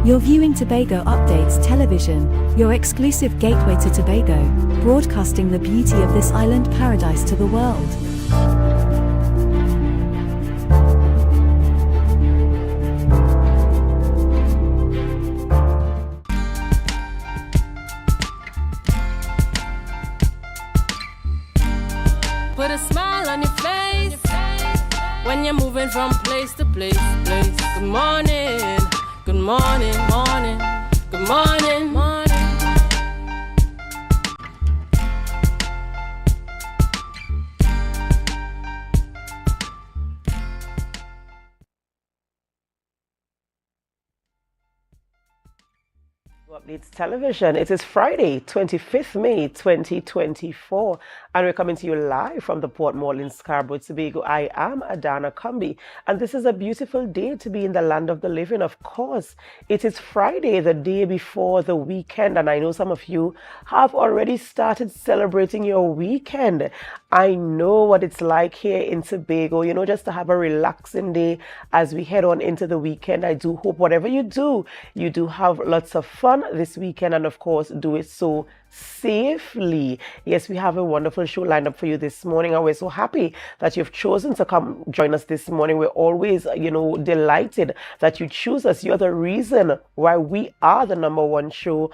You're viewing Tobago Updates Television, your exclusive gateway to Tobago, broadcasting the beauty of this island paradise to the world. Put a smile on your face when you're moving from place to place. Good morning, good morning, morning, good morning, morning. Updates Television. It is Friday, 25th May 2024, and we're coming to you live from the Port Mall in Scarborough, Tobago. I am Adana Kumbi, and this is a beautiful day to be in the land of the living. Of course, it is Friday, the day before the weekend, and I know some of you have already started celebrating your weekend. I know what it's like here in Tobago, just to have a relaxing day as we head on into the weekend. I do hope whatever you do have lots of fun this weekend, and of course do it so safely. Yes, we have a wonderful show lined up for you this morning, and we're so happy that you've chosen to come join us this morning. We're always delighted that you choose us. You're the reason why we are the #1 show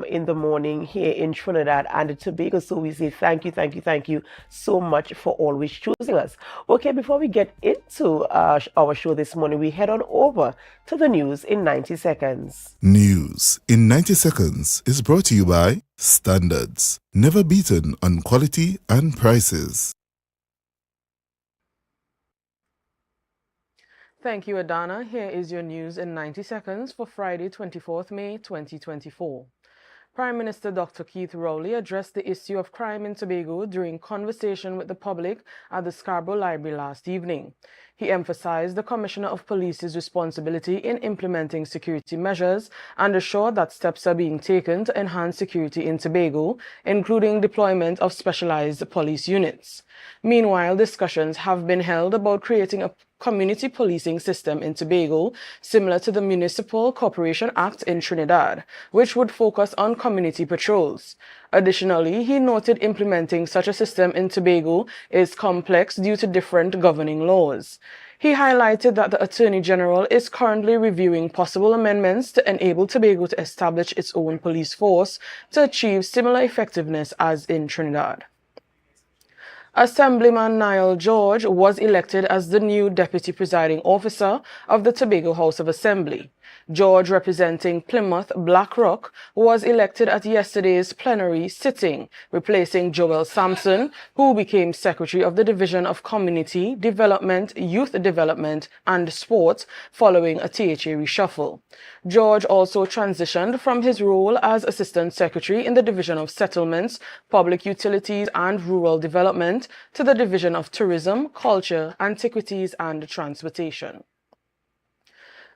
in the morning here in Trinidad and Tobago. So we say thank you so much for always choosing us. Okay, before we get into our show this morning, we head on over to the news in 90 seconds. News in 90 seconds is brought to you by Standards, never beaten on quality and prices. Thank you, Adana. Here is your news in 90 seconds for Friday, 24th May 2024. Prime Minister Dr. Keith Rowley addressed the issue of crime in Tobago during conversation with the public at the Scarborough Library last evening. He emphasized the Commissioner of Police's responsibility in implementing security measures and assured that steps are being taken to enhance security in Tobago, including deployment of specialized police units. Meanwhile, discussions have been held about creating a community policing system in Tobago, similar to the Municipal Corporation Act in Trinidad, which would focus on community patrols. Additionally, he noted implementing such a system in Tobago is complex due to different governing laws. He highlighted that the Attorney General is currently reviewing possible amendments to enable Tobago to establish its own police force to achieve similar effectiveness as in Trinidad. Assemblyman Niall George was elected as the new Deputy Presiding Officer of the Tobago House of Assembly. George, representing Plymouth Black Rock, was elected at yesterday's plenary sitting, replacing Joel Sampson, who became Secretary of the Division of Community Development, Youth Development and Sport following a THA reshuffle. George also transitioned from his role as Assistant Secretary in the Division of Settlements, Public Utilities and Rural Development to the Division of Tourism, Culture, Antiquities and Transportation.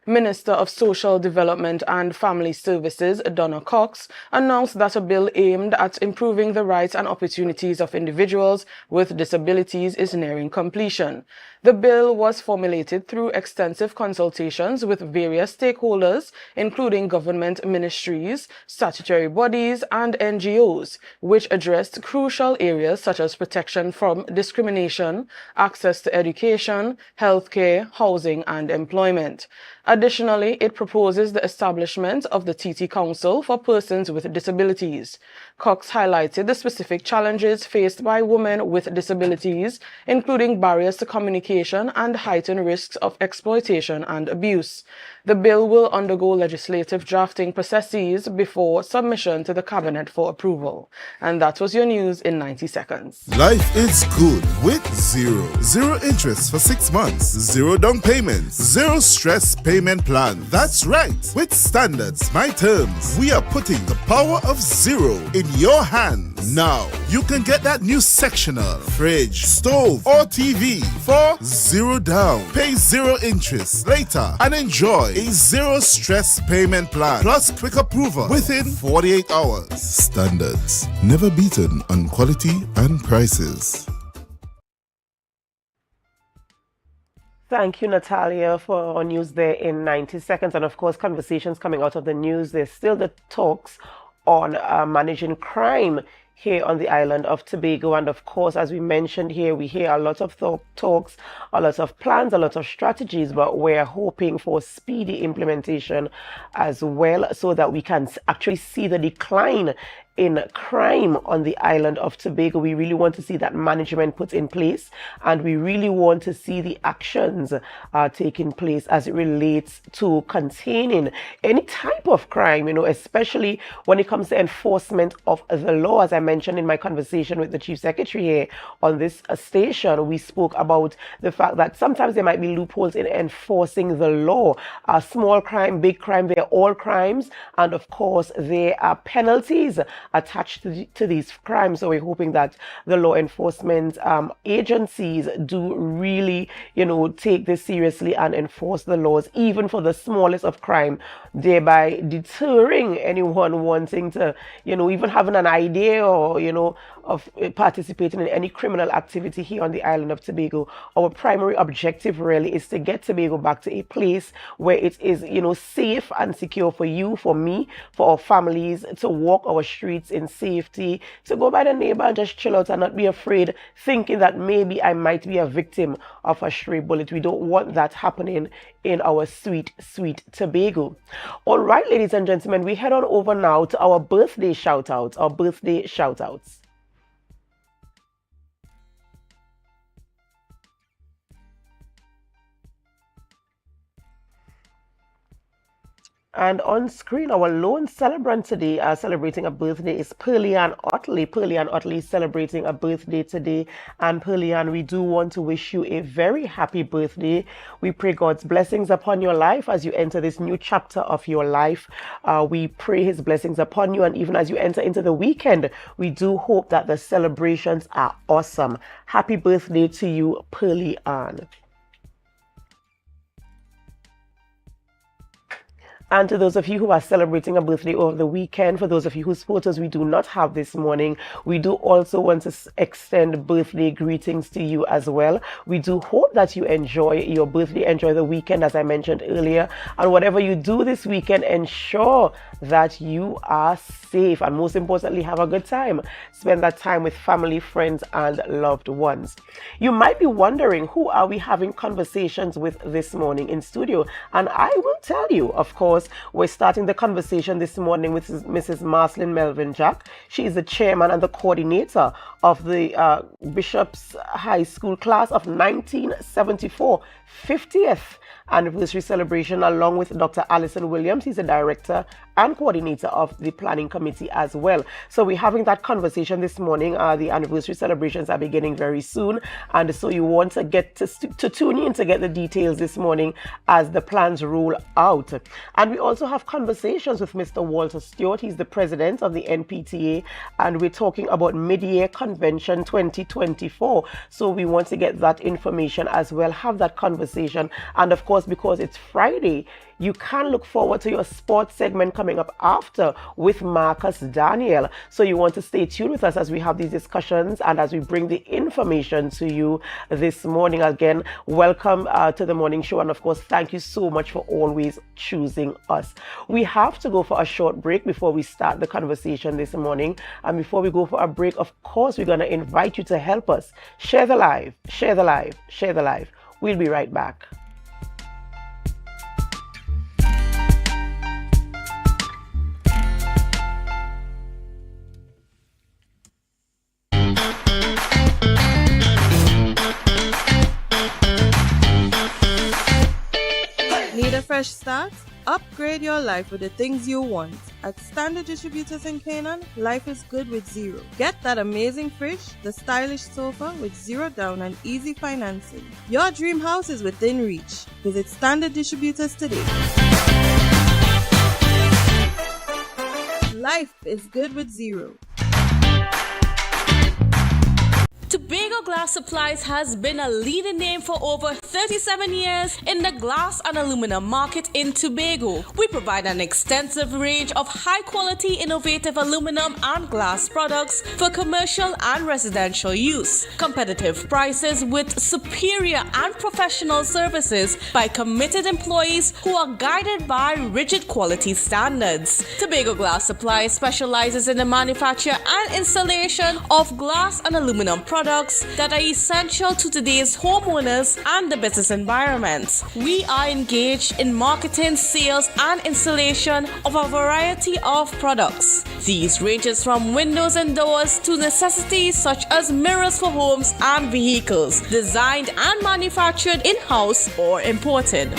Minister of Social Development and Family Services, Donna Cox, announced that a bill aimed at improving the rights and opportunities of individuals with disabilities is nearing completion. The bill was formulated through extensive consultations with various stakeholders, including government ministries, statutory bodies, and NGOs, which addressed crucial areas such as protection from discrimination, access to education, healthcare, housing, and employment. Additionally, it proposes the establishment of the TT Council for persons with disabilities. Cox highlighted the specific challenges faced by women with disabilities, including barriers to communication and heightened risks of exploitation and abuse. The bill will undergo legislative drafting processes before submission to the Cabinet for approval. And that was your news in 90 seconds. Life is good with Zero. Zero interest for 6 months. Zero down payments. Zero stress payment plan. That's right. With Standards, My Terms, we are putting the power of zero in your hands. Now, you can get that new sectional, fridge, stove, or TV for zero down. Pay zero interest later and enjoy a zero stress payment plan plus quick approval within 48 hours. Standards, never beaten on quality and prices. Thank you, Natalia, for our news there in 90 seconds. And of course, conversations coming out of the news. There's still the talks on managing crime here on the island of Tobago. And of course, as we mentioned here, we hear a lot of talks, a lot of plans, a lot of strategies, but we're hoping for speedy implementation as well so that we can actually see the decline in crime on the island of Tobago. We really want to see that management put in place, and we really want to see the actions taking place as it relates to containing any type of crime, especially when it comes to enforcement of the law. As I mentioned in my conversation with the Chief Secretary here on this station, we spoke about the fact that sometimes there might be loopholes in enforcing the law. Small crime, big crime, they're all crimes, and of course there are penalties attached to these crimes. So we're hoping that the law enforcement agencies do really, take this seriously and enforce the laws, even for the smallest of crime, thereby deterring anyone wanting to, even having an idea or, of participating in any criminal activity here on the island of Tobago. Our primary objective really is to get Tobago back to a place where it is, safe and secure for you, for me, for our families, to walk our streets in safety, to go by the neighbor and just chill out and not be afraid, thinking that maybe I might be a victim of a stray bullet. We don't want that happening in our sweet, sweet Tobago. All right, ladies and gentlemen, we head on over now to our birthday shout-outs, And on screen, our lone celebrant today celebrating a birthday is Pearlian Otley. Pearlian Otley is celebrating a birthday today. And Pearlian, we do want to wish you a very happy birthday. We pray God's blessings upon your life as you enter this new chapter of your life. We pray his blessings upon you. And even as you enter into the weekend, we do hope that the celebrations are awesome. Happy birthday to you, Pearlian. And to those of you who are celebrating a birthday over the weekend, for those of you whose photos we do not have this morning, we do also want to extend birthday greetings to you as well. We do hope that you enjoy your birthday, enjoy the weekend, as I mentioned earlier. And whatever you do this weekend, ensure that you are safe. And most importantly, have a good time. Spend that time with family, friends, and loved ones. You might be wondering, who are we having conversations with this morning in studio? And I will tell you, of course, we're starting the conversation this morning with Mrs. Marcelin Melvin Jack. She is the chairman and the coordinator of the Bishop's High School class of 1974, 50th anniversary celebration, along with Dr. Alison Williams. He's the director and coordinator of the planning committee as well. So we're having that conversation this morning. The anniversary celebrations are beginning very soon, and so you want to get to tune in to get the details this morning as the plans roll out. And we also have conversations with Mr. Walter Stewart. He's the president of the NPTA, and we're talking about Mid-Year Convention 2024. So we want to get that information as well, have that conversation. And of course, because it's Friday, you can look forward to your sports segment coming up after with Marcus Daniel. So you want to stay tuned with us as we have these discussions and as we bring the information to you this morning. Again, welcome to the morning show. And of course, thank you so much for always choosing us. We have to go for a short break before we start the conversation this morning. And before we go for a break, of course, we're going to invite you to help us share the live, share the live, share the live. We'll be right back. Need a fresh start? Upgrade your life with the things you want. At Standard Distributors in Canaan, life is good with zero. Get that amazing fridge, the stylish sofa with zero down and easy financing. Your dream house is within reach. Visit Standard Distributors today. Life is good with zero. To be Tobago Glass Supplies has been a leading name for over 37 years in the glass and aluminum market in Tobago. We provide an extensive range of high-quality, innovative aluminum and glass products for commercial and residential use. Competitive prices with superior and professional services by committed employees who are guided by rigid quality standards. Tobago Glass Supplies specializes in the manufacture and installation of glass and aluminum products that are essential to today's homeowners and the business environment. We are engaged in marketing, sales, and installation of a variety of products. These ranges from windows and doors to necessities such as mirrors for homes and vehicles, designed and manufactured in-house or imported.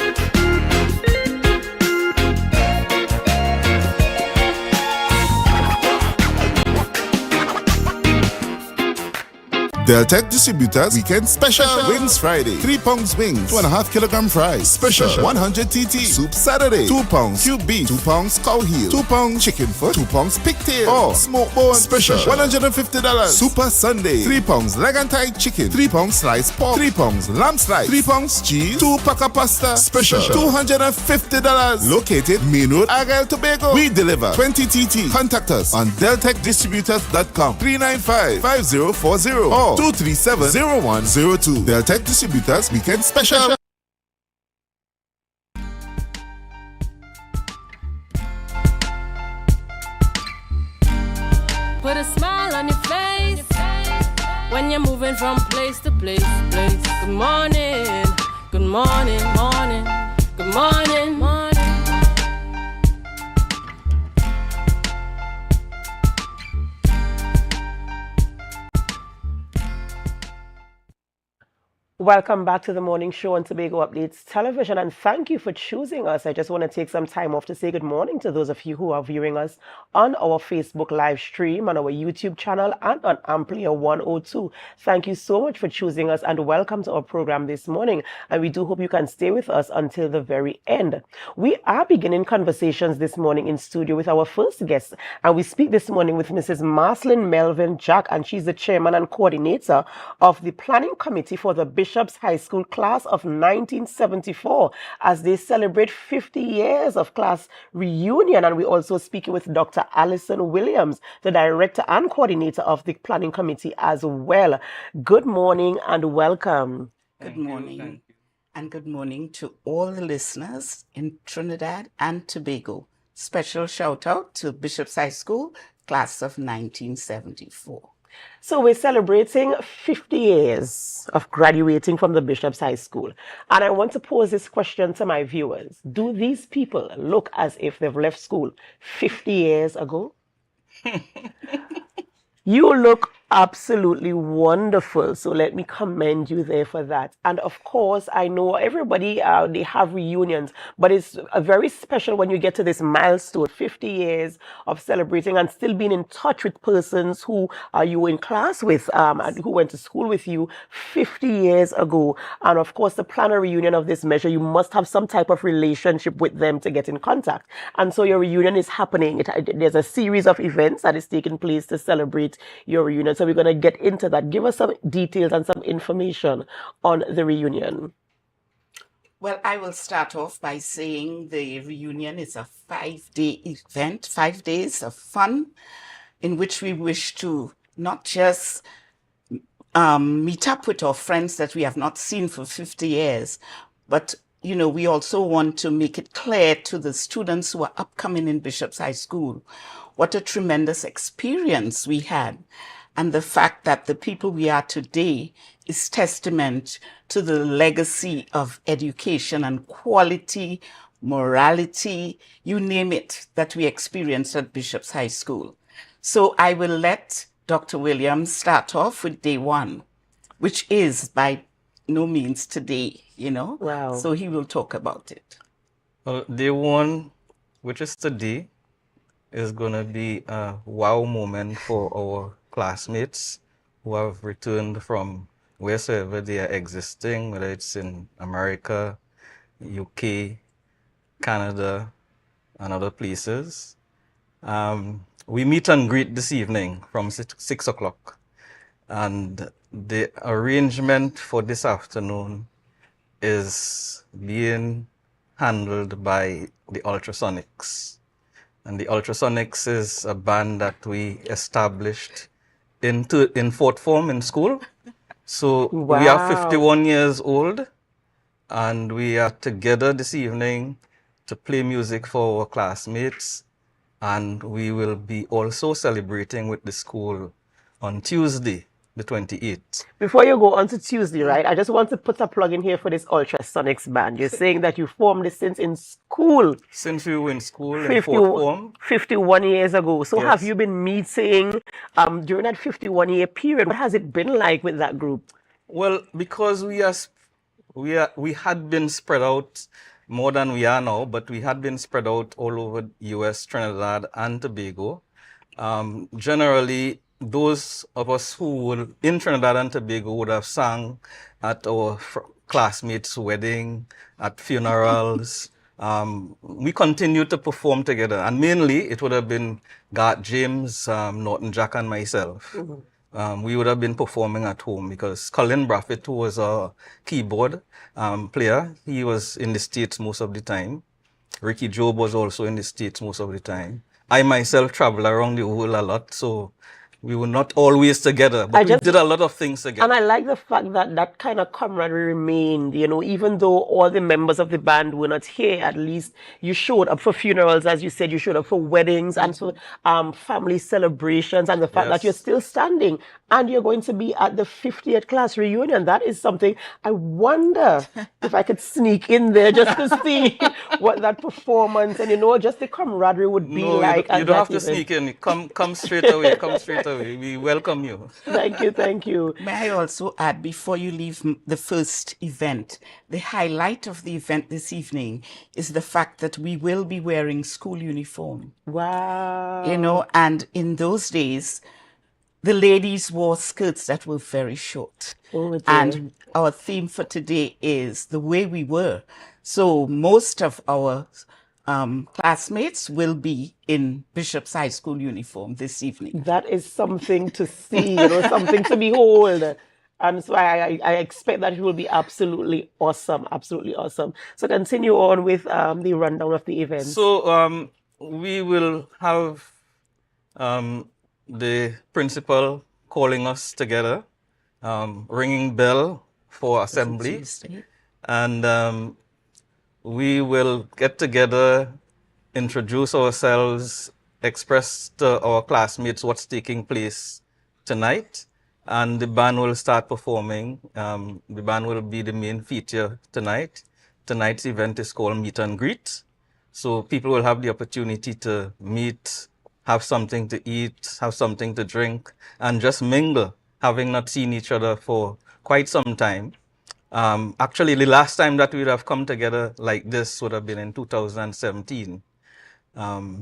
Deltec Distributors Weekend Special Wings Friday, 3 pounds wings, 2.5 kilogram fries. Special 100 TT Soup Saturday, 2 pounds cube beef, 2 pounds cow heel, 2 pounds chicken foot, 2 pounds pigtail or smoke bone. Special $150. Super Sunday, 3 pounds leg and thigh chicken, 3 pounds sliced pork, 3 pounds lamb slice, 3 pounds cheese, 2 pack of pasta. Special $250. Located Main Road, Argyle, Tobago. We deliver 20 TT. Contact us on deltecdistributors.com 395-5040 or 237-0102. Deltec Distributors Weekend Special. Put a smile on your face when you're moving from place to place. Good morning, good morning, morning, good morning, morning. Welcome back to the morning show on Tobago Updates Television, and thank you for choosing us. I just want to take some time off to say good morning to those of you who are viewing us on our Facebook live stream, on our YouTube channel, and on Amplier 102. Thank you so much for choosing us, and welcome to our program this morning. And we do hope you can stay with us until the very end. We are beginning conversations this morning in studio with our first guest, and we speak this morning with Mrs. Marcelin Melvin Jack, and she's the chairman and coordinator of the planning committee for the Bishop's High School class of 1974 as they celebrate 50 years of class reunion. And we're also speaking with Dr. Alison Williams, the director and coordinator of the planning committee as well. Good morning and welcome. Good morning. And good morning to all the listeners in Trinidad and Tobago. Special shout out to Bishop's High School, class of 1974. So we're celebrating 50 years of graduating from the Bishop's High School. And I want to pose this question to my viewers. Do these people look as if they've left school 50 years ago? You look absolutely wonderful. So let me commend you there for that. And of course, I know everybody, they have reunions, but it's very special when you get to this milestone, 50 years of celebrating and still being in touch with persons who you were in class with and who went to school with you 50 years ago. And of course, to plan a reunion of this measure, you must have some type of relationship with them to get in contact. And so your reunion is happening. There's a series of events that is taking place to celebrate your reunion. So we're going to get into that. Give us some details and some information on the reunion. Well, I will start off by saying the reunion is a 5-day event, 5 days of fun in which we wish to not just meet up with our friends that we have not seen for 50 years, but we also want to make it clear to the students who are upcoming in Bishop's High School what a tremendous experience we had. And the fact that the people we are today is testament to the legacy of education and quality, morality, you name it, that we experienced at Bishop's High School. So I will let Dr. Williams start off with day one, which is by no means today, Wow. So he will talk about it. Well, day one, which is today, is going to be a wow moment for our classmates who have returned from wheresoever they are existing, whether it's in America, UK, Canada, and other places. We meet and greet this evening from 6 o'clock. And the arrangement for this afternoon is being handled by the Ultrasonics. And the Ultrasonics is a band that we established in fourth form in school. So we are Wow. 51 years old, and we are together this evening to play music for our classmates. And we will be also celebrating with the school on Tuesday, the 28th. Before you go on to Tuesday, right, I just want to put a plug in here for this Ultrasonics band. You're saying that you formed this since in school, Since we were in school in fourth form, 51 years ago. So have Yes. you been meeting during that 51-year period? What has it been like with that group? well, because we had been spread out more than we are now, but we had been spread out all over US, Trinidad, and Tobago. Generally, those of us who were in Trinidad and Tobago would have sung at our classmates' wedding, at funerals. We continued to perform together, and mainly it would have been Garth James, Norton Jack, and myself. We would have been performing at home because Colin Braffett, who was a keyboard player, he was in the States most of the time. Ricky Job was also in the States most of the time. I myself travel around the world a lot, so we were not always together, but we did a lot of things together. And I like the fact that that kind of camaraderie remained, you know, even though all the members of the band were not here, at least you showed up for funerals, as you said, you showed up for weddings and for family celebrations, and the fact that you're Yes. still standing and you're going to be at the 50th class reunion. That is something I wonder if I could sneak in there just to see what that performance and, you know, just the camaraderie would be No, like. you at don't that have to event. sneak in. Come straight away. Come straight away. We welcome you. Thank you, thank you. May I also add, before you leave the first event, the highlight of the event this evening is the fact that we will be wearing school uniform. Wow. You know, and in those days, the ladies wore skirts that were very short. Oh, dear. And our theme for today is the way we were. So most of our classmates will be in Bishop's High School uniform this evening. That is something to see, you know, something to behold. And so I expect that it will be absolutely awesome, absolutely awesome. So continue on with the rundown of the event. So we will have the principal calling us together, ringing bell for assembly, Tuesday. and we will get together, introduce ourselves, express to our classmates what's taking place tonight, and the band will start performing. The band will be the main feature tonight. Tonight's event is called Meet and Greet. So people will have the opportunity to meet, have something to eat, have something to drink, and just mingle, having not seen each other for quite some time. Actually, the last time that we would have come together like this would have been in 2017.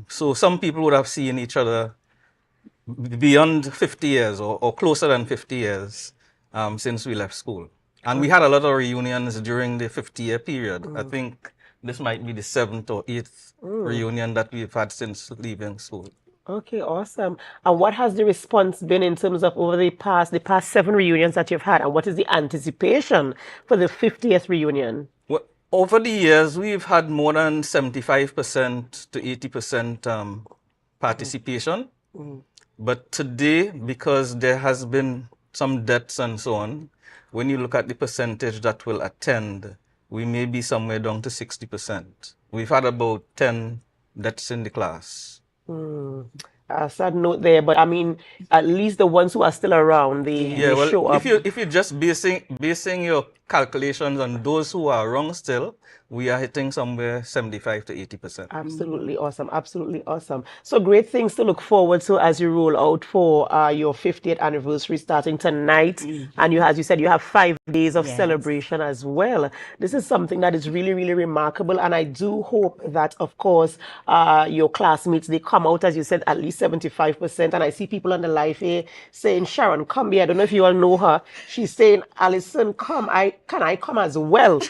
So some people would have seen each other beyond 50 years or closer than 50 years since we left school. And we had a lot of reunions during the 50-year period. I think this might be the 7th or 8th reunion that we've had since leaving school. Okay, awesome. And what has the response been in terms of over the past 7 reunions that you've had? And what is the anticipation for the 50th reunion? Well, over the years, we've had more than 75% to 80% participation. But today, because there has been some deaths and so on, when you look at the percentage that will attend, we may be somewhere down to 60%. We've had about 10 deaths in the class. A sad note there, but I mean, at least the ones who are still around, they show well, up. if you're just basing your calculations on those who are around still, we are hitting somewhere 75 to 80%. Absolutely awesome. Absolutely awesome. So great things to look forward to as you roll out for your 50th anniversary starting tonight. And you, as you said, you have 5 days of celebration as well. This is something that is really, really remarkable. And I do hope that, of course, your classmates, they come out, as you said, at least 75%. And I see people on the live here saying, Sharon, come here. I don't know if you all know her. She's saying, Alison, come. I can I come as well?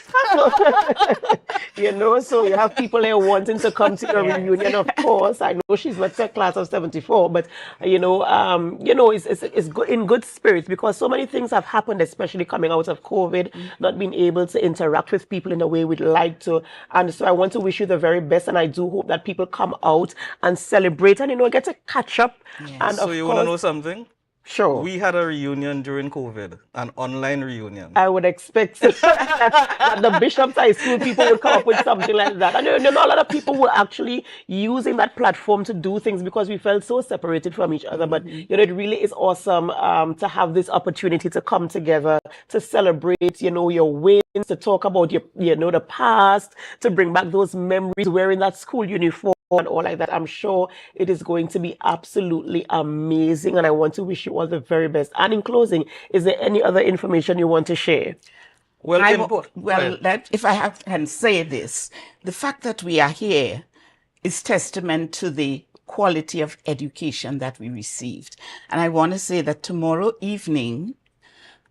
You know, so you have people there wanting to come to your reunion, of course. I know she's not a class of 74, but it's good, in good spirits, because so many things have happened, especially coming out of COVID, not being able to interact with people in a way we'd like to. And so I want to wish you the very best, and I do hope that people come out and celebrate and, get to catch up. Yes. And So you want to know something? Sure. We had a reunion during COVID, an online reunion. I would expect that the Bishop's High School people would come up with something like that. And a lot of people were actually using that platform to do things because we felt so separated from each other. But, it really is awesome to have this opportunity to come together, to celebrate, your wins, to talk about the past, to bring back those memories wearing that school uniform and all like that. I'm sure it is going to be absolutely amazing, and I want to wish you all the very best. And in closing, is there any other information you want to share? Well, if I can say this, the fact that we are here is testament to the quality of education that we received. And I want to say that tomorrow evening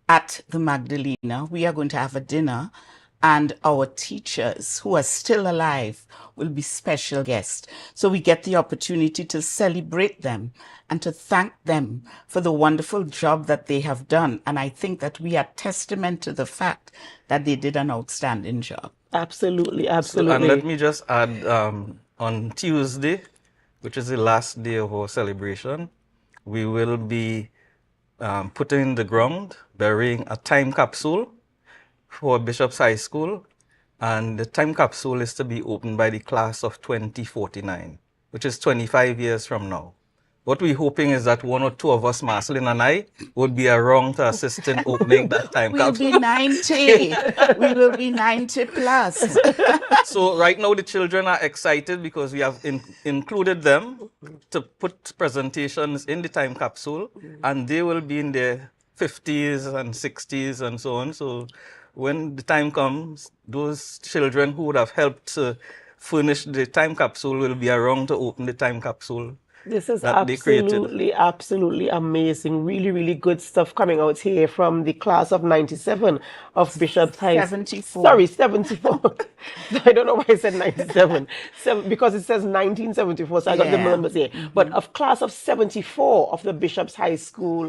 at the Magdalena, we are going to have a dinner, and our teachers who are still alive will be special guests. So we get the opportunity to celebrate them and to thank them for the wonderful job that they have done. And I think that we are testament to the fact that they did an outstanding job. Absolutely, absolutely. And let me just add, on Tuesday, which is the last day of our celebration, we will be putting in the ground, burying a time capsule for Bishop's High School, and the time capsule is to be opened by the class of 2049, which is 25 years from now. What we're hoping is that one or two of us, Marceline and I, would be around to assist in opening that time capsule. We'll be 90. We will be 90 plus. So right now the children are excited because we have included them to put presentations in the time capsule, and they will be in their 50s and 60s and so on. So when the time comes, those children who would have helped to furnish the time capsule will be around to open the time capsule. This is absolutely amazing. Really, really good stuff coming out here from the class of 97 of Bishop's High. 74. Sorry, 74. I don't know why I said 97. Because it says 1974, so I got the numbers here. But of class of 74 of the Bishop's High School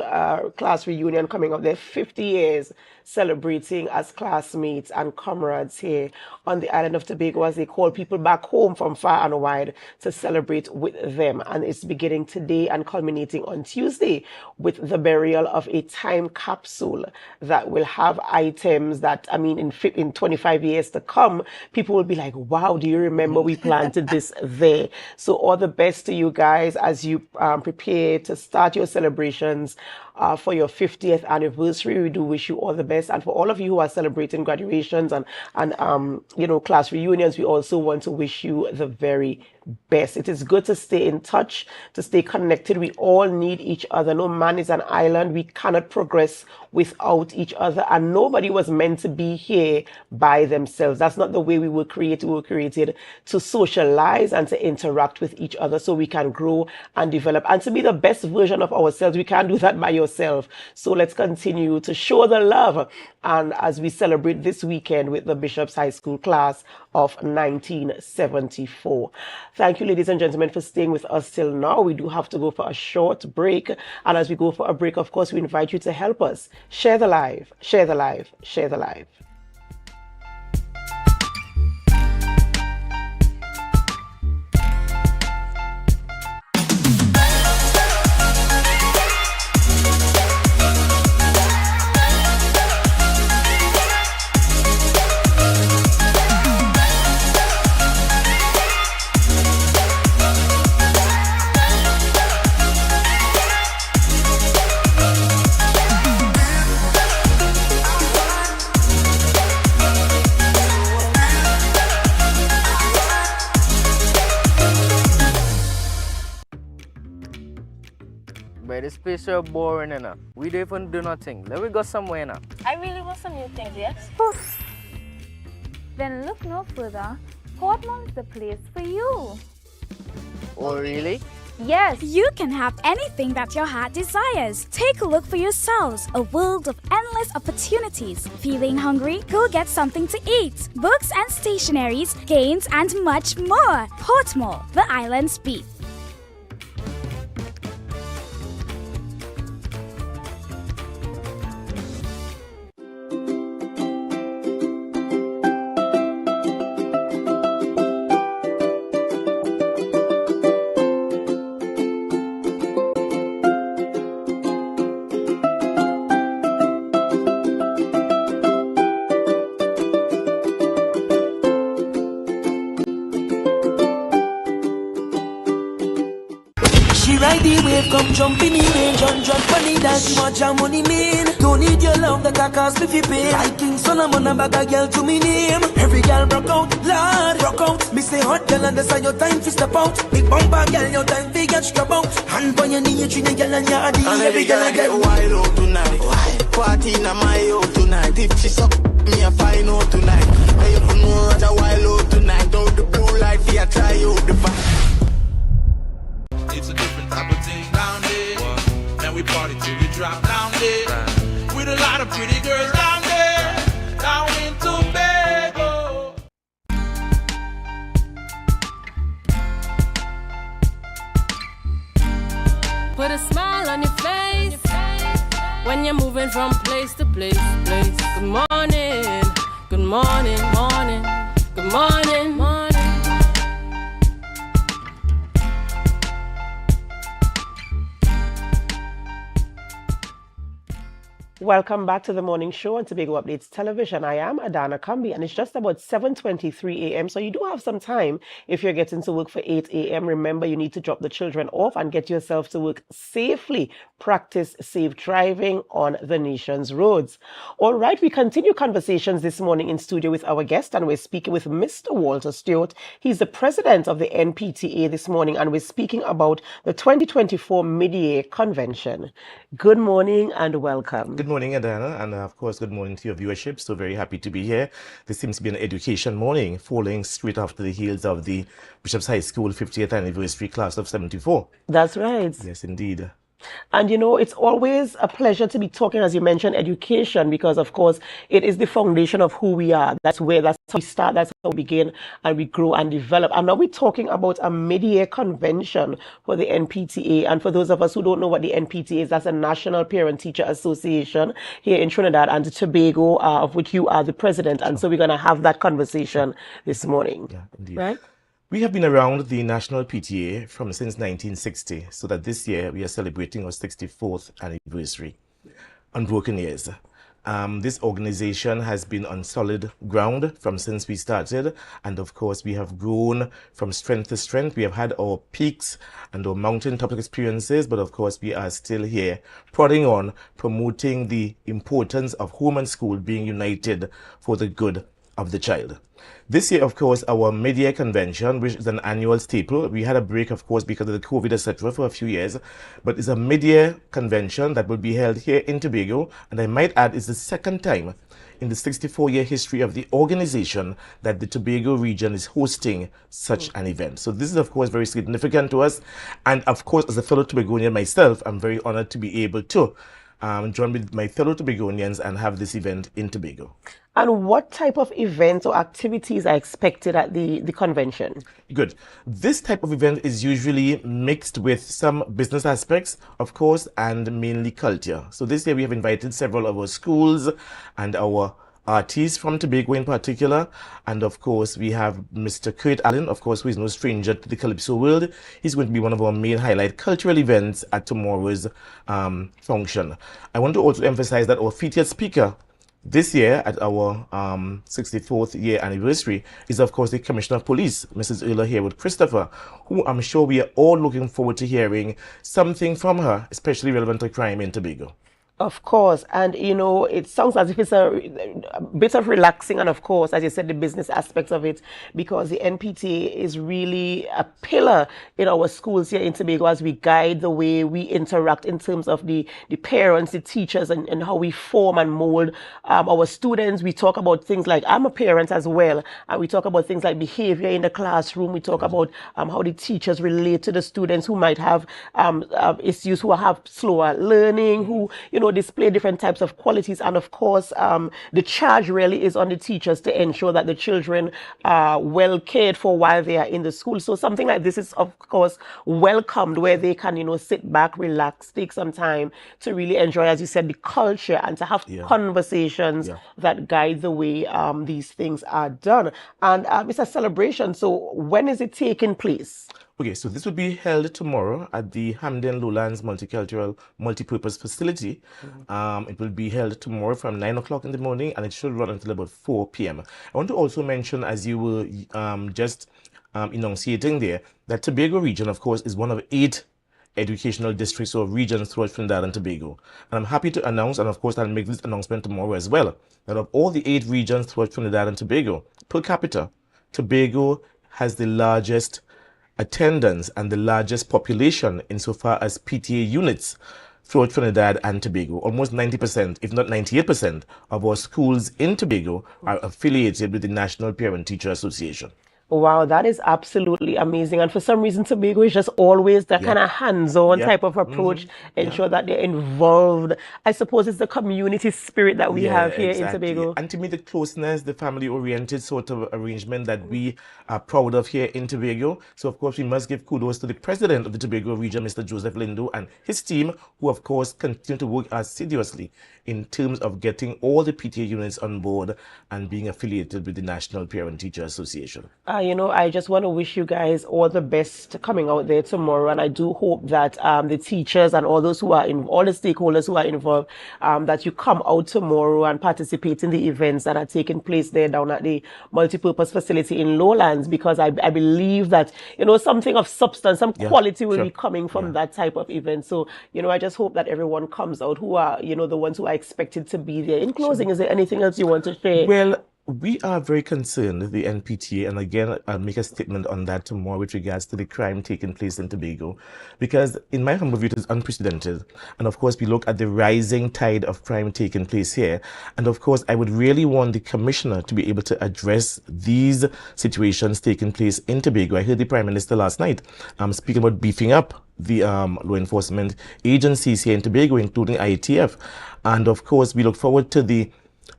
class reunion coming up, they're 50 years celebrating as classmates and comrades here on the island of Tobago, as they call people back home from far and wide to celebrate with them. And it's beginning today and culminating on Tuesday with the burial of a time capsule that will have items that, in 25 years to come, people will be like, wow, do you remember we planted this there? So all the best to you guys as you prepare to start your celebrations for your 50th anniversary. We do wish you all the best. And for all of you who are celebrating graduations and class reunions, we also want to wish you the very best. It is good to stay in touch, to stay connected. We all need each other. No man is an island. We cannot progress without each other. And nobody was meant to be here by themselves. That's not the way we were created. We were created to socialize and to interact with each other so we can grow and develop and to be the best version of ourselves. We can't do that by yourself. So let's continue to show the love. And as we celebrate this weekend with the Bishop's High School class of 1974. Thank you, ladies and gentlemen, for staying with us till now. We do have to go for a short break. And as we go for a break, of course, we invite you to help us. Share the live, share the live, share the live. But this place so boring enough. We don't even do nothing. Let me go somewhere now. I really want some new things, yes? Poof. Then look no further. Portmore is the place for you. Oh really? Yes, you can have anything that your heart desires. Take a look for yourselves. A world of endless opportunities. Feeling hungry? Go get something to eat. Books and stationeries, games, and much more. Portmore, the island's beat. Ride the wave, come jump in the range, 100 funny dance, much your money mean. Don't need your love, that can cost me 50 pay. Like King Solomon, a bag a girl to me name. Every girl broke out, Lord, broke out. Me say hot girl, understand your time to step out. Big bumper girl, your time to get strap out. Hand on your knee, you treat a girl and your body. And every girl I get wild out tonight. Wild party in my out tonight. If she suck me, a fine out tonight. I you know what a wild out tonight. Out the blue light, yeah, try out the back. It's a different type of thing down there. And we party till we drop down there. With a lot of pretty girls down there. Down in Tobago. Put a smile on your face when you're moving from place to place. Good morning, good morning, morning, good morning, morning. Welcome back to the morning show on Tobago Updates Television. I am Adana Kambi, and it's just about 7:23 a.m. So you do have some time if you're getting to work for 8 a.m. Remember, you need to drop the children off and get yourself to work safely. Practice safe driving on the nation's roads. All right, we continue conversations this morning in studio with our guest, and we're speaking with Mr. Walter Stewart. He's the president of the NPTA this morning, and we're speaking about the 2024 Mid-Year Convention. Good morning and welcome. Good morning, Adana, and of course, good morning to your viewership. So very happy to be here. This seems to be an education morning, falling straight after the heels of the Bishop's High School 50th anniversary class of 74. That's right. Yes, indeed. And you know, it's always a pleasure to be talking, as you mentioned, education, because of course it is the foundation of who we are. That's how we start, that's how we begin, and we grow and develop. And now we're talking about a mid-year convention for the NPTA. And for those of us who don't know what the NPTA is, that's a National Parent Teacher Association here in Trinidad and Tobago, of which you are the president. And so we're going to have that conversation this morning. Yeah, indeed. Right? We have been around the National PTA since 1960, so that this year we are celebrating our 64th anniversary. Unbroken years. This organization has been on solid ground since we started, and of course we have grown from strength to strength. We have had our peaks and our mountaintop experiences, but of course we are still here, prodding on, promoting the importance of home and school being united for the good of the child. This year, of course, our mid-year convention, which is an annual staple. We had a break, of course, because of the COVID, etc., for a few years, but it's a mid-year convention that will be held here in Tobago, and I might add, it's the second time in the 64-year history of the organization that the Tobago region is hosting such an event. So this is, of course, very significant to us, and of course, as a fellow Tobagonian myself, I'm very honored to be able to join with my fellow Tobagonians and have this event in Tobago. And what type of events or activities are expected at the convention? Good. This type of event is usually mixed with some business aspects, of course, and mainly culture. So this year we have invited several of our schools and our artists from Tobago in particular. And of course, we have Mr. Kurt Allen, of course, who is no stranger to the Calypso world. He's going to be one of our main highlight cultural events at tomorrow's function. I want to also emphasize that our featured speaker this year at our 64th year anniversary is, of course, the Commissioner of Police, Mrs. Erla Harewood Christopher, who I'm sure we are all looking forward to hearing something from her, especially relevant to crime in Tobago. Of course, and it sounds as if it's a bit of relaxing, and of course, as you said, the business aspects of it, because the NPTA is really a pillar in our schools here in Tobago as we guide the way we interact in terms of the parents, the teachers, and how we form and mold our students. We talk about things like, I'm a parent as well, and we talk about things like behavior in the classroom. We talk about how the teachers relate to the students who might have issues, who have slower learning, who, display different types of qualities. And of course, the charge really is on the teachers to ensure that the children are well cared for while they are in the school. So something like this is, of course, welcomed, where they can, sit back, relax, take some time to really enjoy, as you said, the culture, and to have conversations that guide the way these things are done. And it's a celebration. So when is it taking place? Okay, so this will be held tomorrow at the Hamden Lowlands Multicultural Multipurpose Facility. It will be held tomorrow from 9 o'clock in the morning, and it should run until about 4 p.m. I want to also mention, as you were just enunciating there, that Tobago region, of course, is one of 8 educational districts or regions throughout Trinidad and Tobago. And I'm happy to announce, and of course I'll make this announcement tomorrow as well, that of all the 8 regions throughout Trinidad and Tobago, per capita, Tobago has the largest attendance and the largest population insofar as PTA units throughout Trinidad and Tobago. Almost 90%, if not 98%, of our schools in Tobago are affiliated with the National Parent-Teacher Association. Wow, that is absolutely amazing. And for some reason, Tobago is just always that kind of hands-on type of approach, ensure that they're involved. I suppose it's the community spirit that we have here in Tobago. And to me, the closeness, the family-oriented sort of arrangement that we are proud of here in Tobago. So, of course, we must give kudos to the president of the Tobago region, Mr. Joseph Lindo, and his team, who, of course, continue to work assiduously in terms of getting all the PTA units on board and being affiliated with the National Parent-Teacher Association. I just want to wish you guys all the best coming out there tomorrow, and I do hope that the teachers and all those who are all the stakeholders who are involved, that you come out tomorrow and participate in the events that are taking place there down at the multipurpose facility in Lowlands, because I believe that something of substance, some quality will be coming from that type of event. So I just hope that everyone comes out who are the ones who are expected to be there. In closing, is there anything else you want to share? Well, we are very concerned, the NPTA, and again, I'll make a statement on that tomorrow with regards to the crime taking place in Tobago, because in my humble view, it is unprecedented. And of course, we look at the rising tide of crime taking place here. And of course, I would really want the commissioner to be able to address these situations taking place in Tobago. I heard the Prime Minister last night speaking about beefing up the law enforcement agencies here in Tobago, including IATF. And of course, we look forward to the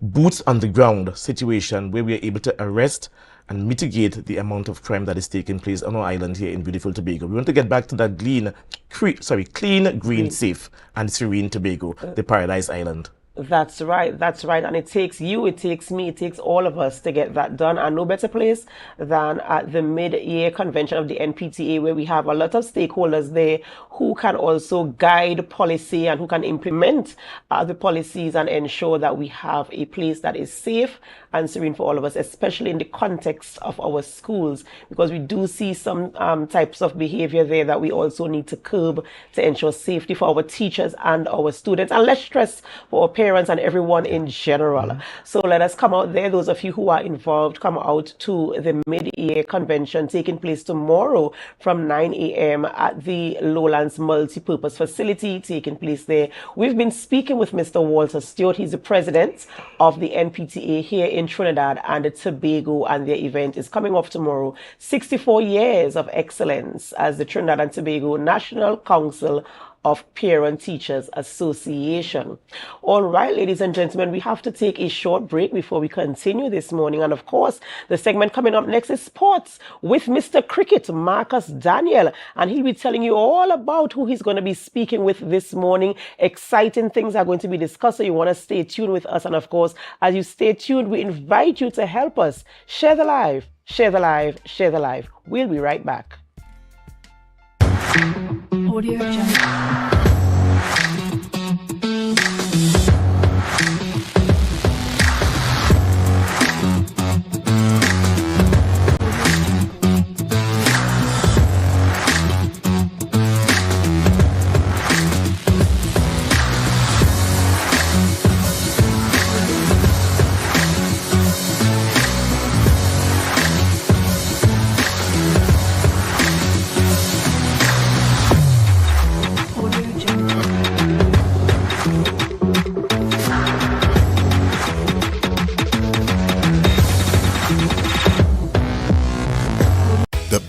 boots on the ground situation where we are able to arrest and mitigate the amount of crime that is taking place on our island here in beautiful Tobago. We want to get back to that clean, green, safe, and serene Tobago, the Paradise Island. That's right. And it takes you, it takes me, it takes all of us to get that done. And no better place than at the mid-year convention of the NPTA, where we have a lot of stakeholders there who can also guide policy and who can implement the policies and ensure that we have a place that is safe and serene for all of us, especially in the context of our schools, because we do see some types of behavior there that we also need to curb to ensure safety for our teachers and our students, and less stress for our parents and everyone in general. So let us come out there. Those of you who are involved, come out to the mid-year convention taking place tomorrow from 9 a.m. at the Lowlands Multipurpose Facility taking place there. We've been speaking with Mr. Walter Stewart. He's the president of the NPTA here in Trinidad and Tobago, and their event is coming off tomorrow. 64 years of excellence as the Trinidad and Tobago National Council of Parent Teachers Association. All right, ladies and gentlemen, we have to take a short break before we continue this morning. And of course, the segment coming up next is sports with Mr. Cricket, Marcus Daniel. And he'll be telling you all about who he's going to be speaking with this morning. Exciting things are going to be discussed, so you want to stay tuned with us. And of course, as you stay tuned, we invite you to help us share the live, share the live, share the live. We'll be right back. Audio Jungle.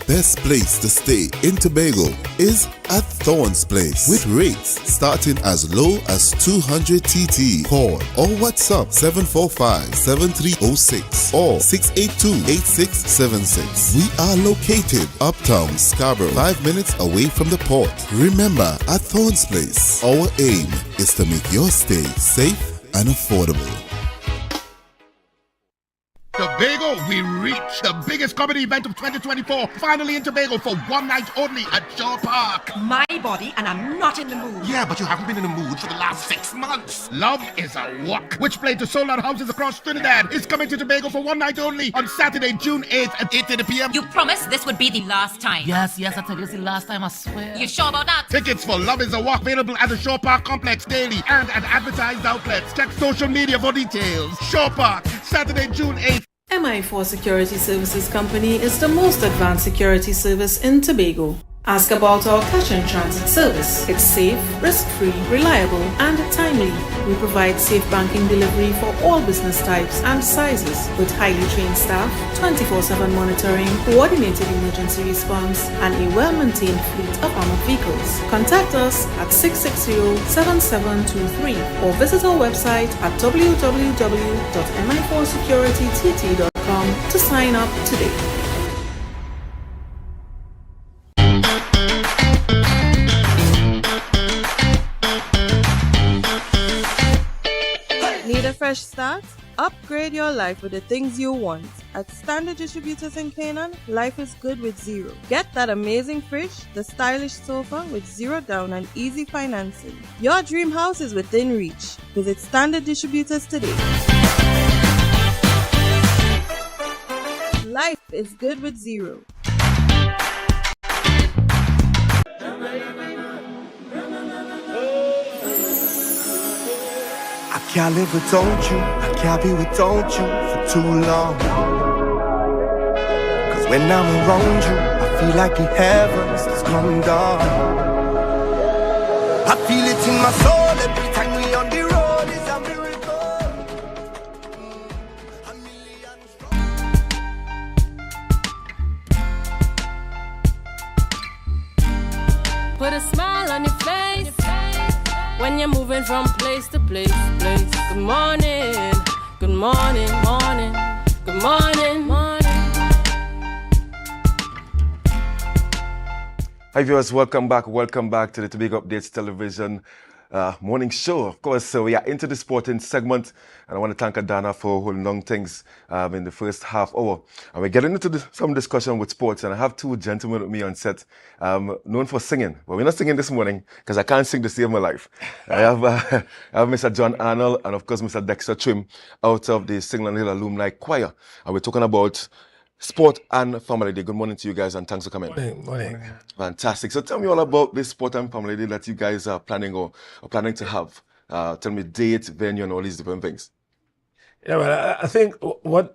best place to stay in Tobago is at Thorns Place with rates starting as low as 200 TT. Call or WhatsApp 745-7306 or 682-8676. We are located uptown Scarborough, 5 minutes away from the port. Remember, at Thorns Place, our aim is to make your stay safe and affordable. Tobago, we reached the biggest comedy event of 2024, finally in Tobago for one night only at Shaw Park. My body, and I'm not in the mood. Yeah, but you haven't been in the mood for the last 6 months. Love is a Walk, which played to sold-out houses across Trinidad, is coming to Tobago for one night only on Saturday, June 8th at 8:30 p.m. You promised this would be the last time. Yes, I tell you it's the last time, I swear. You sure about that? Tickets for Love is a Walk available at the Shaw Park Complex daily and at advertised outlets. Check social media for details. Shaw Park, Saturday, June 8th. MI4 Security Services Company is the most advanced security service in Tobago. Ask about our cash and transit service. It's safe, risk-free, reliable, and timely. We provide safe banking delivery for all business types and sizes with highly trained staff, 24/7 monitoring, coordinated emergency response, and a well-maintained fleet of armored vehicles. Contact us at 660-7723 or visit our website at www.mi4securitytt.com to sign up today. Need a fresh start? Upgrade your life with the things you want. At Standard Distributors in Canaan, life is good with zero. Get that amazing fridge, the stylish sofa with zero down and easy financing. Your dream house is within reach. Visit Standard Distributors today. Life is good with zero. I can't live without you, I can't be without you for too long. Cause when I'm around you, I feel like the heavens is coming down. I feel it in my soul every time we on the road, it's a miracle. Put a smile on your face when you're moving from place to place. Good morning, good morning, morning, good morning, morning. Hi viewers, welcome back to the Tobago Updates Television morning show. Of course, so we are into the sporting segment, and I want to thank Adana for holding on things in the first half hour. And we're getting into some discussion with sports, and I have two gentlemen with me on set, known for singing. But we're not singing this morning because I can't sing to save my life. I have Mr. John Arnold and of course Mr. Dexter Trim out of the Singland Hill Alumni Choir, and we're talking about sport and family day. Good morning to you guys, and thanks for coming. Morning. Fantastic. So tell me all about this sport and family day that you guys are planning or planning to have. Tell me date, venue, and all these different things. Yeah, well, I think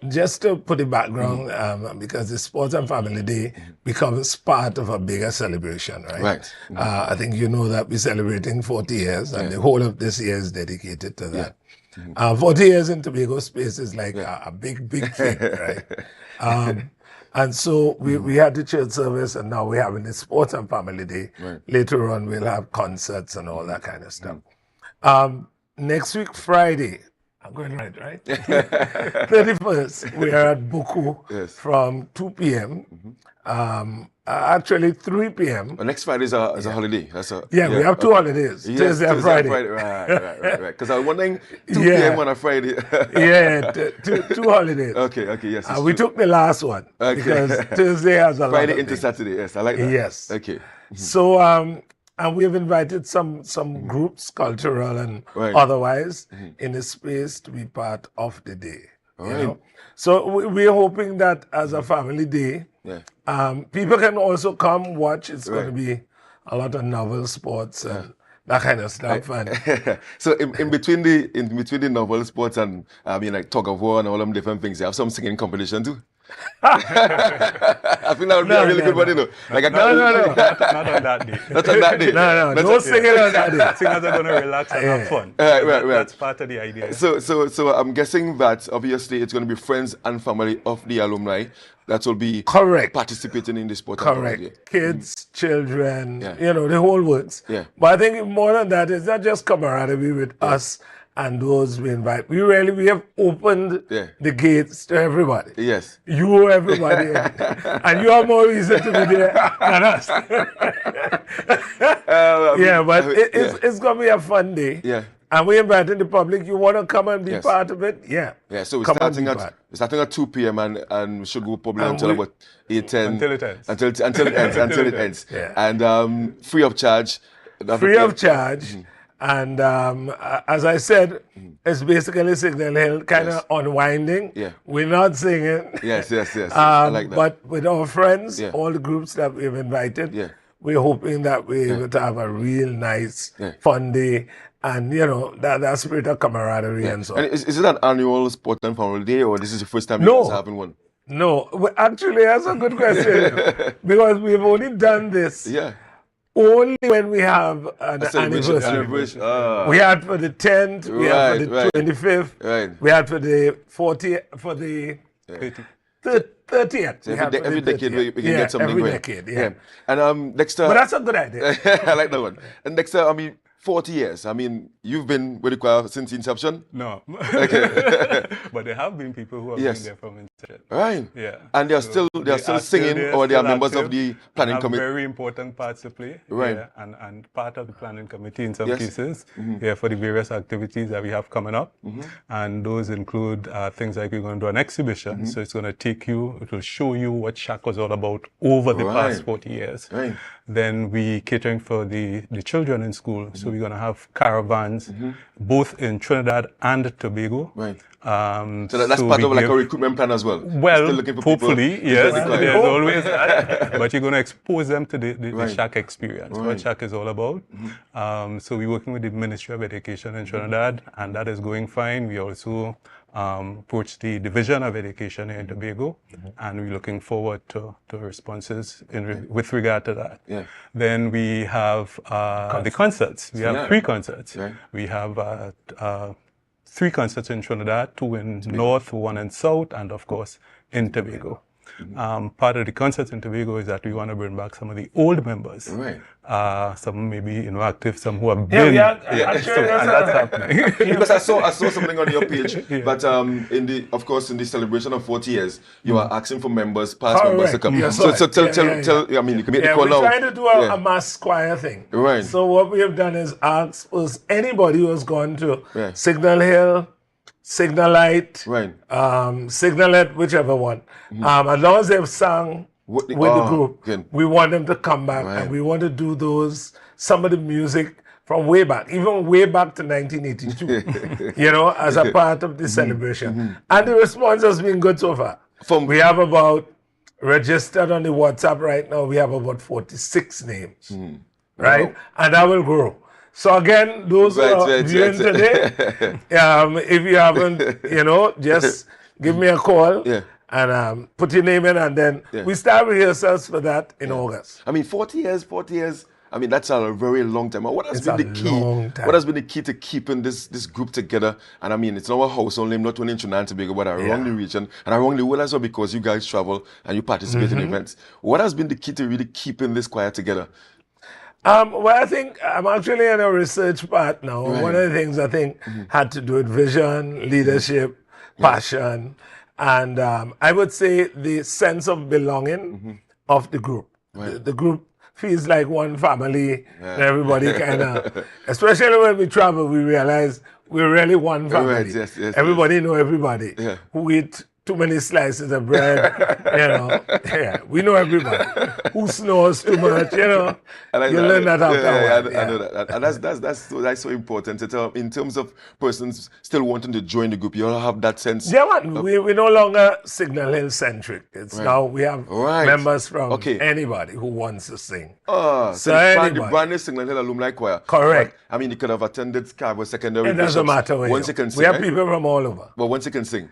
just to put the background, because the Sport and Family Day becomes part of a bigger celebration, right? Right. I think you know that we're celebrating 40 years, and the whole of this year is dedicated to that. 40 years in Tobago space is like a big thing, right? And so we had the church service, and now we're having the Sport and Family Day. Right. Later on, we'll have concerts and all that kind of stuff. Next week, Friday, I'm going right? 31st, we are at Buku from 2 p.m. Actually 3 p.m. Well, next Friday is a holiday. We have two holidays, Thursday and Friday. Right. Because I was wondering 2 p.m. on a Friday. two holidays. Okay, yes. We took the last one because Thursday has a Friday lot of into things. Saturday, yes, I like that. Yes. Okay. So, and we have invited some groups, cultural and otherwise, in the space to be part of the day. All you right. know? So we're hoping that as a family day, people can also come watch. It's going to be a lot of novel sports and that kind of stuff. And so in between the novel sports and like tug of war and all them different things, you have some singing competition too. I think that would be a really good one, you know. Like not on that day. Not on that day. No singing on that day. Singers are going to relax and have fun. Right. That's part of the idea. So I'm guessing that obviously it's going to be friends and family of the alumni that will be participating in the sport. Correct. Kids, children, the whole works. Yeah. But I think more than that, it's not just camaraderie with us and those we invite. We have opened the gates to everybody. Yes. You, everybody. And you have more reason to be there than us. But it's going to be a fun day. Yeah. And we're inviting the public. You want to come and be part of it? Yeah. Yeah, so we're starting at 2 p.m. and we should go probably until about 8:10. Until it ends. Until it ends. Yeah. And free of charge. Free of charge. And as I said, it's basically Signal Hill kind of unwinding. Yeah. We're not singing. Yes. I like that. But with our friends, all the groups that we've invited, we're hoping that we're able to have a real nice, fun day. And, that spirit of camaraderie and so on. And is it an annual sport and family day, or this is the first time you guys are having one? No. Well, actually, that's a good question. Because we've only done this only when we have an anniversary. We had for the 10th, we had for the 25th, we had for the 40th, for the 30th. So every decade we can get something every going. Decade, yeah. And Dexter... But that's a good idea. I like that one. And Dexter, 40 years. You've been with the choir since inception? No. Okay. But there have been people who have been there from inception. Right. Yeah. And they're still singing, or they are members of the planning committee? Very important parts to play. Right. Yeah, and part of the planning committee in some cases. For the various activities that we have coming up. And those include things like we're going to do an exhibition. So it's going to it will show you what Shack was all about over the past 40 years. Right. Then we catering for the children in school. So we're going to have caravans, both in Trinidad and Tobago. Right. So that's part of like a recruitment plan as well? Well, hopefully, yes. There's always that. But you're going to expose them to the Shack experience, what Shack is all about. So we're working with the Ministry of Education in Trinidad, and that is going fine. We also approached the Division of Education in Tobago, and we're looking forward to responses with regard to that. Yeah. Then we have the concerts. We have 3 concerts. Right. We have 3 concerts in Trinidad, 2 in North, 1 in South, and of course in Tobago. Part of the concerts in Tobago is that we want to bring back some of the old members. Right. Some maybe active, some who have been. And that's happening. Because I saw something on your page, but in the celebration of 40 years, you are asking for past members to come. Yes, so tell, you can make the call now. We're trying to do a mass choir thing. Right. So what we have done is ask anybody who has gone to Signal Hill, Signalite, Signalet, whichever one. As long as they've sung with the group, we want them to come back, and we want to do some of the music from way back, even way back to 1982, as a part of the celebration. And the response has been good so far. We have registered on the WhatsApp right now, we have about 46 names, right? Wow. And that will grow. So again, those who are viewing today, if you haven't, just give me a call and put your name in, and then we start rehearsals for that in August. 40 years, that's a very long time. What has been the key? What has been the key to keeping this group together? And it's not a household name, not only in Trinidad and Tobago, but around the region and around the world as well, because you guys travel and you participate in events. What has been the key to really keeping this choir together? Well, I think I'm actually in a research part now. Right. One of the things I think had to do with vision, leadership, passion, and I would say the sense of belonging of the group. Right. The group feels like one family, and everybody kind of, especially when we travel, we realize we're really one family. Right. Yes, everybody know everybody. Who eat too many slices of bread, we know everybody. Who snores too much, you learn that after a while. I know that. And that's so important. In terms of persons still wanting to join the group, you all have that sense. We're no longer Signal Hill centric. It's now we have members from anybody who wants to sing. So the brand new Signal Hill Alumni Choir. Correct. You could have attended Scarborough Secondary. It doesn't matter where once you can sing. We have people from all over. But once you can sing.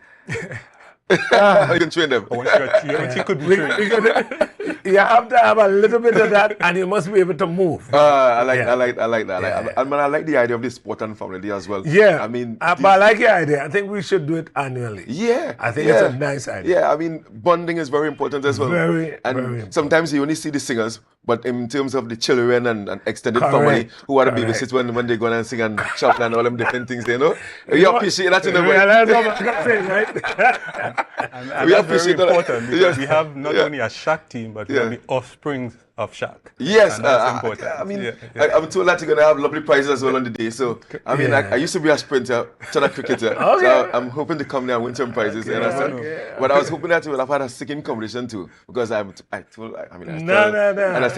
You can train them. Once you could be trained. You have to have a little bit of that, and you must be able to move. I like that. I like the idea of the sport and family day as well. Yeah, I mean, but I like your idea. I think we should do it annually. Yeah, I think it's a nice idea. Yeah, I mean, bonding is very important as well. Very important. Sometimes you only see the singers, but in terms of the children and extended family who are the babysitters when they go and sing and shout and all them different things, you appreciate that in a way. And that's very important because we have not only a Shaq team, but we have the offspring of Shaq. Yes, and that's important. I mean, I'm told that you're going to have lovely prizes as well on the day. So, I mean, I used to be a sprinter, a cricketer. So I'm hoping to come there and win some prizes. But I was hoping that you would have had a singing competition too, because I tell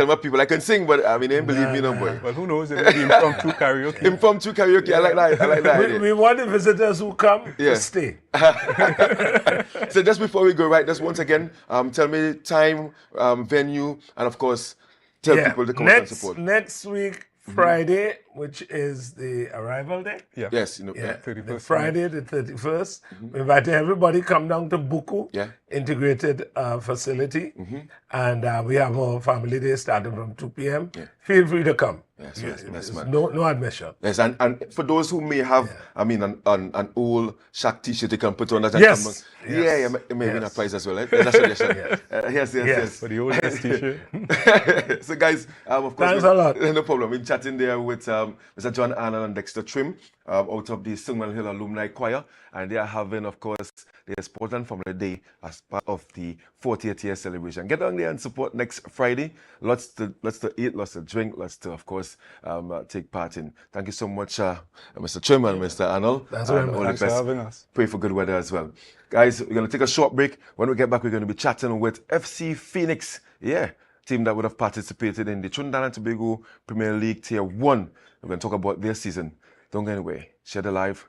my people I can sing, but I mean, they didn't believe me, no boy. Well, who knows? It may be impromptu karaoke. Impromptu karaoke, I like that. We want the visitors who come to stay. So just before we go, just once again, tell me time, venue, and of course, tell people to come and support. Next week, Friday, which is the arrival day. Yes, 31st. Friday, the 31st. We invite everybody come down to Buku Integrated Facility. And we have our family day starting from 2 p.m. Feel free to come. Yes, no admission. Yes, and for those who may have, an old Shaq t-shirt they can put on that. Yes. Maybe a prize as well. Right? That's a suggestion. Yes. For the oldest t-shirt. So guys, of course, thanks a lot. No problem. We're chatting there with Mr. John Arnold and Dexter Trim out of the Singwell Hill Alumni Choir, and they are having, of course, their Sport and Family Day as part of the 40th year celebration. Get down there and support next Friday. Lots to eat, lots to drink, lots to, of course, take part in. Thank you so much, Mr. Trim and Mr. Arnold. Thanks for having us. Pray for good weather as well. Guys, we're going to take a short break. When we get back, we're going to be chatting with FC Phoenix. Team that would have participated in the Trinidad and Tobago Premier League Tier 1. We're going to talk about their season. Don't go anywhere. Share the live.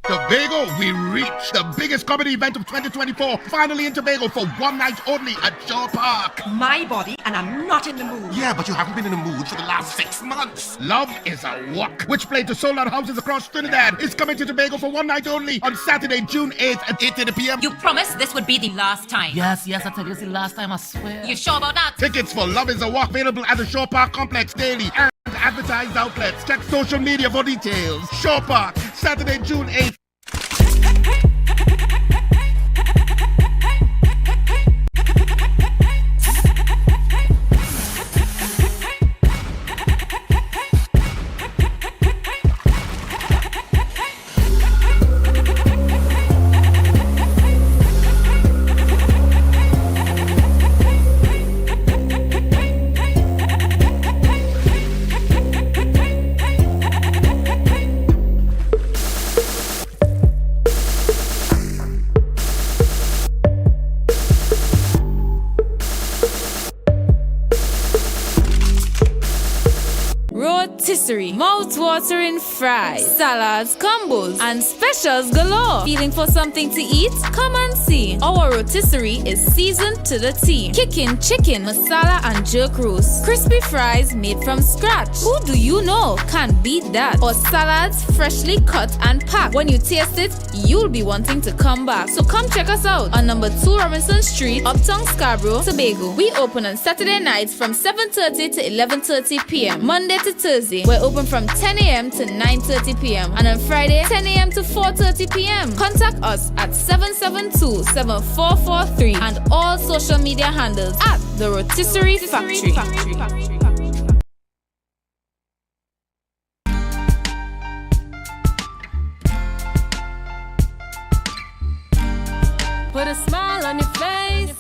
Tobago, we reached the biggest comedy event of 2024, finally in Tobago for one night only at Shaw Park. My body, and I'm not in the mood. Yeah, but you haven't been in the mood for the last 6 months. Love is a Walk, which played to sold-out houses across Trinidad, is coming to Tobago for one night only on Saturday, June 8th at 8:30 p.m. You promised this would be the last time. Yes, I tell you, it's the last time, I swear. You sure about that? Tickets for Love is a Walk available at the Shaw Park Complex daily and advertised outlets. Check social media for details. Shaw Park, Saturday, June 8th. Rotisserie, mouth-watering fries, salads, combos, and specials galore. Feeling for something to eat? Come and see. Our rotisserie is seasoned to the T. Kicking chicken, masala, and jerk roast. Crispy fries made from scratch. Who do you know can beat that? Or salads freshly cut and packed. When you taste it, you'll be wanting to come back. So come check us out on number 2 Robinson Street, Uptown Scarborough, Tobago. We open on Saturday nights from 7:30 to 11:30 p.m. Monday to Thursday, we're open from 10 a.m. to 9:30 p.m. and on Friday, 10 a.m. to 4:30 p.m. Contact us at 772-7443 and all social media handles at The Rotisserie Factory. Put a smile on your face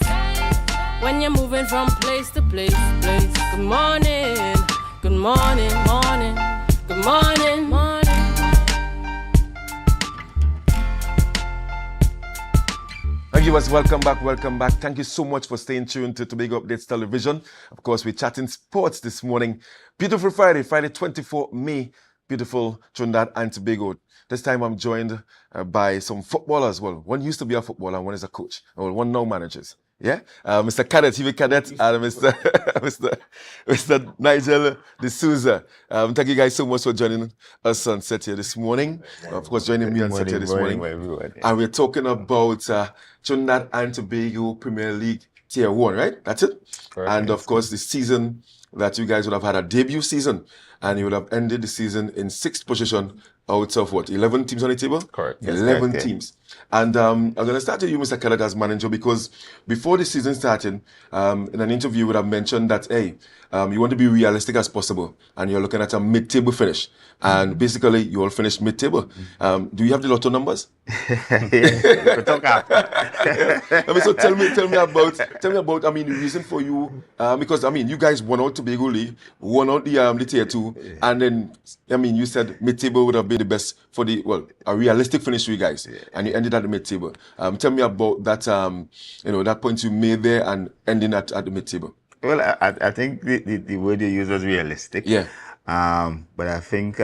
when you're moving from place to place. Good morning, good morning, morning, good morning, morning. Thank you, guys. Welcome back. Thank you so much for staying tuned to Tobago Updates Television. Of course, we're chatting sports this morning. Beautiful Friday, 24 May. Beautiful Trinidad and Tobago. This time I'm joined by some footballers. Well, one used to be a footballer and one is a coach. Well, one now manages. Yeah, Mr. Cadet, TV Cadet, and Mr. Nigel D'Souza. Thank you guys so much for joining us on set here this morning. Of course, joining me on set here this morning. And we're talking about Trinidad and Tobago Premier League Tier 1, right? That's it? Correct. And of course, the season that you guys would have had a debut season, and you would have ended the season in 6th position out of what, 11 teams on the table? Correct. 11 teams. And I'm going to start with you, Mr. Cadet, as manager, because before the season started, in an interview, you would have mentioned that, hey, you want to be realistic as possible, and you're looking at a mid-table finish. And basically, you all finished mid-table. Do you have the lotto numbers? So tell me about, I mean, the reason for you, because, I mean, you guys won out Tobago League, won out the Tier 2, and then, I mean, you said mid-table would have been the best for a realistic finish for you guys, and you ended at the mid-table. Tell me about that, that point you made there and ending at the mid-table. Well, I think the word you used was realistic. Yeah. But I think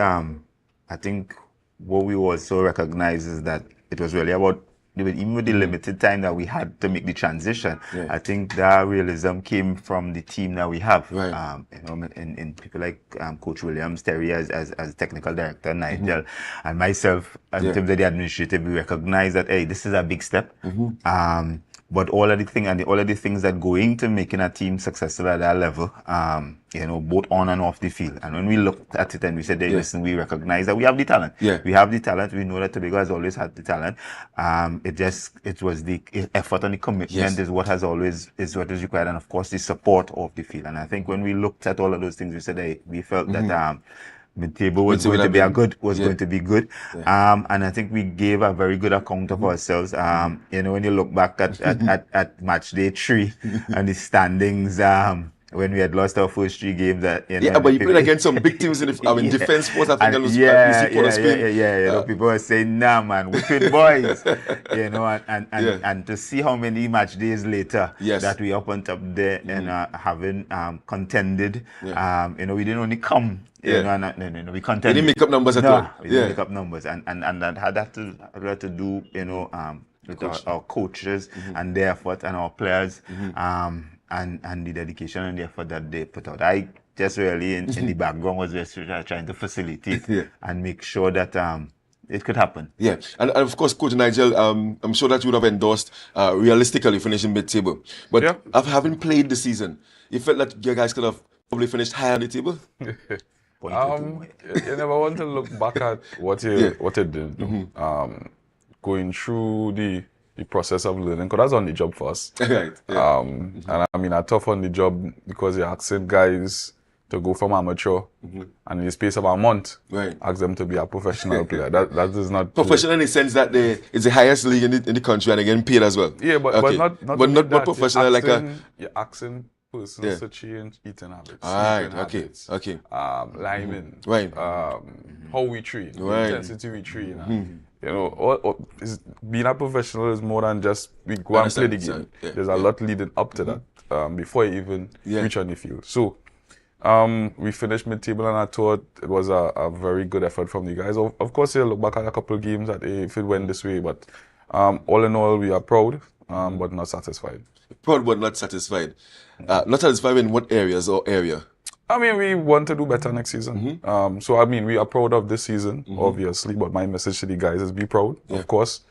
what we also recognize is that it was really about, even with the limited time that we had to make the transition, I think that realism came from the team that we have. Right. In people like Coach Williams, Terry as technical director, Nigel, and myself in terms of the administrative, we recognize that, hey, this is a big step. But all of the things that go into making a team successful at that level, both on and off the field. And when we looked at it and we said, hey, listen, we recognize that we have the talent. Yeah. We have the talent. We know that Tobago has always had the talent. It was the effort and the commitment is what is required, and of course the support of the field. And I think when we looked at all of those things, we said, hey, we felt that mid-table was going to be going to be good. And I think we gave a very good account of ourselves. When you look back at match day 3 and the standings, when we had lost our first 3 games, but you played against some big teams in defense sports. I think people were saying, nah, man, wicked boys, and to see how many match days later that we up on top there and having contended, we didn't only come. We contended. We didn't make up numbers at all. We didn't make up numbers, and that had to do, with our coaches and their effort, and our players, and the dedication and the effort that they put out. I just really in the background was just trying to facilitate and make sure that it could happen. Yeah, and of course, Coach Nigel, I'm sure that you would have endorsed realistically finishing mid-table. But having played the season, you felt that you guys could have probably finished higher on the table? You never want to look back at what you did. Going through the process of learning, because that's on the job for us. Right. Yeah. And I mean, it's tough on the job because you're asking guys to go from amateur and in the space of a month, ask them to be a professional player. That is not professional in the sense that it's the highest league in the country and they're getting paid as well. Yeah, but not professional you're asking persons to change eating habits. Okay. Liming. Right. How we train. Intensity we train. Being a professional is more than just we go and play the game. There's a lot leading up to that before you even reach on the field. So we finished mid-table, and I thought it was a very good effort from the guys. Of course, you look back at a couple of games that if it went this way, but all in all, we are proud, but not satisfied. Proud but not satisfied. Not satisfied in what areas or area? I mean, we want to do better next season. So, I mean, we are proud of this season, obviously, but my message to the guys is be proud, of course.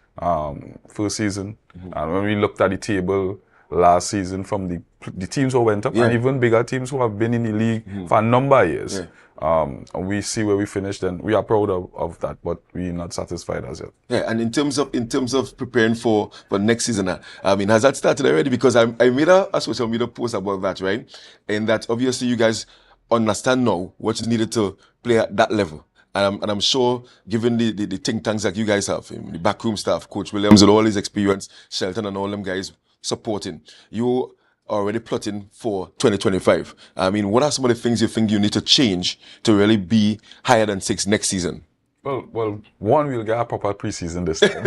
First season. And when we looked at the table last season from the teams who went up, and even bigger teams who have been in the league for a number of years, and we see where we finished, and we are proud of that, but we're not satisfied as yet. Yeah, and in terms of preparing for next season, I mean, has that started already? Because I made a social media post about that, right? And that obviously you guys understand now what is needed to play at that level. And I'm sure, given the think tanks that you guys have, the backroom staff, Coach Williams and all his experience, Shelton and all them guys supporting, you are already plotting for 2025. I mean, what are some of the things you think you need to change to really be higher than 6 next season? Well, one, we'll get a proper preseason this time.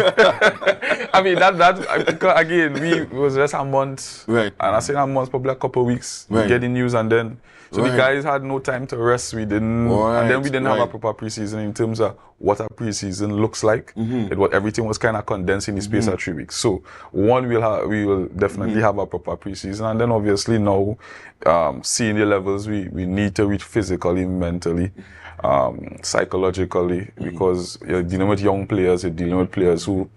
I mean, again, it was just a month. Right. And I say a month, probably a couple of weeks. Right. We get the news and then. So the guys had no time to rest. We didn't. And then we didn't have a proper preseason in terms of what a preseason looks like. Everything was kind of condensed in the space of 3 weeks. So we will definitely have a proper preseason. And then obviously now, seeing the levels we need to reach physically, mentally, psychologically, because you're dealing with young players, you're dealing with players who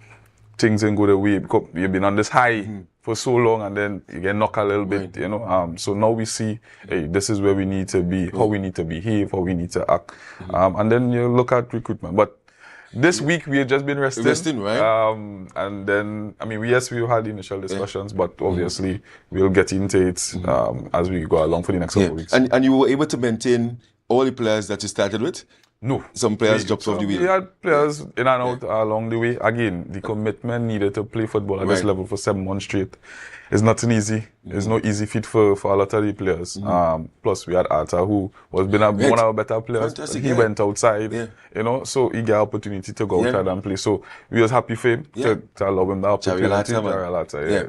things didn't go the way because you've been on this high for so long and then you get knocked a little bit, you know. So now we see, hey, this is where we need to be, how we need to behave, how we need to act. And then you look at recruitment. But this week we have just been resting. Right? And then, I mean, yes, we had initial discussions, but obviously we'll get into it as we go along for the next couple of weeks. And you were able to maintain all the players that you started with? No. Some players dropped off the wheel. We had players in and out along the way. Again, the commitment needed to play football at this level for 7 months straight is nothing easy. It's no easy feat for a lot of the players. Plus, we had Arthur, who was one of our better players. Fantastic, he went outside, you know, so he got opportunity to go outside and play. So we was happy for him to allow him the opportunity.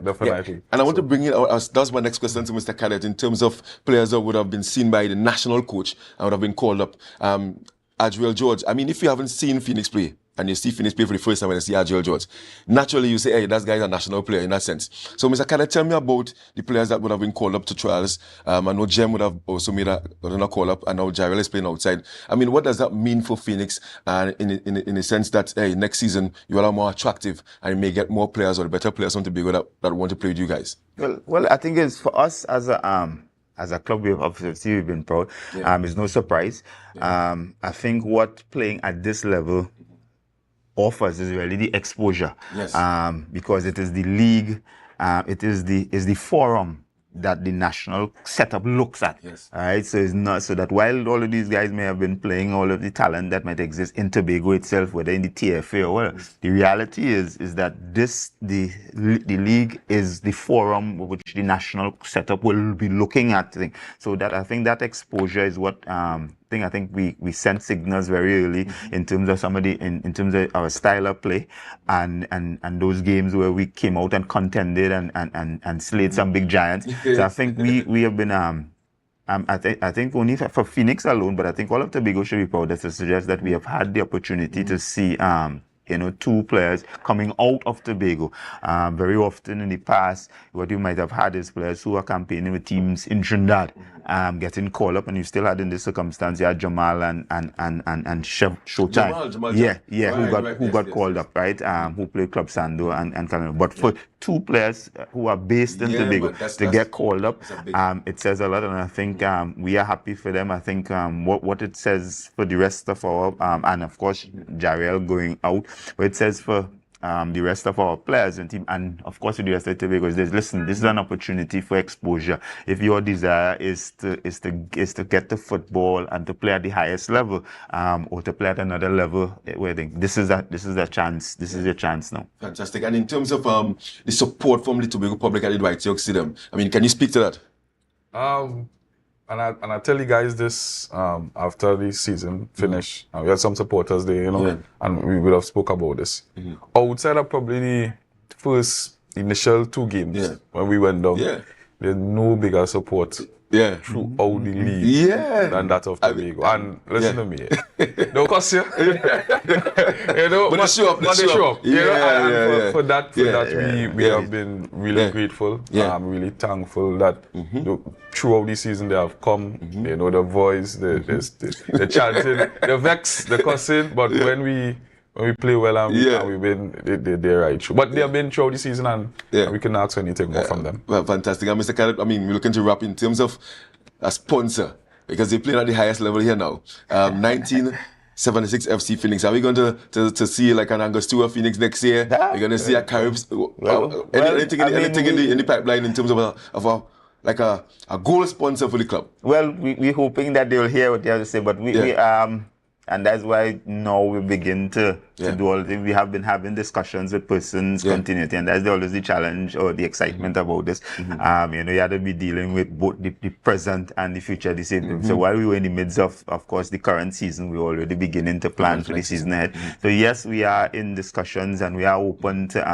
Definitely. And I want to bring in, that's my next question to Mr. Cadet, in terms of players that would have been seen by the national coach and would have been called up. Adriel George, I mean, if you haven't seen Phoenix play, and you see Phoenix play for the first time when you see Adriel George, naturally you say, hey, that guy's a national player in that sense. So, Mr. Cadet, tell me about the players that would have been called up to trials. I know Jem would have also made a call up, and now Jarrell is playing outside. I mean, what does that mean for Phoenix in the sense that, hey, next season you are more attractive and you may get more players or better players on Tobago that want to play with you guys? Well, I think it's for us as a club, we've been proud. It's no surprise. I think what playing at this level offers is really the exposure. Because it is the league, it is the forum that the national setup looks at. All right, so it's not so that while all of these guys may have been playing, all of the talent that might exist in Tobago itself, whether in the TFA or whatever, the reality is that the league is the forum which the national setup will be looking at things. So that I think that exposure is what I think we sent signals very early in terms of in terms of our style of play and those games where we came out and contended and slayed some big giants. So I think we have been I think only for Phoenix alone, but I think all of Tobago should be proud to suggest that we have had the opportunity to see 2 players coming out of Tobago. Very often in the past, what you might have had is players who are campaigning with teams in Trinidad, getting called up, and you still had in this circumstance, you had Jamal and Showtime. Jamal, who got called up, right? Who played Club Sando and Canada. But for 2 players who are based in Tobago to get called up, it says a lot, and I think we are happy for them. I think what it says for the rest of our, and of course, Jarrell going out, but it says for the rest of our players and team, and of course with the rest of Tobago, is listen, this is an opportunity for exposure. If your desire is to get to football and to play at the highest level, or to play at another level, this is a chance. This is your chance now. Fantastic. And in terms of the support from the Tobago public at the Dwight York Stadium, I mean, can you speak to that? And I tell you guys this after the season finished. We had some supporters there, and we would have spoke about this. Outside of probably the first initial 2 games when we went down, there's no bigger support throughout the league than that of Tobago. And listen to me, don't cost you. But they show up. For that, we have been really grateful. I'm really thankful that throughout the season they have come. The voice, the chanting, the vex, the cussing. But when we play well and we win, they're right through. But they have been throughout the season and we can ask for anything more from them. Well, fantastic. And Mr. Cadet, I mean, we're looking to wrap in terms of a sponsor, because they play at the highest level here now. 1976 FC Phoenix. Are we going to see like an Angostura Phoenix next year? We're going to see a Caribs. Anything in the pipeline in terms of a goal sponsor for the club? Well, we're hoping that they'll hear what they have to say, but we And that's why now we begin to do all the, we have been having discussions with persons continuity, and that's always the challenge or the excitement about this. You know, you have to be dealing with both the present and the future at the same time. So while we were in the midst of course, the current season, we're already beginning to plan for the season ahead. So yes, we are in discussions and we are open to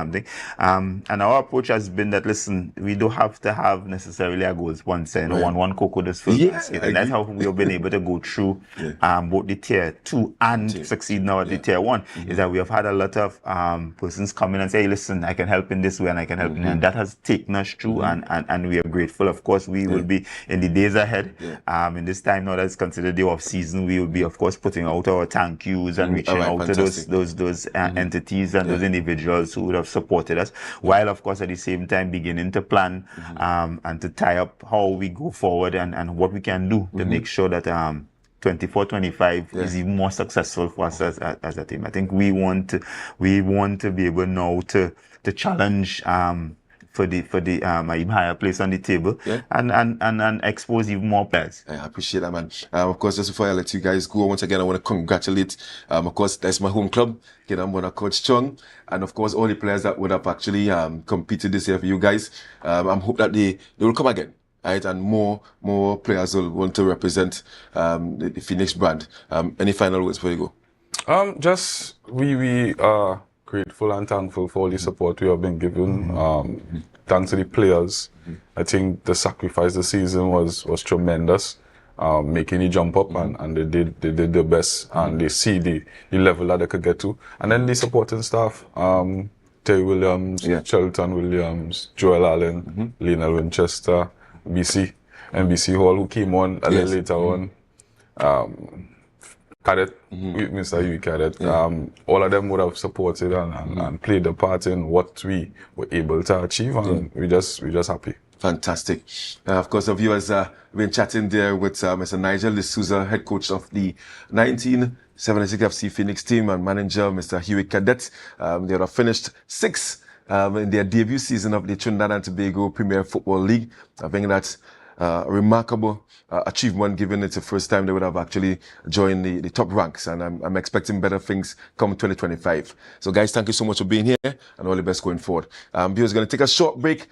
and our approach has been that, listen, we don't have to have necessarily a goal sponsor, you know, one cocoa does fill basket. And that's how we've been able to go through both the tier 2 and succeed now at the tier 1, is that we have had a lot of persons come in and say, hey, listen, I can help in this way and I can help in, and that has taken us through and we are grateful. Of course, we will be in the days ahead. In this time now that's considered the off season, we will be of course putting out our thank yous and reaching out to those entities and those individuals who would have supported us, while of course at the same time beginning to plan and to tie up how we go forward and what we can do to make sure that 24-25 is even more successful for us as a team. I think we want to be able now to challenge for the even higher place on the table and expose even more players. I appreciate that, man. Of course, just before I let you guys go, once again I want to congratulate of course that's my home club. Again, I'm gonna Coach Chung, and of course all the players that would have actually competed this year for you guys. I'm hope that they will come again. Right, and more players will want to represent the Phoenix brand. Any final words before you go? Just we are grateful and thankful for all the support we have been given. Thanks to the players. I think the sacrifice this season was tremendous. Making the jump up and they did their best, and they see the level that they could get to. And then the supporting staff, Terry Williams, Shelton Williams, Joel Allen, Lionel Winchester, NBC Hall, who came on a little later on. Cadet, Mr. Huey Cadet, all of them would have supported and played a part in what we were able to achieve, and we just happy. Fantastic. Of course, the viewers have been chatting there with Mr. Nigel D'Souza, head coach of the 1976 FC Phoenix team, and manager Mr. Huey Cadet. They have finished 6th in their debut season of the Trinidad and Tobago Premier Football League. I think that's a remarkable achievement, given it's the first time they would have actually joined the top ranks, and I'm expecting better things come 2025. So guys, thank you so much for being here, and all the best going forward. Viewers, going to take a short break.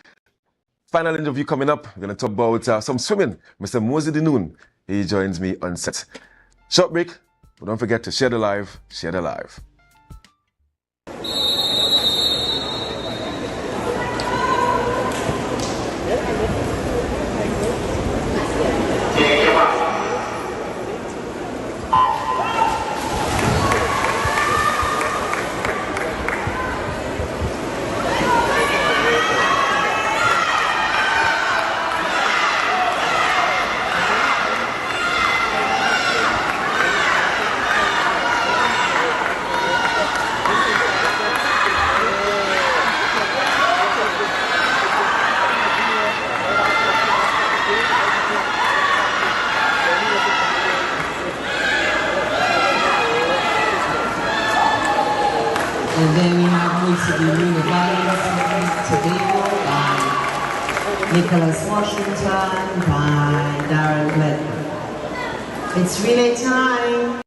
Final interview coming up. We're going to talk about some swimming. Mr. Mosey Dinoon, he joins me on set. Short break, but don't forget to share the live, share the live. And then we have recently revised Tobago by Nicholas Washington, by Darren Glenn. It's relay time.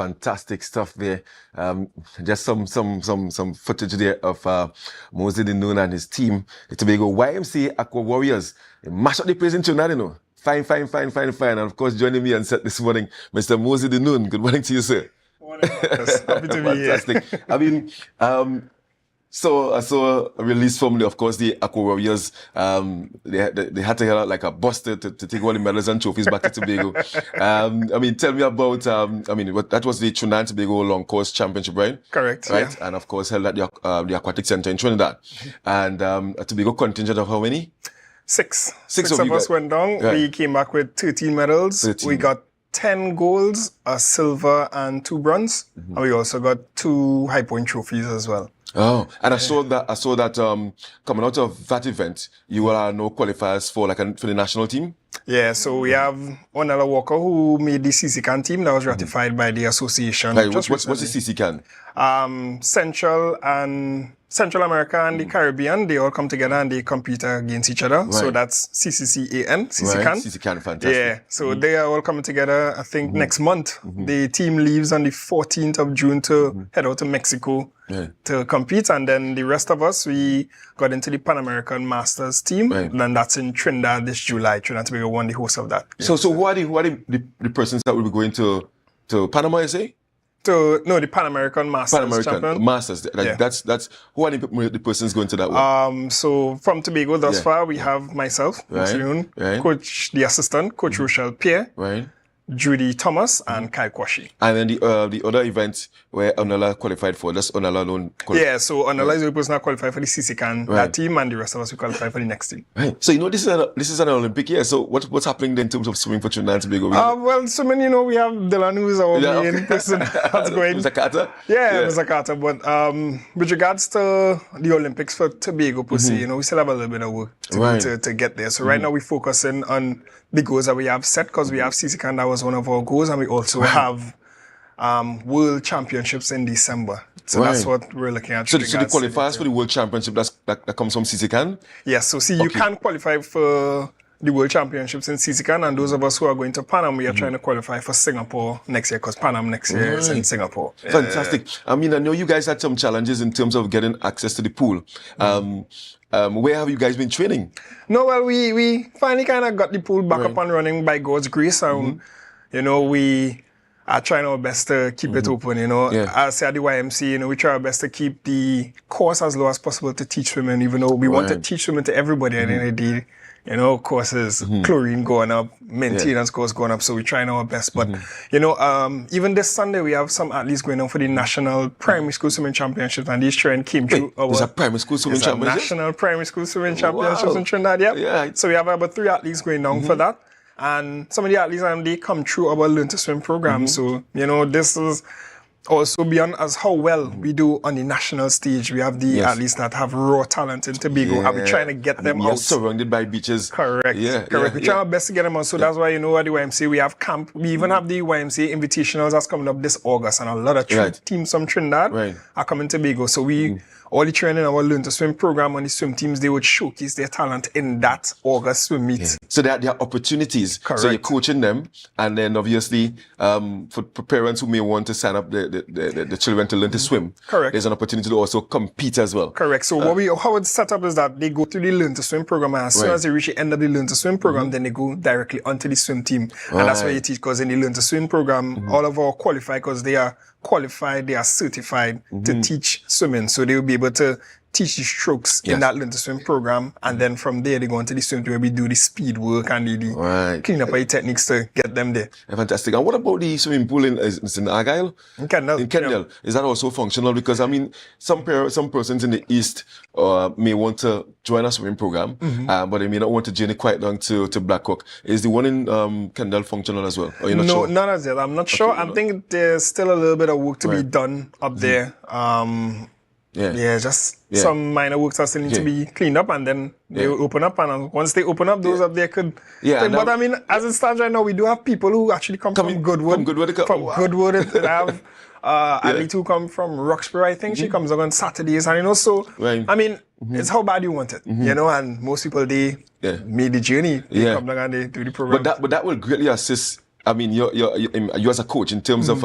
Fantastic stuff there. Just some footage there of Moses the Noon and his team, the Tobago YMCA Aqua Warriors. They mash up the place in Trinidad, you know. Fine. And of course, joining me on set this morning, Mr. Moses the Noon. Good morning to you, sir. Morning. Happy to be here. Fantastic. I mean, so I saw a release from of course, the Aqua Warriors. They had to head out like a buster to take all the medals and trophies back to Tobago. I mean, tell me about, that was the Trinidad and Tobago Long Course Championship, right? Correct. Right? Yeah. And of course, held at the Aquatic Center in Trinidad. And a Tobago contingent of how many? Six. Six of us went down. Right. We came back with 13 medals. 13. We got 10 golds, a silver, and 2 bronze. And we also got 2 high point trophies as well. Oh, and I saw that coming out of that event, you are no qualifiers for for the national team. Yeah, so we have Onella Walker who made the CCCAN team that was ratified by the association. Right, what's the CCCAN? Central America and the Caribbean, they all come together and they compete against each other. Right. So that's CCCAN, CCCAN. Right. CCCAN, fantastic. Yeah, so they are all coming together, I think, next month. The team leaves on the 14th of June to head out to Mexico to compete. And then the rest of us, we got into the Pan American Masters team. Right. And that's in Trinidad this July. Trinidad and Tobago won the host of that. So who are the persons that will be going to Panama, you say? The Pan American Masters champion. Masters. That's who are the persons going to that one? So from Tobago thus far, we have myself, right. Coach, the assistant, Coach Rochelle Pierre, right. Judy Thomas, and Kai Kwashi. And then the other event where Onella qualified for, that's Onella alone. Yeah, so Onella is the person that qualified for the CCCAN, that team, and the rest of us we qualify for the next team. Right. So this is an Olympic year. So what's happening then in terms of swimming for Trinidad and Tobago? Well, swimming, we have Dylan, who is our main person that's going. Mr. Carter? Yeah, Mr. Carter. But with regards to the Olympics for Tobago per se, we still have a little bit of work to get there. So right now we're focusing on the goals that we have set, because we have CCCAN, that was one of our goals, and we also have World Championships in December. So that's what we're looking at. So the qualifiers for the World Championship, that comes from CCCAN? Yes, so you can qualify for the World Championships in CCCAN, and those of us who are going to Pan Am, we are trying to qualify for Singapore next year, because Pan Am next year is in Singapore. Fantastic. I mean, I know you guys had some challenges in terms of getting access to the pool. Where have you guys been training? No, well, we finally kind of got the pool back up and running by God's grace. We are trying our best to keep it open, As say at the YMC, we try our best to keep the cost as low as possible to teach women, even though we want to teach women to everybody at the end of the day. Courses, chlorine going up, maintenance costs going up, so we're trying our best. But, even this Sunday, we have some athletes going on for the National Primary School Swimming Championships, and these training came through there's a Primary School Swimming Championship? National Primary School Swimming Championships in Trinidad, yeah. So we have about 3 athletes going down for that. And some of the athletes, they come through our Learn to Swim program. So, this is also beyond as how well we do on the national stage. We have the athletes that have raw talent in Tobago, and we're trying to get them out. Surrounded by beaches. Correct. We're trying our best to get them out. So that's why, at the YMCA, we have camp. We even have the YMCA Invitationals that's coming up this August, and a lot of teams from Trinidad are coming to Tobago. So all the training, our Learn to Swim program, and the swim teams, they would showcase their talent in that August swim meet. So there are opportunities. Correct. So you're coaching them, and then obviously for parents who may want to sign up the children to learn to swim, there's an opportunity to also compete as well. Correct. So how it's set up is that they go through the Learn to Swim program, and as soon as they reach the end of the Learn to Swim program, then they go directly onto the swim team. And that's why you teach, because in the Learn to Swim program, all of our qualified, because they are qualified, they are certified to teach swimming. So they will be able to teach the strokes in that Learn to Swim program, and then from there they go into the swim where we do the speed work and the clean up the techniques to get them there. Fantastic. And what about the swimming pool in Argyle? In Kendall. Is that also functional? Because some persons in the East may want to join a swimming program, but they may not want to journey quite long to Blackhawk. Is the one in Kendall functional as well? Or you're not sure? None as yet. I'm not sure. I think there's still a little bit of work to be done up there. Some minor works that still need to be cleaned up, and then they will open up, and once they open up, those up there could but as it stands right now, we do have people who actually come from Goodwood. Goodwood, I have athlete who come from Roxbury, I think. She comes on Saturdays, and it's how bad you want it, and most people, they made the journey, they come down and they do the program. But that will greatly assist I mean, you as a coach, in terms of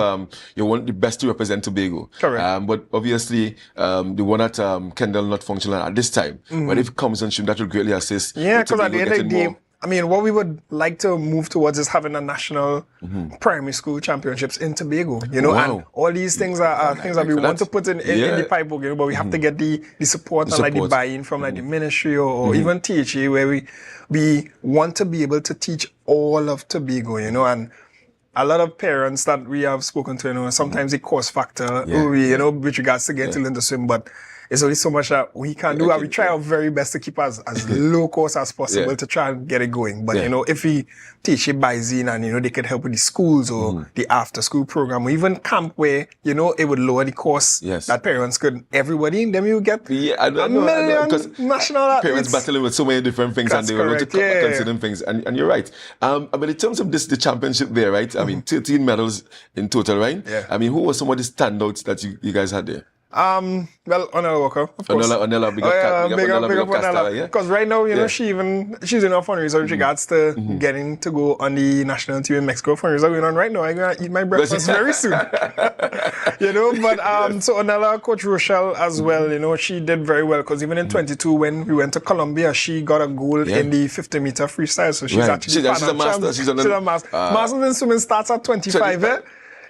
you want the best to represent Tobago. Correct. But obviously, the one at Kendall not functional at this time. But if it comes on stream, that will greatly assist. Yeah, because at the end of the day, I mean, what we would like to move towards is having a national primary school championships in Tobago, you know, and all these things are things that we want to put in the pipeline, you know, but we have to get the support and like the buy-in from like the ministry or even THA, where we want to be able to teach all of Tobago, you know, and a lot of parents that we have spoken to, you know, sometimes the cost factor, you know, with regards to getting into swim, but it's only so much that we can do, and we try our very best to keep as low cost as possible to try and get it going. But, you know, if we teach it buys in and, you know, they can help with the schools or the after school program or even camp where, you know, it would lower the cost that parents could, everybody, then you get a million national athletes. Parents battling with so many different things and they will want to consider things. And you're right. But in terms of the championship there, right? I mean, 13 medals in total, right? Yeah. I mean, who were some of the standouts that you guys had there? Well, Onella Walker, of course. Onella, big up Onella. Because right now, you know, she's in our fundraiser with regards to getting to go on the national team in Mexico fundraiser going on right now. I'm gonna eat my breakfast very soon. You know, but so Onella, Coach Rochelle as well, you know, she did very well because even in 22 when we went to Colombia, she got a gold in the 50-meter freestyle. So she's actually she's a master. She's a master. Masters in swimming starts at 25.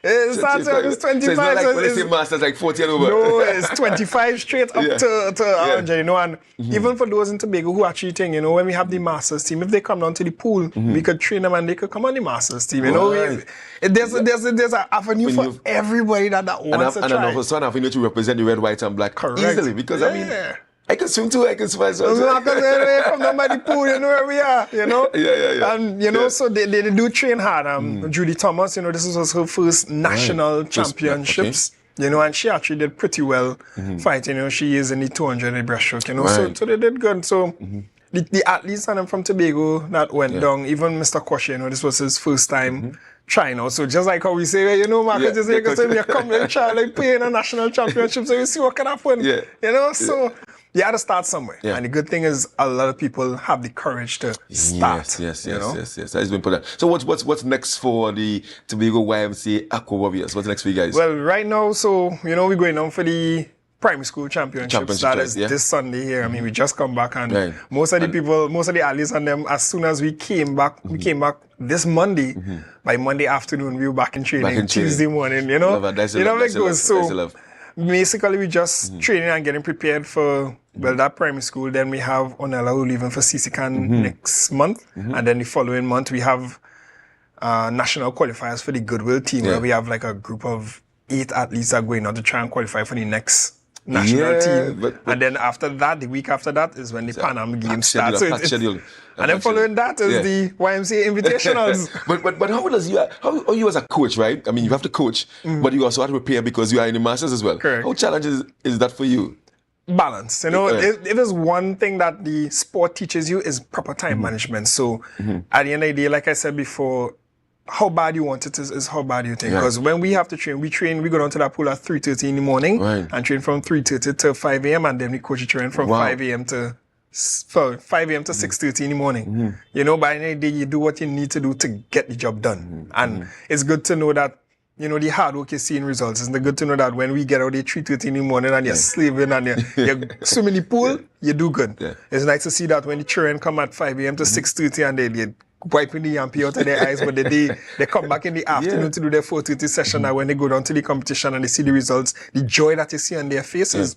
It starts at 25. So it's not like when they say masters, like 40 and over. No, it's 25 straight up to 100, you know. And even for those in Tobago who actually think, you know, when we have the masters team, if they come down to the pool, we could train them and they could come on the masters team, you know. There's an avenue for everybody that wants to try. And also an avenue to represent the red, white, and black easily. Because, I mean, I can swim too, I can swim as well. Come down by the pool, you know where we are, you know? And, you know, so they do train hard. Judy Thomas, you know, this was her first national championships, you know, and she actually did pretty well fighting, you know, she is in the 200 breaststroke, you know, so they did good. So the athletes and them from Tobago that went down, even Mr. Kosh, you know, this was his first time trying out. So just like how we say, you know, Marcus, just like you come and try like playing a national championship, so you see what can happen, you know, so... You had to start somewhere. And the good thing is a lot of people have the courage to start. Yes. That has been important. So what's next for the Tobago YMCA Aqua Warriors? What's next for you guys? Well, right now, so, you know, we're going on for the primary school championships. That is this Sunday here. I mean, we just come back and most of the people, most of the athletes and them, as soon as we came back, this Monday. By Monday afternoon, we were back in training. Tuesday morning, you know. You know how it goes. So basically, we just training and getting prepared for that primary school. Then we have Onella who leaving for CCCAN next month, and then the following month we have national qualifiers for the Goodwill team, where we have like a group of 8 athletes that are going on to try and qualify for the next national team. And then after that, the week after that is when the Pan Am Games start. And then following that is the YMCA Invitationals. but how you as a coach, right? I mean, you have to coach, but you also have to prepare because you are in the Masters as well. Correct. How challenging is that for you? Balance. You know, if there's one thing that the sport teaches you is proper time management. So at the end of the day, like I said before, how bad you want it is how bad you think. Because when we have to train, we go down to that pool at 3:30 in the morning and train from 3:30 to 5 a.m. and then we coach train from 5 a.m. to 6:30 in the morning. You know, by the end of the day, you do what you need to do to get the job done. And it's good to know that, you know, the hard work is seeing results. It's good to know that when we get out there 3:30 in the morning and you're slaving and you're swimming in the pool, you do good. It's nice to see that when the children come at 5 a.m. to 6:30 and they're wiping the yampy out of their eyes, but they come back in the afternoon to do their 4:30 session, and when they go down to the competition and they see the results, the joy that you see on their faces.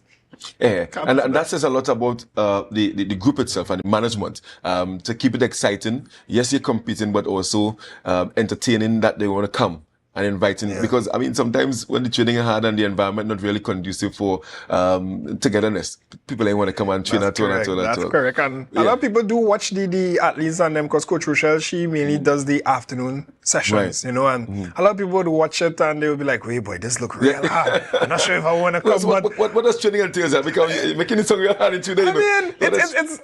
And that says a lot about the group itself and the management to keep it exciting. Yes, you're competing, but also entertaining that they want to come and inviting, because I mean, sometimes when the training is hard and the environment not really conducive for togetherness, people ain't want to come and train at all. That's correct. And a lot of people do watch the athletes and them, because Coach Rochelle, she mainly does the afternoon sessions, you know, and a lot of people would watch it and they will be like, wait, boy, this look real hard. I'm not sure if I want to come. What does training entail? Because you're making it so real hard in 2 days. I mean,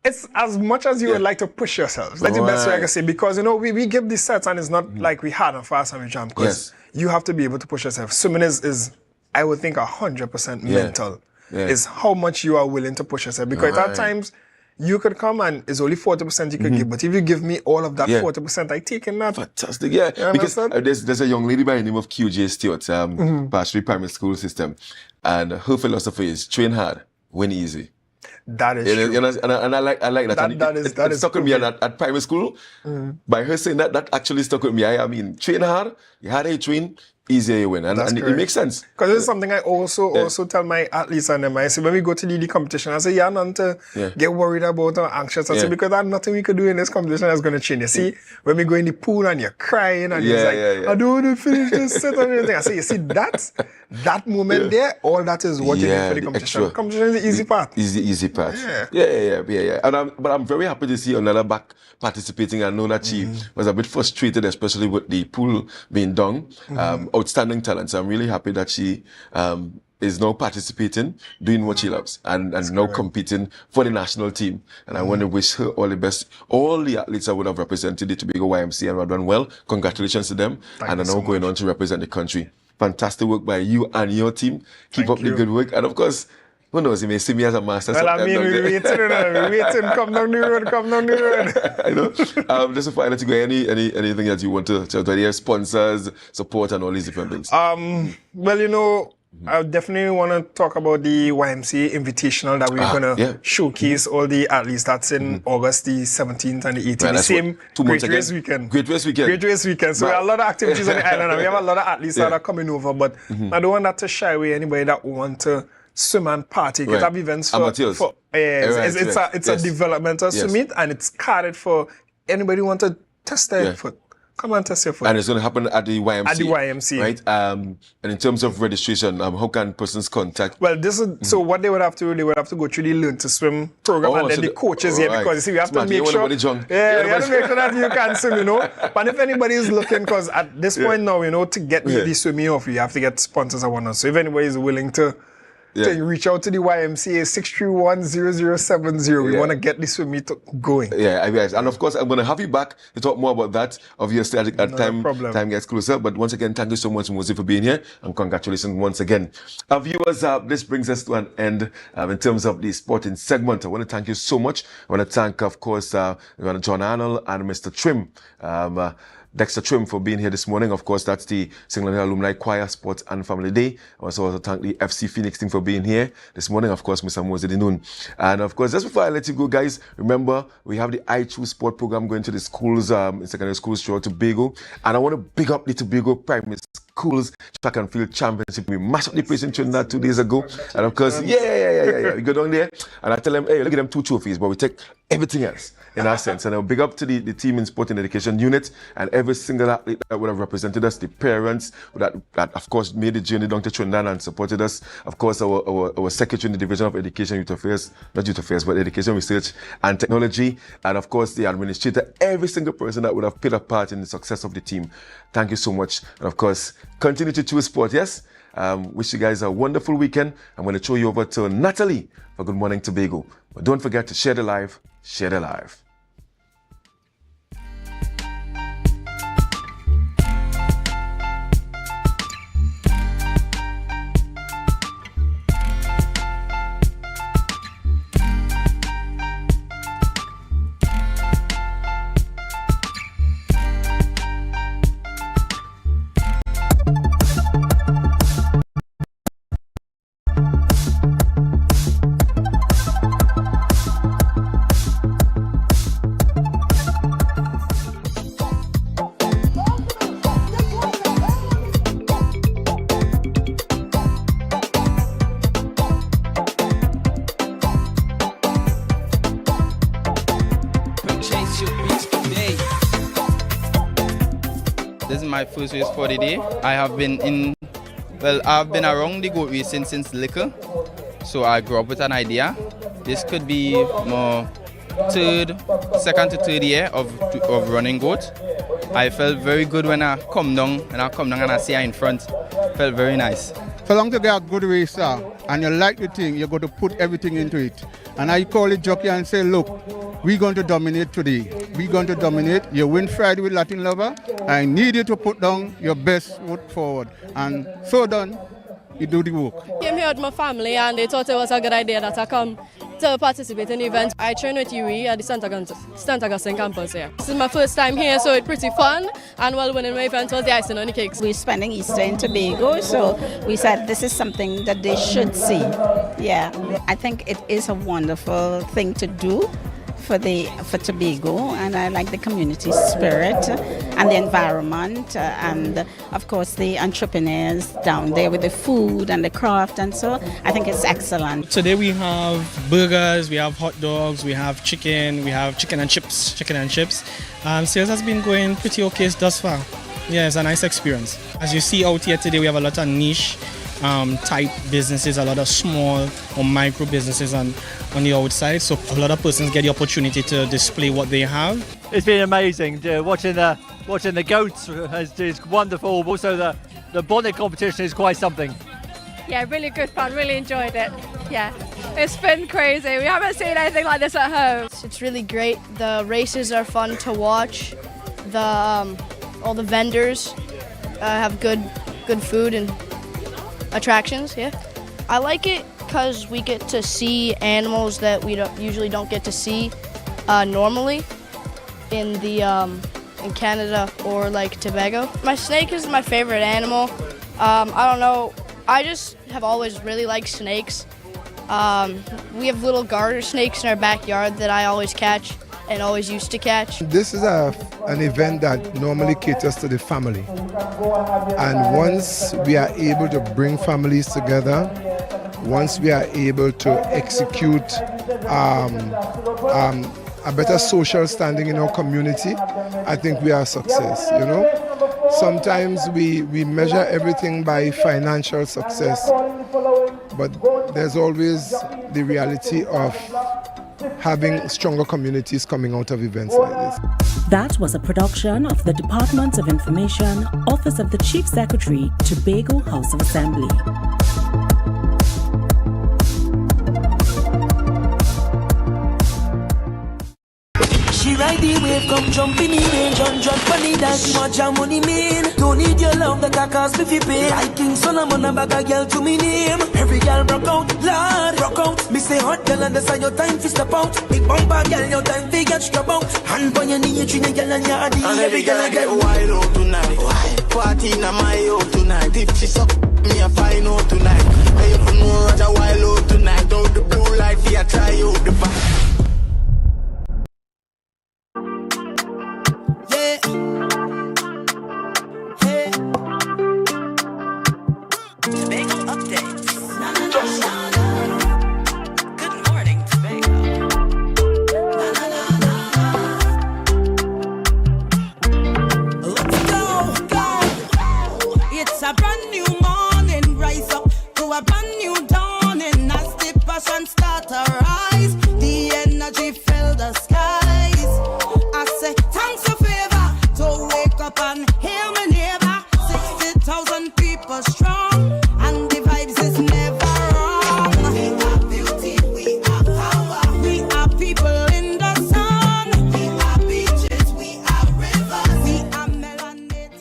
it's as much as you would like to push yourselves. That's the best way I can say, because, you know, we give these sets and it's not like we hard and fast and we jump, because you have to be able to push yourself. Swimming is I would think, 100% mental. Is how much you are willing to push yourself. Because at times, you could come and it's only 40% you could give, but if you give me all of that 40%, I take in that. Fantastic, yeah. Because there's a young lady by the name of QJ Stewart, Pastory Primary School System, and her philosophy is train hard, win easy. That is true. You know, and I like that. It stuck with me at primary school. By her saying that actually stuck with me. I mean, train hard, you had a train, easier you win. And it makes sense. Because it's something I also tell my athletes and them. I say, when we go to the competition, I say, yeah, not to get worried about or anxious. I say, because there's nothing we could do in this competition that's going to change. You see, when we go in the pool and you're crying and you're like, I don't want to finish this set and everything. I say, you see, that moment there, all that is what you need for the competition. The competition is the easy part. Is the easy part. Yeah. But I'm very happy to see Onella back participating. I know that she was a bit frustrated, especially with the pool being done. Outstanding talent. So I'm really happy that she is now participating, doing what she loves, and now competing for the national team. And I want to wish her all the best. All the athletes that would have represented the Tobago YMCA and have done well. Congratulations to them. And are now going on to represent the country. Fantastic work by you and your team. Keep up the good work. And of course, who knows, you may see me as a master. Well, I mean, we're waiting, come down the road. I know. Just before I let you go, anything that you want to tell to sponsors, support, and all these different things? Well, you know, I definitely want to talk about the YMCA Invitational that we're going to showcase all the athletes. That's in August the 17th and the 18th. Right, the same Great Race Weekend. Great Race Weekend. So we have a lot of activities on the island, and we have a lot of athletes that are coming over. But I don't want that to shy away anybody that want to swim and party. You have events for it's a developmental summit, and it's carded for anybody who want to test their foot. Come and test your foot. And it's going to happen at the YMCA. At the YMCA. Right? And in terms of registration, how can persons contact? Well, this is so what they would have to do, they would have to go through the Learn to Swim program, and then the coaches here, because you see, we have to make sure. We have to make sure that you can swim, you know. But if anybody is looking, because at this point now, you know, to get the swimming off, you have to get sponsors and whatnot. So if anybody is willing to reach out to the YMCA 631-0070. We want to get the swim meet going. And of course, I'm going to have you back to talk more about that, obviously, as time gets closer. But once again, thank you so much, Mosey, for being here, and congratulations once again. Viewers, this brings us to an end in terms of the sporting segment. I want to thank you so much. I want to thank, of course, John Arnold and Mr. Trim. Dexter Trim for being here this morning. Of course, that's the Single Alumni Choir Sports and Family Day. I also thank the FC Phoenix team for being here this morning. Of course, Mr. Mosey Noon. And of course, just before I let you go, guys, remember, we have the I Choose Sport program going to the schools, in secondary schools throughout Tobago. And I want to big up the Tobago primary schools track and field championship. We mashed up the place in Trinidad 2 days ago. And of course, we go down there and I tell them, hey, look at them 2 trophies, but we take everything else in our sense. And I'll big up to the team in sport and education unit and every single athlete that would have represented us, the parents that of course made the journey down to Trinidad and supported us. Of course, our secretary in the Division of Education, Youth Affairs, not Youth Affairs, but Education Research and Technology. And of course, the administrator, every single person that would have played a part in the success of the team. Thank you so much. And of course, continue to choose sport, yes? Wish you guys a wonderful weekend. I'm going to throw you over to Natalie for Good Morning Tobago. But don't forget to share the live. Share the live. My first race for the day. I've been around the goat racing since little, so I grew up with an idea. This could be my second to third year of running goat. I felt very good when I come down and I see her in front. Felt very nice. So long to get a good racer and you like the thing, you're going to put everything into it. And I call the jockey and say, look, we're going to dominate today. We're going to dominate. You win Friday with Latin Lover. I need you to put down your best foot forward. And so done, you do the work. I came here with my family and they thought it was a good idea that I come to participate in the event. I train with UE at the St. Augustine campus here. This is my first time here, so it's pretty fun. And while winning my event was the icing on the cakes. We're spending Easter in Tobago, so we said this is something that they should see. Yeah, I think it is a wonderful thing to do for Tobago, and I like the community spirit and the environment, and of course the entrepreneurs down there with the food and the craft, and so I think it's excellent. Today we have burgers, we have hot dogs, we have chicken and chips. Sales has been going pretty okay thus far. Yeah, it's a nice experience. As you see out here today, we have a lot of niche type businesses, a lot of small or micro businesses on the outside, so a lot of persons get the opportunity to display what they have. It's been amazing. Watching the goats is wonderful. Also the bonnet competition is quite something. Yeah, really good fun, really enjoyed it. Yeah, it's been crazy. We haven't seen anything like this at home. It's really great. The races are fun to watch. All the vendors have good food and attractions. Yeah, I like it because we get to see animals that we usually don't get to see normally in Canada or like Tobago. My snake is my favorite animal. I don't know, I just have always really liked snakes. We have little garter snakes in our backyard that I always catch and always used to catch. This is an event that normally caters to the family, and once we are able to bring families together, once we are able to execute a better social standing in our community, I think we are a success. You know, sometimes we measure everything by financial success, but there's always the reality of having stronger communities coming out of events like this. That was a production of the Department of Information, Office of the Chief Secretary, Tobago House of Assembly. She ride the wave, come jump in the range, 100 funny dance, much your money mean. Don't need your love, that I cost me fi pay. Like King Solomon, a bag a girl to me name. Every girl broke out, Lord, broke out. Me say hot girl, understand your time fi step out. Big bumper girl, your time fi get strap out. Hand on your knee, treat a girl and your body. And every girl I get wild out tonight. Wild party in my out tonight. If she suck, me a find out tonight. I you know Roger wild out tonight. Out the blue light, fi a try out the back.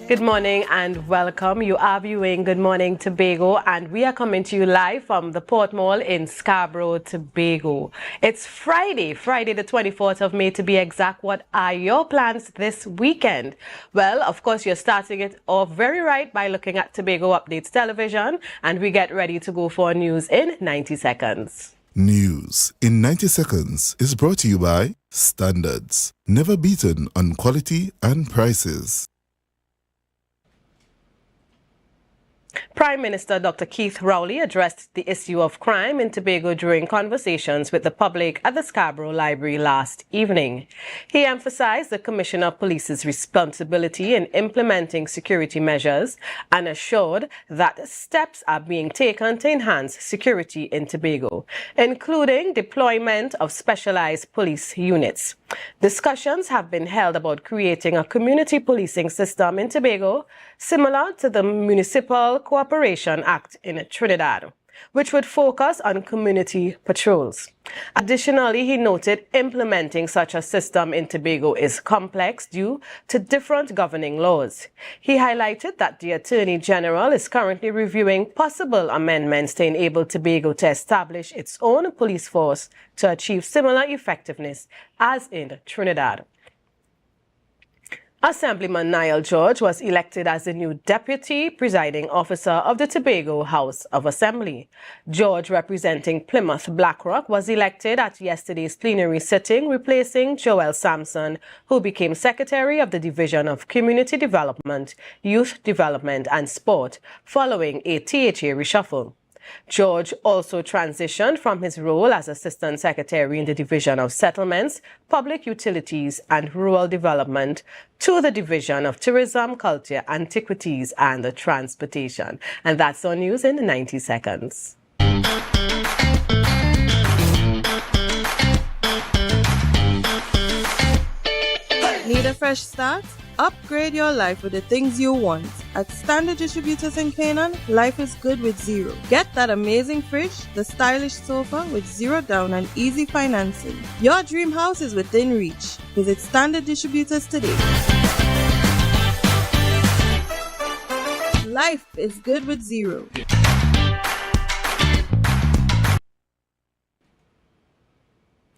Good morning and welcome. You are viewing Good Morning Tobago, and we are coming to you live from the Port Mall in Scarborough, Tobago. It's Friday the 24th of May to be exact. What are your plans this weekend? Well, of course, you're starting it off very right by looking at Tobago Updates Television, and we get ready to go for news in 90 seconds. News in 90 seconds is brought to you by Standards, never beaten on quality and prices. Prime Minister Dr. Keith Rowley addressed the issue of crime in Tobago during conversations with the public at the Scarborough Library last evening. He emphasized the Commissioner of Police's responsibility in implementing security measures and assured that steps are being taken to enhance security in Tobago, including deployment of specialized police units. Discussions have been held about creating a community policing system in Tobago similar to the Municipal Cooperation Act in Trinidad. which would focus on community patrols. Additionally, he noted implementing such a system in Tobago is complex due to different governing laws. He highlighted that the Attorney General is currently reviewing possible amendments to enable Tobago to establish its own police force to achieve similar effectiveness as in Trinidad. Assemblyman Niall George was elected as the new Deputy Presiding Officer of the Tobago House of Assembly. George, representing Plymouth Blackrock, was elected at yesterday's plenary sitting, replacing Joel Sampson, who became Secretary of the Division of Community Development, Youth Development and Sport, following a THA reshuffle. George also transitioned from his role as Assistant Secretary in the Division of Settlements, Public Utilities and Rural Development to the Division of Tourism, Culture, Antiquities and Transportation. And that's our news in 90 seconds. Need a fresh start? Upgrade your life with the things you want. At Standard Distributors in Canaan, life is good with zero. Get that amazing fridge, the stylish sofa with zero down and easy financing. Your dream house is within reach. Visit Standard Distributors today. Life is good with zero.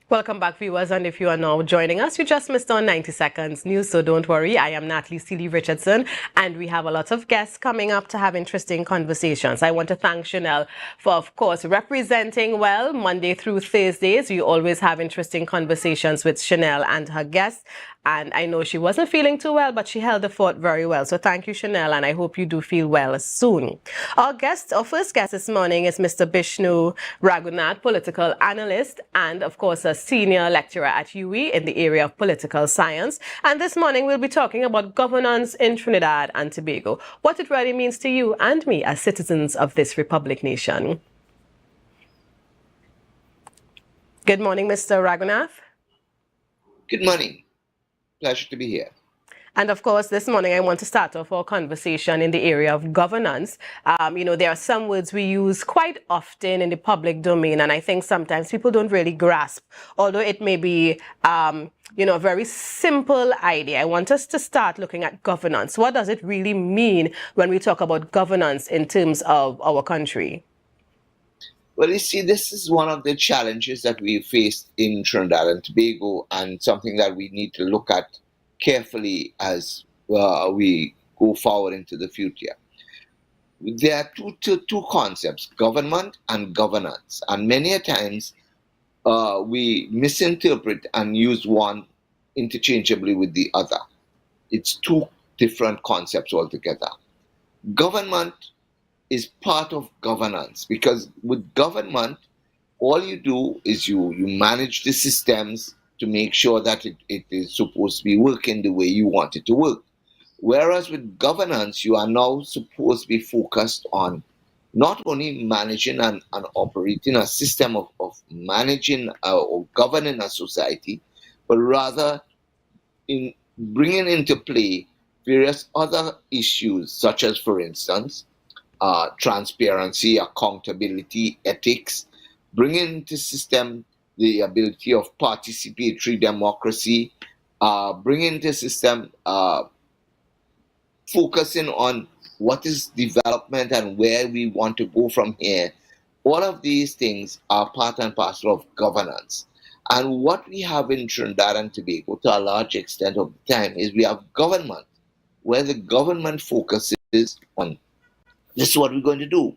Welcome back, viewers, and if you are now joining us, you just missed our 90 seconds news, so don't worry. I am Natalie Seeley Richardson, and we have a lot of guests coming up to have interesting conversations. I want to thank Chanel for, of course, representing well Monday through Thursdays. You always have interesting conversations with Chanel and her guests. And I know she wasn't feeling too well, but she held the fort very well. So thank you, Chanel, and I hope you do feel well soon. Our first guest this morning is Mr. Bishnu Raghunath, political analyst and, of course, a senior lecturer at UWI in the area of political science. And this morning we'll be talking about governance in Trinidad and Tobago, what it really means to you and me as citizens of this Republic nation. Good morning, Mr. Raghunath. Good morning. Pleasure to be here. And of course, this morning I want to start off our conversation in the area of governance. There are some words we use quite often in the public domain, and I think sometimes people don't really grasp, although it may be, a very simple idea. I want us to start looking at governance. What does it really mean when we talk about governance in terms of our country? Well, you see, this is one of the challenges that we faced in Trinidad and Tobago, and something that we need to look at carefully as we go forward into the future. There are two concepts, government and governance, and many a times we misinterpret and use one interchangeably with the other. It's two different concepts altogether. Government is part of governance, because with government, all you do is you manage the systems to make sure that it is supposed to be working the way you want it to work. Whereas with governance, you are now supposed to be focused on not only managing and operating a system of managing or governing a society, but rather in bringing into play various other issues, such as, for instance, transparency, accountability, ethics, bringing into system the ability of participatory democracy, bringing into system focusing on what is development and where we want to go from here. All of these things are part and parcel of governance. And what we have in Trinidad and Tobago, to a large extent of the time, is we have government, where the government focuses on this is what we're going to do.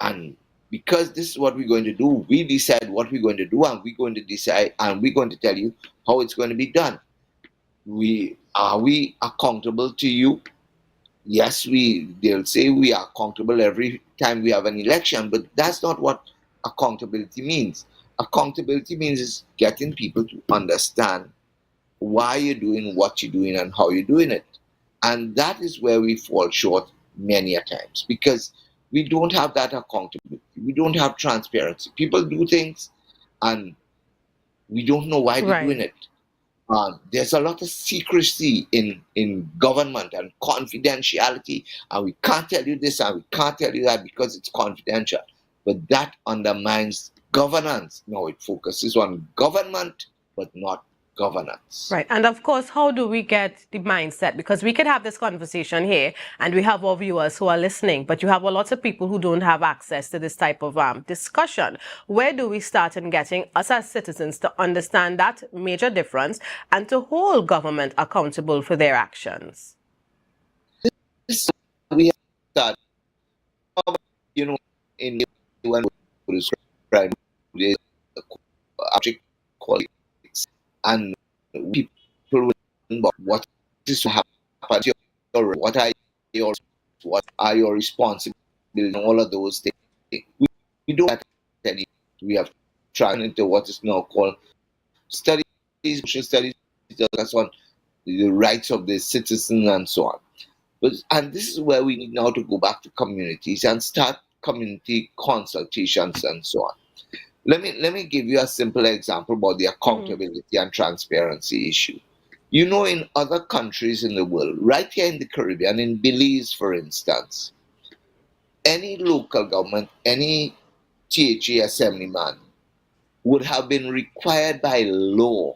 And because this is what we're going to do, we decide what we're going to do, and we're going to decide, and we're going to tell you how it's going to be done. Are we accountable to you? Yes, they'll say we are accountable every time we have an election, but that's not what accountability means. Accountability means is getting people to understand why you're doing what you're doing and how you're doing it. And that is where we fall short many a times, because we don't have that accountability. We don't have transparency. People do things and we don't know why they're doing it. There's a lot of secrecy in government and confidentiality, and we can't tell you this and we can't tell you that because it's confidential. but that undermines governance. Now it focuses on government, but not governance. Right. And of course, how do we get the mindset? Because we can have this conversation here and we have our viewers who are listening, but you have a lot of people who don't have access to this type of discussion. Where do we start in getting us as citizens to understand that major difference and to hold government accountable for their actions? We have that, in when we describe the object qualities and people will what is to happen to your, what are your responsibilities and all of those things. We don't have any. We have tried into what is now called studies, social studies, that's on the rights of the citizen and so on. And this is where we need now to go back to communities and start community consultations and so on. Let me give you a simple example about the accountability and transparency issue. In other countries in the world, right here in the Caribbean, in Belize, for instance, any local government, any THA assemblyman would have been required by law,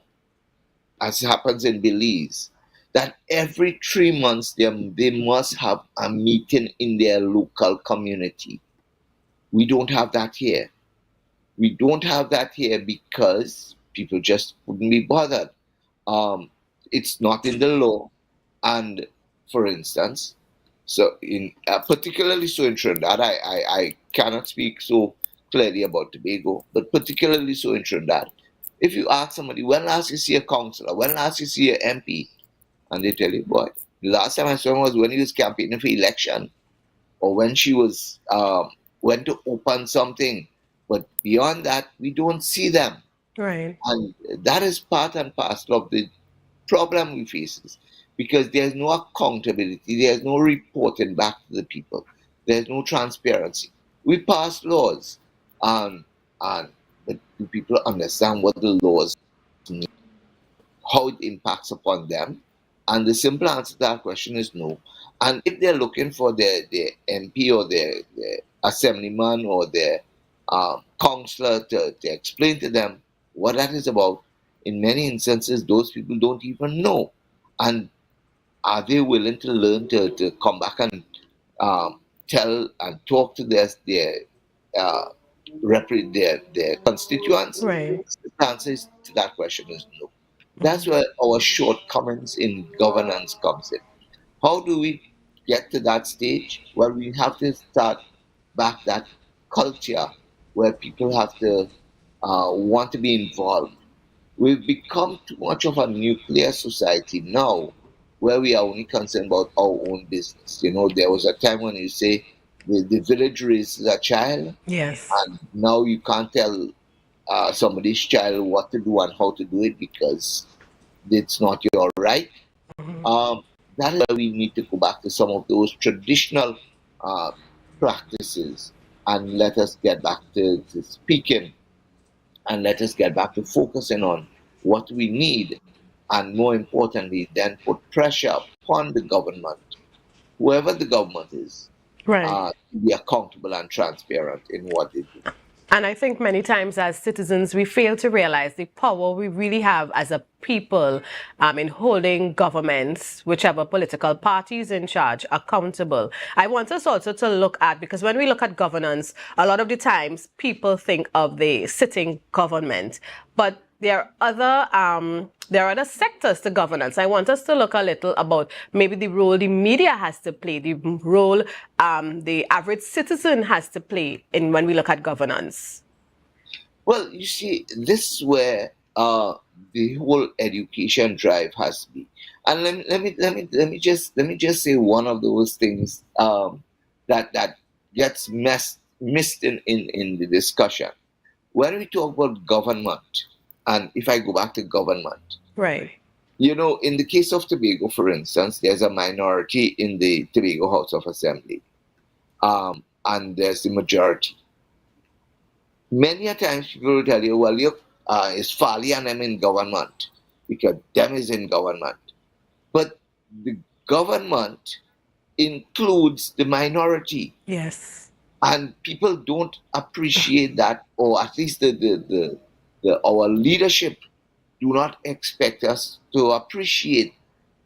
as happens in Belize, that every 3 months they must have a meeting in their local community. We don't have that here. We don't have that here because people just wouldn't be bothered. It's not in the law. And for instance, so in particularly so in Trinidad, I cannot speak so clearly about Tobago, but particularly so in Trinidad. If you ask somebody, when last you see a councillor, when last you see an MP, and they tell you, boy, the last time I saw him was when he was campaigning for election, or when she was went to open something. But beyond that, we don't see them. Right. And that is part and parcel of the problem we face, because there's no accountability, there's no reporting back to the people, there's no transparency. We pass laws, but do people understand what the laws mean, how it impacts upon them? And the simple answer to that question is no. And if they're looking for their MP or their assemblyman or their councillor to explain to them what that is about, in many instances, those people don't even know. And are they willing to learn to come back and tell and talk to their constituents? Right. The answer to that question is no. That's where our shortcomings in governance comes in. How do we get to that stage? Well, we have to start back that culture where people have to want to be involved. We've become too much of a nuclear society now, where we are only concerned about our own business. There was a time when you say the village raises a child. Yes. And now you can't tell somebody's child what to do and how to do it because it's not your right. That is why we need to go back to some of those traditional practices and let us get back to speaking and let us get back to focusing on what we need, and more importantly, then put pressure upon the government, whoever the government is, Right. to be accountable and transparent in what they do. And I think many times as citizens, we fail to realize the power we really have as a people in holding governments, whichever political party is in charge, accountable. I want us also to look at, because when we look at governance, a lot of the times people think of the sitting government, but there are other sectors to governance. I want us to look a little about maybe the role the media has to play, the role the average citizen has to play in when we look at governance. Well, you see, this is where the whole education drive has to be. And let me just say one of those things that gets missed in the discussion. When we talk about government, and if I go back to government, right? In the case of Tobago, for instance, there's a minority in the Tobago House of Assembly, and there's the majority. Many a times people will tell you, well, it's Fali and them in government because them is in government. But the government includes the minority. Yes. And people don't appreciate that, or at least our leadership do not expect us to appreciate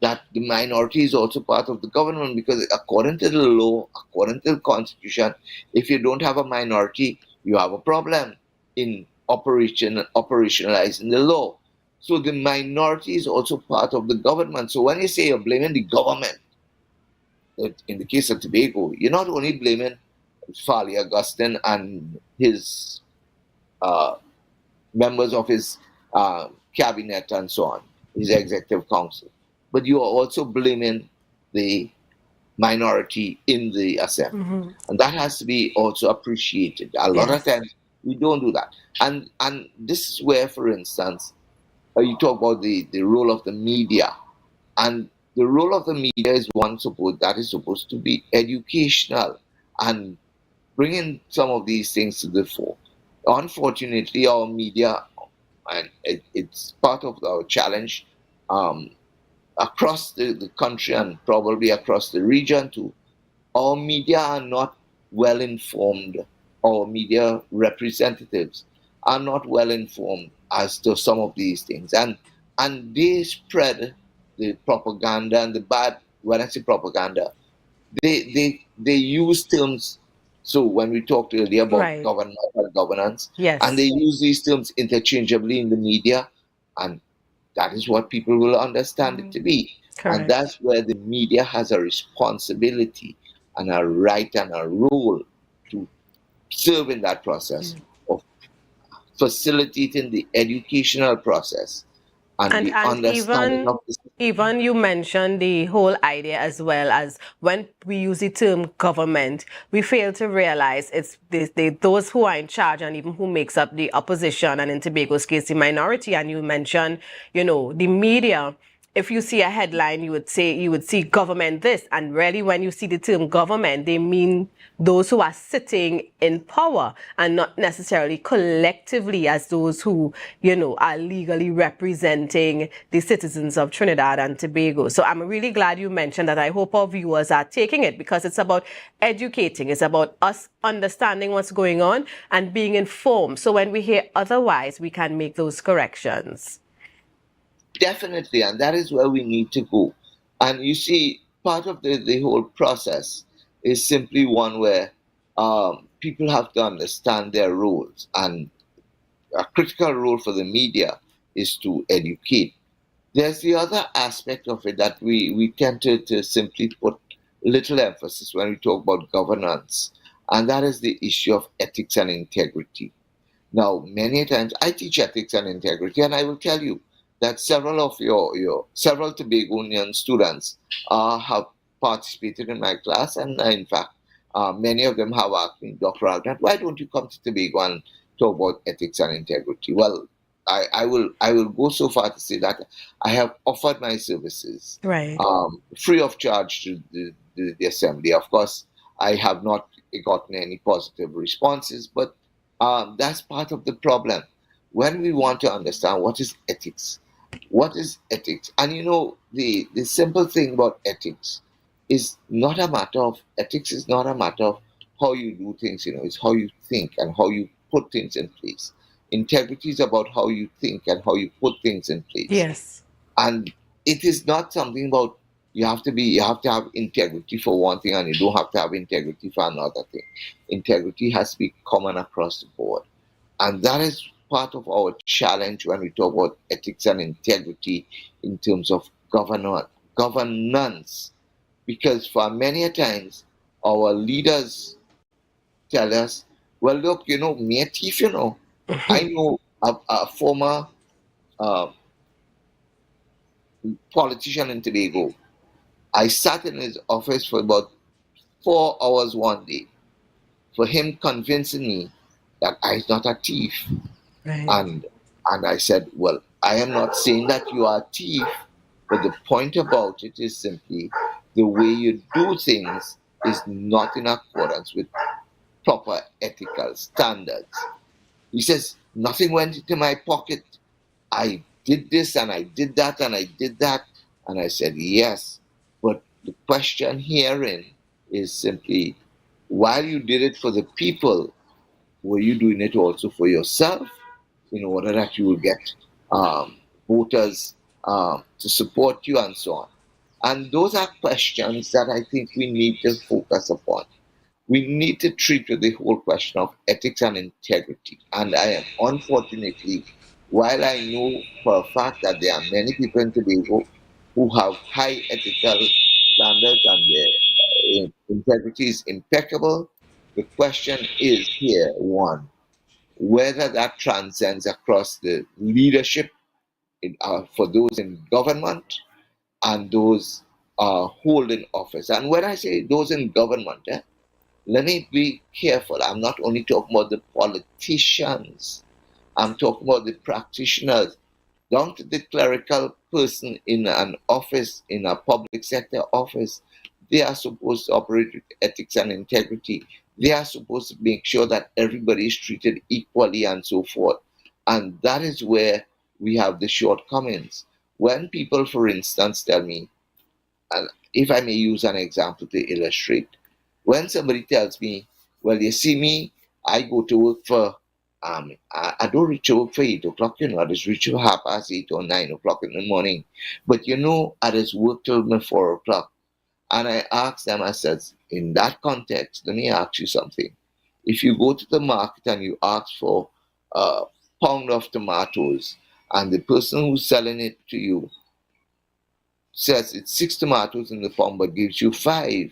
that the minority is also part of the government, because according to the law, according to the constitution, if you don't have a minority, you have a problem in operationalizing the law. So the minority is also part of the government. So when you say you're blaming the government, in the case of Tobago, you're not only blaming Farley Augustine and his members of his cabinet and so on, his executive council, but you are also blaming the minority in the assembly. Mm-hmm. And that has to be also appreciated. A lot of times we don't do that. And this is where, for instance, you talk about the role of the media. And the role of the media is that is supposed to be educational and bringing some of these things to the fore. Unfortunately, our media, and it's part of our challenge across the country and probably across the region too, our media are not well informed. Our media representatives are not well informed as to some of these things. And they spread the propaganda and the bad, when I say propaganda, they use terms. So when we talked earlier about governance, and they use these terms interchangeably in the media, and that is what people will understand it to be. Correct. And that's where the media has a responsibility and a right and a role to serve in that process of facilitating the educational process and the understanding of the even you mentioned the whole idea, as well as when we use the term government, we fail to realize it's those who are in charge and even who makes up the opposition, and in Tobago's case, the minority. And you mentioned, the media. If you see a headline, you would see government this, and really when you see the term government, they mean those who are sitting in power and not necessarily collectively as those who, are legally representing the citizens of Trinidad and Tobago. So I'm really glad you mentioned that. I hope our viewers are taking it, because it's about educating. It's about us understanding what's going on and being informed. So when we hear otherwise, we can make those corrections. Definitely, and that is where we need to go. And you see, part of the whole process is simply one where people have to understand their roles, and a critical role for the media is to educate. There's the other aspect of it that we tend to simply put little emphasis when we talk about governance, and that is the issue of ethics and integrity. Now, many times I teach ethics and integrity, and I will tell you that several of several Tobagonian students have participated in my class, and in fact, many of them have asked me, Dr. Agnet, why don't you come to Tobago and talk about ethics and integrity? Well, I will go so far to say that I have offered my services free of charge to the assembly. Of course, I have not gotten any positive responses, but that's part of the problem. When we want to understand what is ethics, and the simple thing about ethics is not a matter of how you do things. It's how you think and how you put things in place. Integrity is about how you think and how you put things in place. Yes. And it is not something about you have to have integrity for one thing, and you don't have to have integrity for another thing. Integrity has to be common across the board. And that is part of our challenge when we talk about ethics and integrity in terms of governance. Because for many a times, our leaders tell us, well, look, me a thief, I know a former politician in Tobago. I sat in his office for about 4 hours one day for him convincing me that I'm not a thief. Right. And I said, well, I am not saying that you are a thief, but the point about it is simply the way you do things is not in accordance with proper ethical standards. He says, nothing went into my pocket. I did this and I did that and I did that. And I said, yes, but the question herein is simply, while you did it for the people, were you doing it also for yourself in order that you will get voters to support you and so on? And those are questions that I think we need to focus upon. We need to treat with the whole question of ethics and integrity. And I am, unfortunately, while I know for a fact that there are many people in Tobago who have high ethical standards and their integrity is impeccable, the question is here, one, whether that transcends across the leadership for those in government and those holding office. And when I say those in government, let me be careful. I'm not only talking about the politicians. I'm talking about the practitioners, down to the clerical person in an office, in a public sector office. They are supposed to operate with ethics and integrity. They are supposed to make sure that everybody is treated equally and so forth. And that is where we have the shortcomings. When people, for instance, tell me, and if I may use an example to illustrate, when somebody tells me, well, you see me, I go to work for, I don't reach work for 8 o'clock, I just reach 8:30 or 9 o'clock in the morning. But I just work till 4 o'clock. And I ask them, I said, in that context, let me ask you something. If you go to the market and you ask for a pound of tomatoes, and the person who's selling it to you says it's 6 tomatoes in the pound but gives you 5,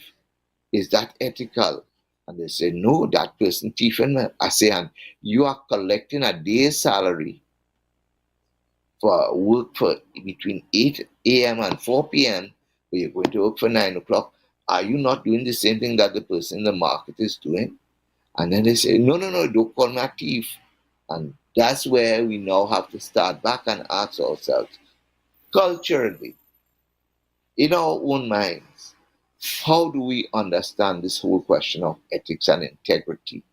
is that ethical? And they say, no, that person thieving. I say, and you are collecting a day's salary for work for between 8 a.m. and 4 p.m., but you're going to work for 9 o'clock. Are you not doing the same thing that the person in the market is doing? And then they say, no, don't call me a thief. And that's where we now have to start back and ask ourselves, culturally, in our own minds, how do we understand this whole question of ethics and integrity?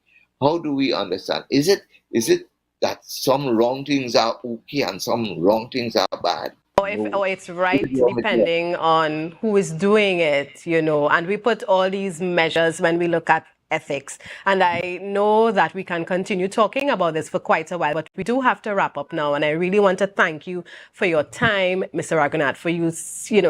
How do we understand? Is it that some wrong things are okay and some wrong things are bad? Or it's right depending on who is doing it, and we put all these measures when we look at ethics. And I know that we can continue talking about this for quite a while, but we do have to wrap up now. And I really want to thank you for your time, Mr. Raghunath, for you,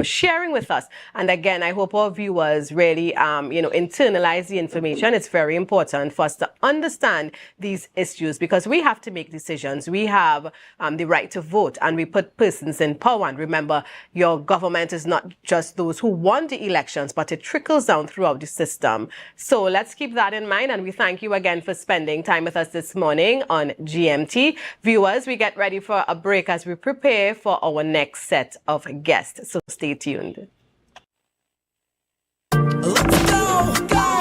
sharing with us. And again, I hope our viewers really, internalize the information. It's very important for us to understand these issues because we have to make decisions. We have the right to vote and we put persons in power. And remember, your government is not just those who won the elections, but it trickles down throughout the system. So let's keep that in mind, and we thank you again for spending time with us this morning on GMT. Viewers, we get ready for a break as we prepare for our next set of guests, so stay tuned. Let's go.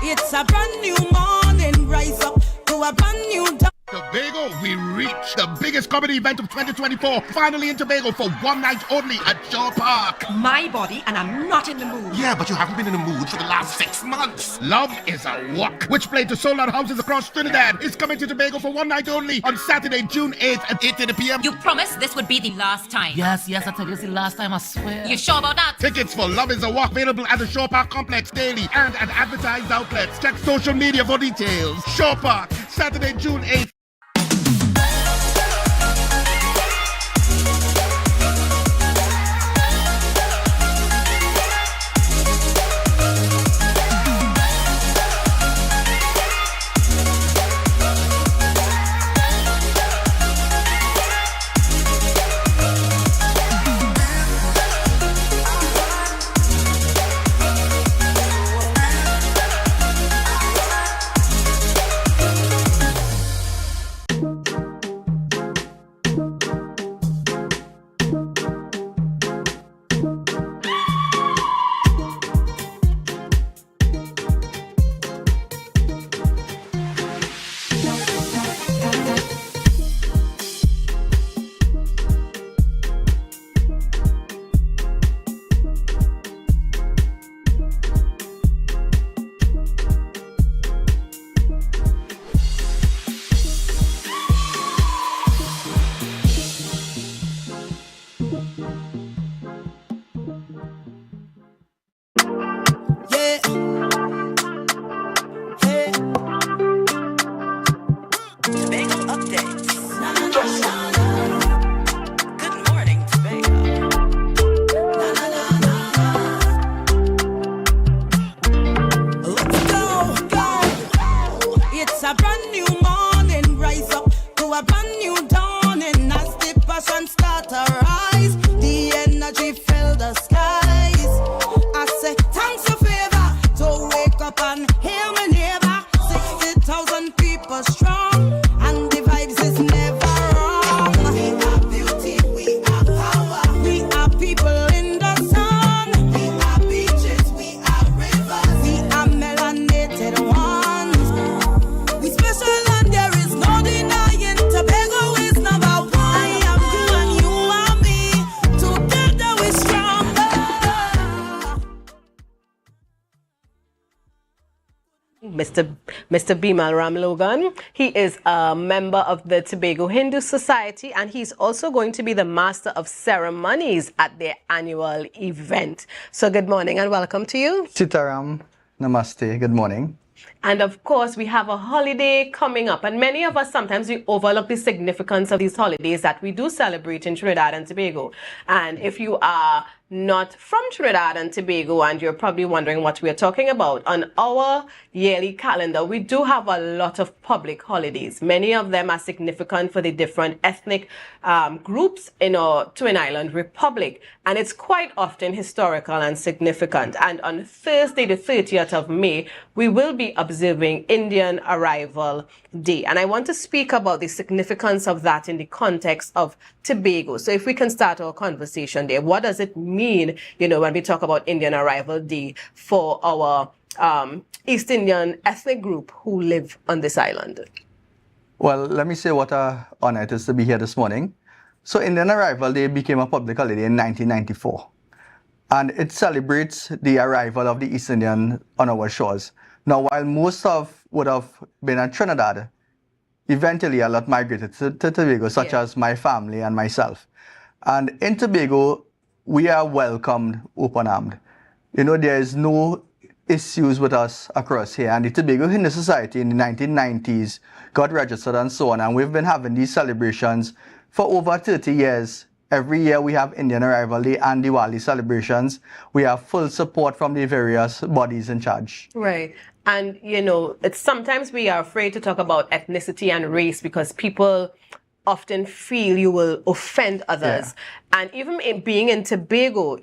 It's a brand new morning, rise up to a brand new day. Tobago, we reached the biggest comedy event of 2024, finally in Tobago for one night only at Shaw Park. My body, and I'm not in the mood. Yeah, but you haven't been in the mood for the last 6 months. Love is a Walk, which played to sold-out houses across Trinidad, is coming to Tobago for one night only on Saturday, June 8th at 8:30 p.m. You promised this would be the last time. Yes, I tell you it's the last time, I swear. You sure about that? Tickets for Love is a Walk available at the Shaw Park Complex daily and at advertised outlets. Check social media for details. Shaw Park, Saturday, June 8th. a brand new morning. Rise up to a brand new dawning. As the passion start to rise, the energy fill the skies. I say thanks for favor to wake up and hear my neighbor. 60,000 people strong, and the vibes is never wrong. We are beauty, we are power. We are people in the sun. We are beaches, we are rivers. We are melanated ones. We special and there is no denying. Tobago is number one. I am you and you are me. Together we're stronger. Mr. Bimal Ram Logan. He is a member of the Tobago Hindu Society, and he's also going to be the master of ceremonies at their annual event. So good morning and welcome to you. Sitaram, namaste, good morning. And of course, we have a holiday coming up, and many of us sometimes we overlook the significance of these holidays that we do celebrate in Trinidad and Tobago. And if you are not from Trinidad and Tobago and you're probably wondering what we're talking about, on our yearly calendar, we do have a lot of public holidays. Many of them are significant for the different ethnic groups in our Twin Island Republic. And it's quite often historical and significant. And on Thursday, the 30th of May, we will be observing Indian Arrival Day. And I want to speak about the significance of that in the context of Tobago. So if we can start our conversation there, what does it mean, when we talk about Indian Arrival Day for our East Indian ethnic group who live on this island? Well, let me say what an honor it is to be here this morning. So Indian Arrival Day became a public holiday in 1994. And it celebrates the arrival of the East Indian on our shores. Now, while most would have been at Trinidad, eventually a lot migrated to Tobago, such as my family and myself. And in Tobago, we are welcomed open-armed. There is no issues with us across here. And the Tobago Hindu Society in the 1990s got registered and so on. And we've been having these celebrations for over 30 years. Every year we have Indian Arrival Day and Diwali celebrations. We have full support from the various bodies in charge. Right. And, it's sometimes we are afraid to talk about ethnicity and race because people often feel you will offend others. Yeah. And even being in Tobago,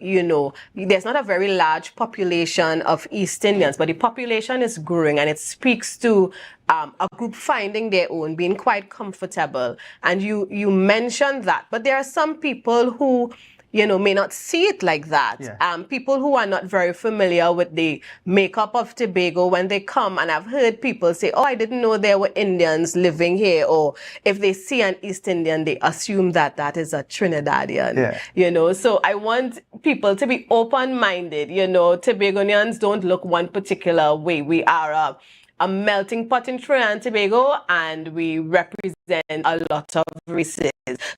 there's not a very large population of East Indians, but the population is growing, and it speaks to a group finding their own, being quite comfortable. And you mentioned that, but there are some people who may not see it like that. Yeah. People who are not very familiar with the makeup of Tobago, when they come, and I've heard people say, oh, I didn't know there were Indians living here. Or if they see an East Indian, they assume that is a Trinidadian. Yeah. So I want people to be open-minded. Tobagonians don't look one particular way. We are a melting pot in Trinidad and Tobago, and we represent a lot of races.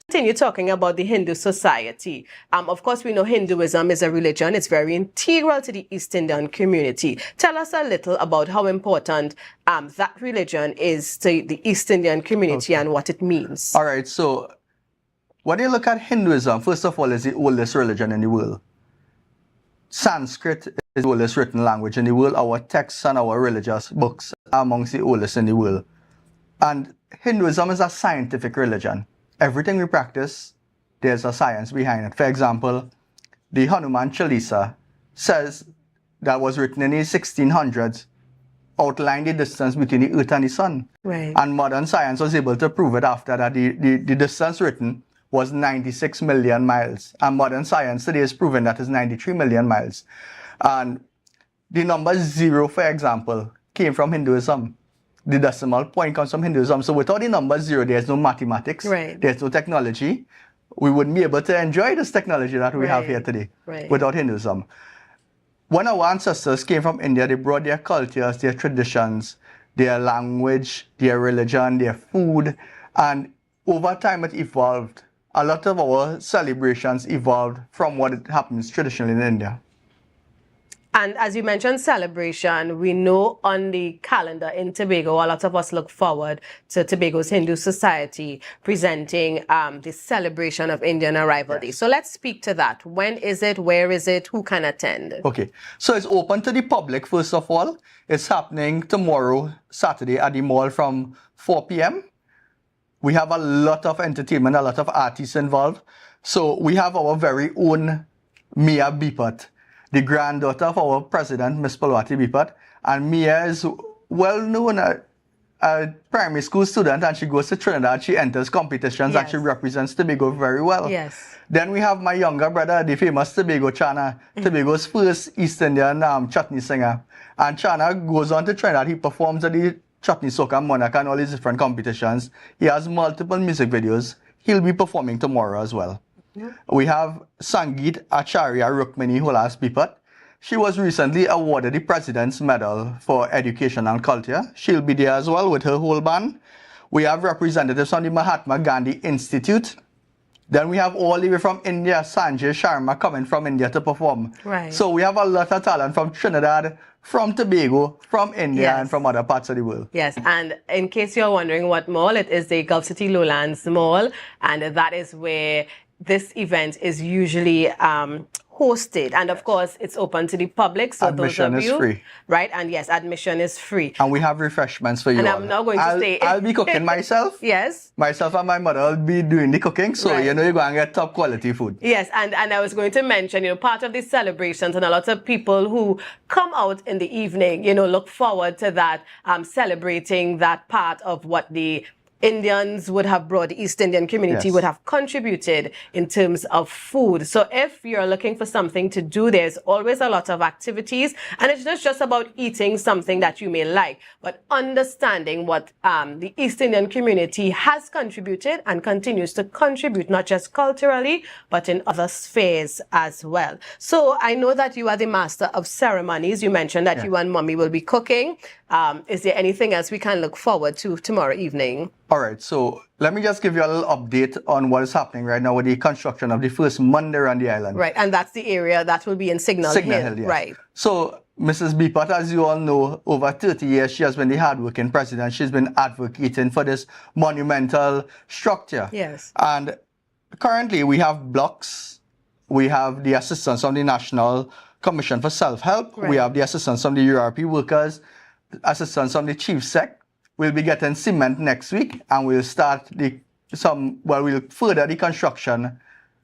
Continue talking about the Hindu Society. Of course, we know Hinduism is a religion. It's very integral to the East Indian community. Tell us a little about how important that religion is to the East Indian community and what it means. All right, so when you look at Hinduism, first of all, it's the oldest religion in the world. Sanskrit is the oldest written language in the world. Our texts and our religious books are amongst the oldest in the world. And Hinduism is a scientific religion. Everything we practice, there's a science behind it. For example, the Hanuman Chalisa says that was written in the 1600s, outlined the distance between the Earth and the Sun. Right. And modern science was able to prove it after that. The distance written was 96 million miles. And modern science today is proving that it's 93 million miles. And the number 0, for example, came from Hinduism. The decimal point comes from Hinduism. So without the number 0, there's no mathematics, there's no technology. We wouldn't be able to enjoy this technology that we have here today without Hinduism. When our ancestors came from India, they brought their cultures, their traditions, their language, their religion, their food, and over time it evolved. A lot of our celebrations evolved from what happens traditionally in India. And as you mentioned, celebration, we know on the calendar in Tobago, a lot of us look forward to Tobago's Hindu Society presenting the celebration of Indian Arrival Day. So let's speak to that. When is it? Where is it? Who can attend? Okay, so it's open to the public, first of all. It's happening tomorrow, Saturday, at the mall from 4 p.m. We have a lot of entertainment, a lot of artists involved. So we have our very own Mia Bipat, the granddaughter of our president, Miss Palwati Bipat. And Mia is well known a primary school student, and she goes to Trinidad. She enters competitions and she represents Tobago very well. Yes. Then we have my younger brother, the famous Tobago Chana, Tobago's first East Indian chutney singer. And Chana goes on to Trinidad. He performs at the Chutney Soca Monarch and all these different competitions. He has multiple music videos. He'll be performing tomorrow as well. We have Sangeet Acharya Rukmini Hulas Bipat. She was recently awarded the President's Medal for Education and Culture. She'll be there as well with her whole band. We have representatives from the Mahatma Gandhi Institute. Then we have all the way from India, Sanjay Sharma coming from India to perform. Right. So we have a lot of talent from Trinidad, from Tobago, from India, and from other parts of the world. Yes, and in case you're wondering what mall, it is the Gulf City Lowlands Mall, and that is where this event is usually hosted. And of course, it's open to the public. So Admission those of you, is free. Right? And yes, admission is free. And we have refreshments for you And all. I'm not going to stay. I'll be cooking myself. Yes. Myself and my mother will be doing the cooking. So, Right. you know, you're going to get top quality food. Yes, and I was going to mention, part of these celebrations and a lot of people who come out in the evening, look forward to that, celebrating that part of what the Indians would have brought, the East Indian community would have contributed in terms of food. So if you're looking for something to do, there's always a lot of activities, and it's not just about eating something that you may like, but understanding what the East Indian community has contributed and continues to contribute, not just culturally, but in other spheres as well. So I know that you are the master of ceremonies. You mentioned that you and mommy will be cooking. Is there anything else we can look forward to tomorrow evening? All right, so let me just give you a little update on what is happening right now with the construction of the first mandir on the island. Right, and that's the area that will be in Signal Hill. Yes. Right. So Mrs. Bipat, as you all know, over 30 years, she has been the hardworking president. She's been advocating for this monumental structure. Yes. And currently we have blocks. We have the assistance from the National Commission for Self-Help. Right. We have the assistance from the URP workers, assistance from the Chief Sec. We'll be getting cement next week, and we'll start we'll further the construction.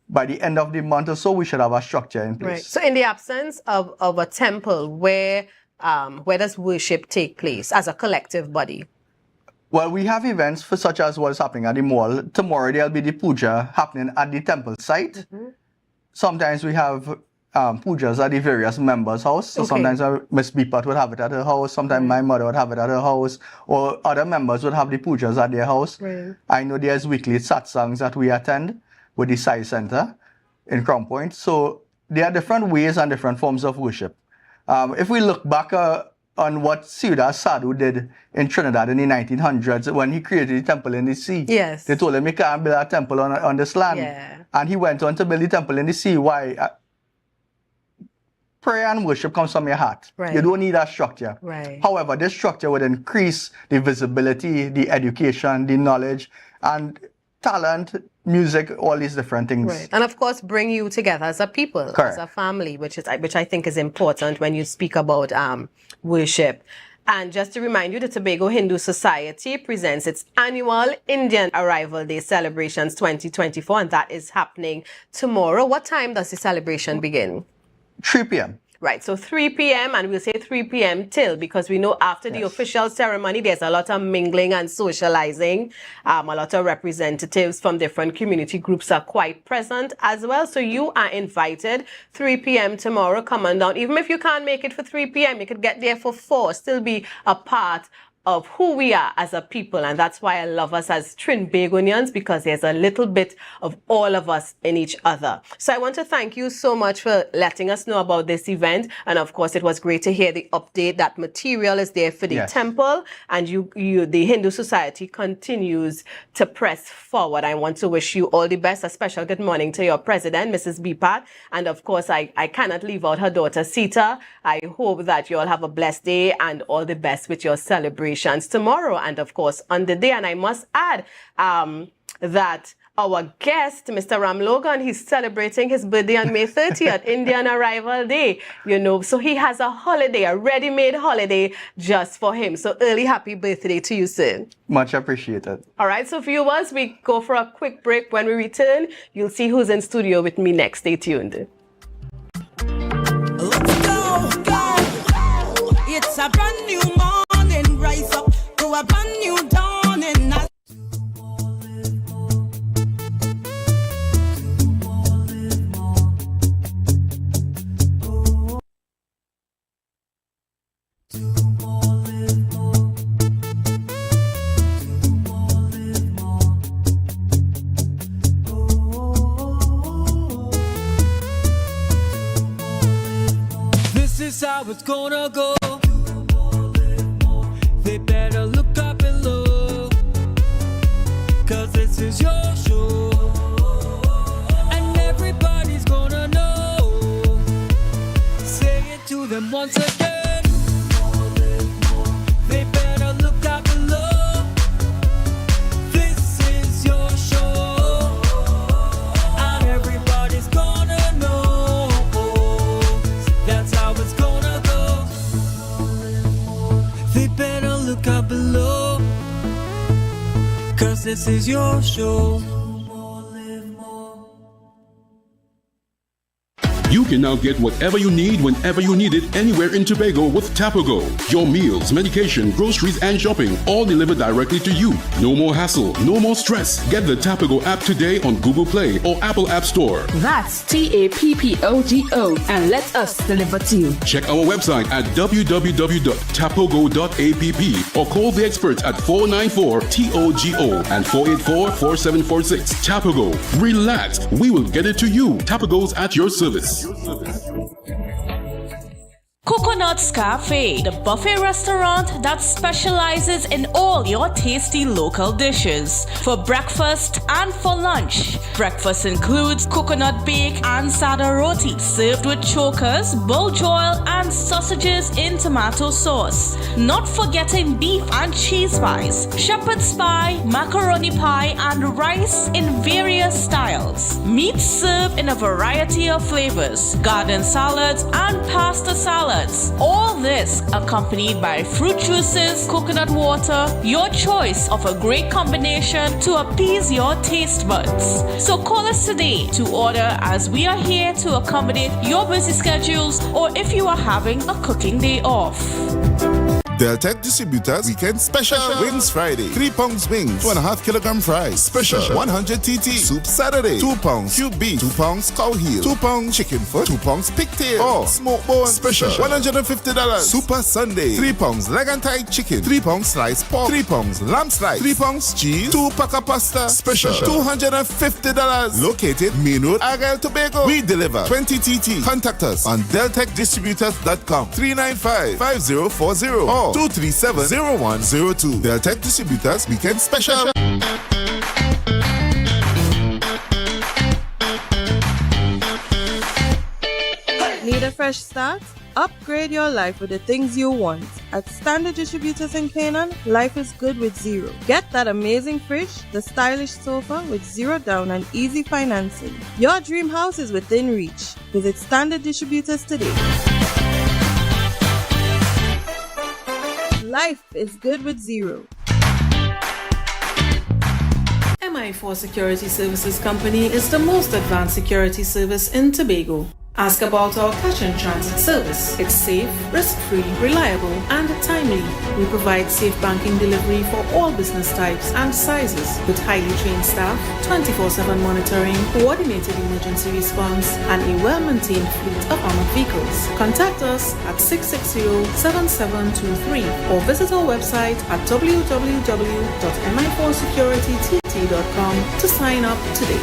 By the end of the month or so, we should have a structure in place. Right. So in the absence of a temple, where does worship take place as a collective body? Well, we have events such as what's happening at the mall. Tomorrow there'll be the puja happening at the temple site. Sometimes we have pujas at the various members' house. So sometimes Miss Bipat would have it at her house. Sometimes my mother would have it at her house. Or other members would have the pujas at their house. Right. I know there's weekly satsangs that we attend with the Sai Center in Crown Point. So there are different ways and different forms of worship. If we look back on what Siddha Sadhu did in Trinidad in the 1900s when he created the temple in the sea. Yes. They told him he can't build a temple on this land. Yeah. And he went on to build the temple in the sea. Why? Prayer and worship comes from your heart. Right. You don't need a structure. Right. However, this structure would increase the visibility, the education, the knowledge, and talent, music, all these different things. Right. And of course, bring you together as a people, Correct. as a family, which I think is important when you speak about worship. And just to remind you, the Tobago Hindu Society presents its annual Indian Arrival Day celebrations 2024, and that is happening tomorrow. What time does the celebration begin? 3 p.m. Right, so 3 p.m. and we'll say 3 p.m. till, because we know after the official ceremony, there's a lot of mingling and socializing. A lot of representatives from different community groups are quite present as well. So you are invited 3 p.m. tomorrow. Come on down. Even if you can't make it for 3 p.m., you could get there for 4, still be a part of who we are as a people. And that's why I love us as Trinbagonians, because there's a little bit of all of us in each other. So I want to thank you so much for letting us know about this event. And of course, it was great to hear the update that material is there for the temple, and the Hindu Society continues to press forward. I want to wish you all the best. A special good morning to your president, Mrs. Bipat. And of course, I cannot leave out her daughter, Sita. I hope that you all have a blessed day and all the best with your celebrations tomorrow and of course on the day. And I must add that our guest, Mr. Ram Logan, he's celebrating his birthday on May 30th, Indian Arrival Day, so he has a holiday, a ready-made holiday just for him. So early happy birthday to you, sir. Much appreciated. All right, so viewers, we go for a quick break. When we return, you'll see who's in studio with me next. Stay tuned. It's a brand new morning, rise up to a brand new dawning. This is how it's gonna go. They better look up and look, 'cause this is your show, and everybody's gonna know. Say it to them once again. They better look up and look. This is your show, and everybody's gonna know. That's how it's gonna go. They better look up below, 'cause this is your show. You can now get whatever you need whenever you need it anywhere in Tobago with Tobago. Your meals, medication, groceries, and shopping all delivered directly to you. No more hassle, no more stress. Get the Tobago app today on Google Play or Apple App Store. That's TAPPOGO, and let us deliver to you. Check our website at www.tapogo.app or call the experts at 494-TOGO and 484-4746. Tobago. Relax. We will get it to you. Tobago's at your service. Coconut's Cafe, the buffet restaurant that specializes in all your tasty local dishes. For breakfast and for lunch. Breakfast includes coconut bake and sada roti, served with chokers, bull joil, and sausages in tomato sauce. Not forgetting beef and cheese pies, shepherd's pie, macaroni pie, and rice in various styles. Meat served in a variety of flavors, garden salads, and pasta salads. All this accompanied by fruit juices, coconut water, your choice of a great combination to appease your taste buds. So call us today to order, as we are here to accommodate your busy schedules or if you are having a cooking day off. Deltec Distributors Weekend Special. Wings Friday, 3 pounds wings, 2.5 kilogram fries. Special 100 TT. Soup Saturday, 2 pounds cube beef, 2 pounds cow heel, 2 pounds chicken foot, 2 pounds pigtail, or smoked bone. Special $150. Super Sunday, 3 pounds leg and thigh chicken, 3 pounds sliced pork, 3 pounds lamb slice, 3 pounds cheese, 2 pack of pasta. Special $250. Located Main Road, Argyle, Tobago. We deliver 20 TT. Contact us on deltecdistributors.com 395-5040 or 237-0102. Deltec Distributors Weekend Special. Need a fresh start? Upgrade your life with the things you want. At Standard Distributors in Canaan, life is good with zero. Get that amazing fridge, the stylish sofa with zero down and easy financing. Your dream house is within reach. Visit Standard Distributors today. Life is good with zero. MI4 Security Services Company is the most advanced security service in Tobago. Ask about our cash and transit service. It's safe, risk-free, reliable, and timely. We provide safe banking delivery for all business types and sizes with highly trained staff, 24/7 monitoring, coordinated emergency response, and a well-maintained fleet of armored vehicles. Contact us at 660-7723 or visit our website at www.mi4securitytt.com to sign up today.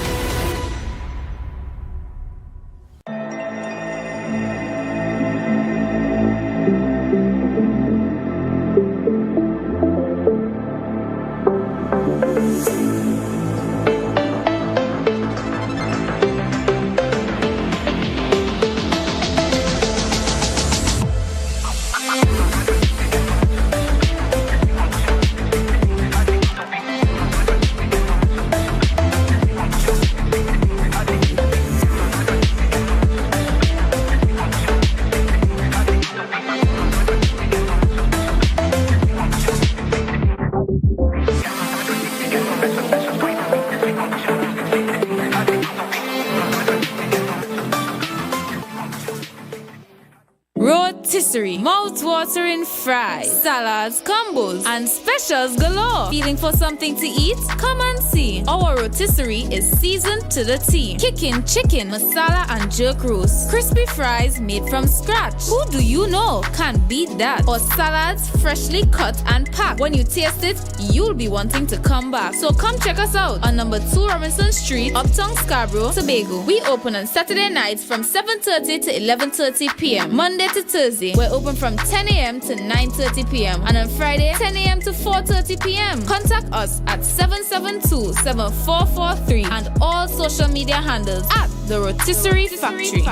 Rotisserie, mouth-watering fries, salads, combos, and specials galore. Feeling for something to eat? Come and see. Our rotisserie is seasoned to the T. Kicking chicken, masala, and jerk roast. Crispy fries made from scratch. Who do you know can't beat that? Or salads freshly cut and packed. When you taste it, you'll be wanting to come back. So come check us out on number 2 Robinson Street, Uptown Scarborough, Tobago. We open on Saturday nights from 7:30 to 11:30 p.m. Monday to Thursday, we're open from 10 a.m. to 9:30 p.m. and on Friday, 10 a.m. to 4:30 p.m. Contact us at 772-7443 and all social media handles at The Rotisserie Factory.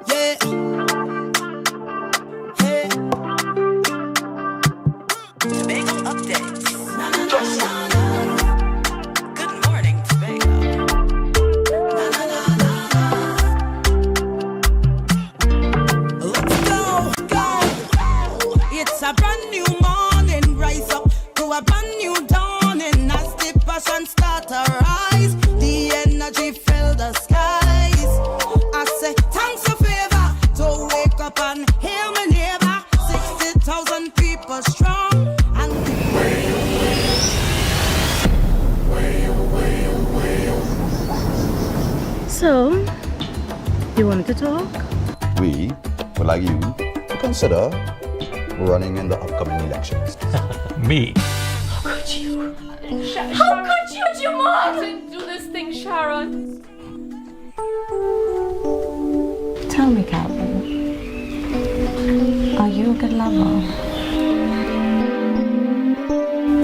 Yeah. Hey. Tobago updates. Good morning, Tobago. Let's go. It's a brand new morning. Rise up to a brand new dawning. As the passion start to rise, the energy fill the skies. I say thanks a favor to wake up and hear me neighbor. 60,000 people strong and So, you wanted to talk? We would like you to consider running in the upcoming elections. Me? How could you? How could you, Jamal? Do this thing, Sharon. Tell me, Calvin, are you a good lover?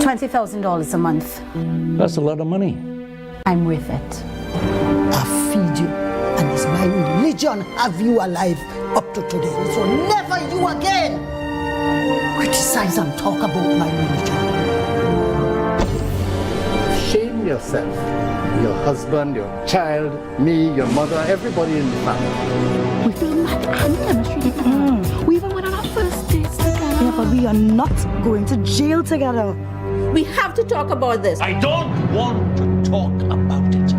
$20,000 a month. That's a lot of money. I'm worth it. I feed you, and it's my religion have you alive up to today. So never you again criticize and talk about my religion. Shame yourself, your husband, your child, me, your mother, everybody in the family. We feel mad and chemistry. We even went on our first dates together. Yeah, but we are not going to jail together. We have to talk about this. I don't want to talk about it.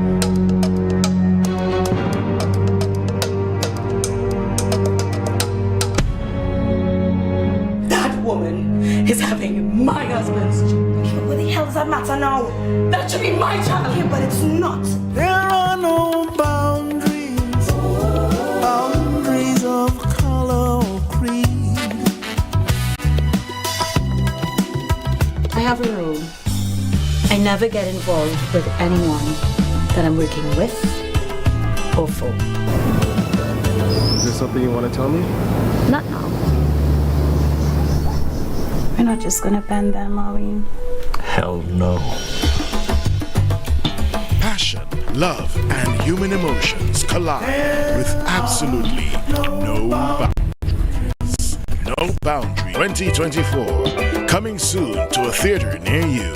That woman is having my husband's child. What the hell does that matter now? That should be my child. Yeah, but it's not. there are no boundaries, boundaries of color or creed. I have a rule. I never get involved with anyone that I'm working with or for. Is there something you want to tell me? Not now. We're not just gonna bend them, are we? Hell no. Passion, love, and human emotions collide with absolutely no boundaries. No Boundary 2024. Coming soon to a theater near you.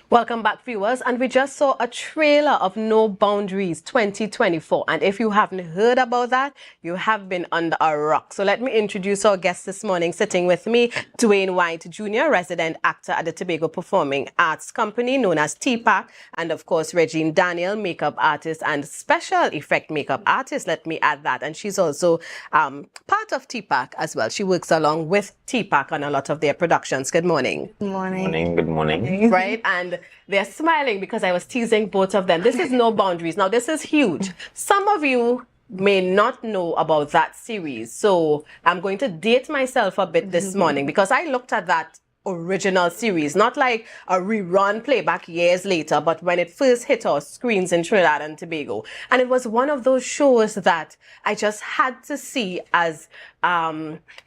Welcome back, viewers, and we just saw a trailer of No Boundaries 2024, and if you haven't heard about that, you have been under a rock. So let me introduce our guest this morning. Sitting with me, Dwayne White Jr., resident actor at the Tobago Performing Arts Company known as TPAC, and of course Regine Daniel, makeup artist and special effect makeup artist, let me add that, and she's also part of TPAC as well. She works along with TPAC on a lot of their productions. Good morning. Good morning. Morning, good morning. Right, and they're smiling because I was teasing both of them. This is No Boundaries. Now, this is huge. Some of you may not know about that series. So I'm going to date myself a bit this morning because I looked at that original series, not like a rerun playback years later, but when it first hit our screens in Trinidad and Tobago. And it was one of those shows that I just had to see as,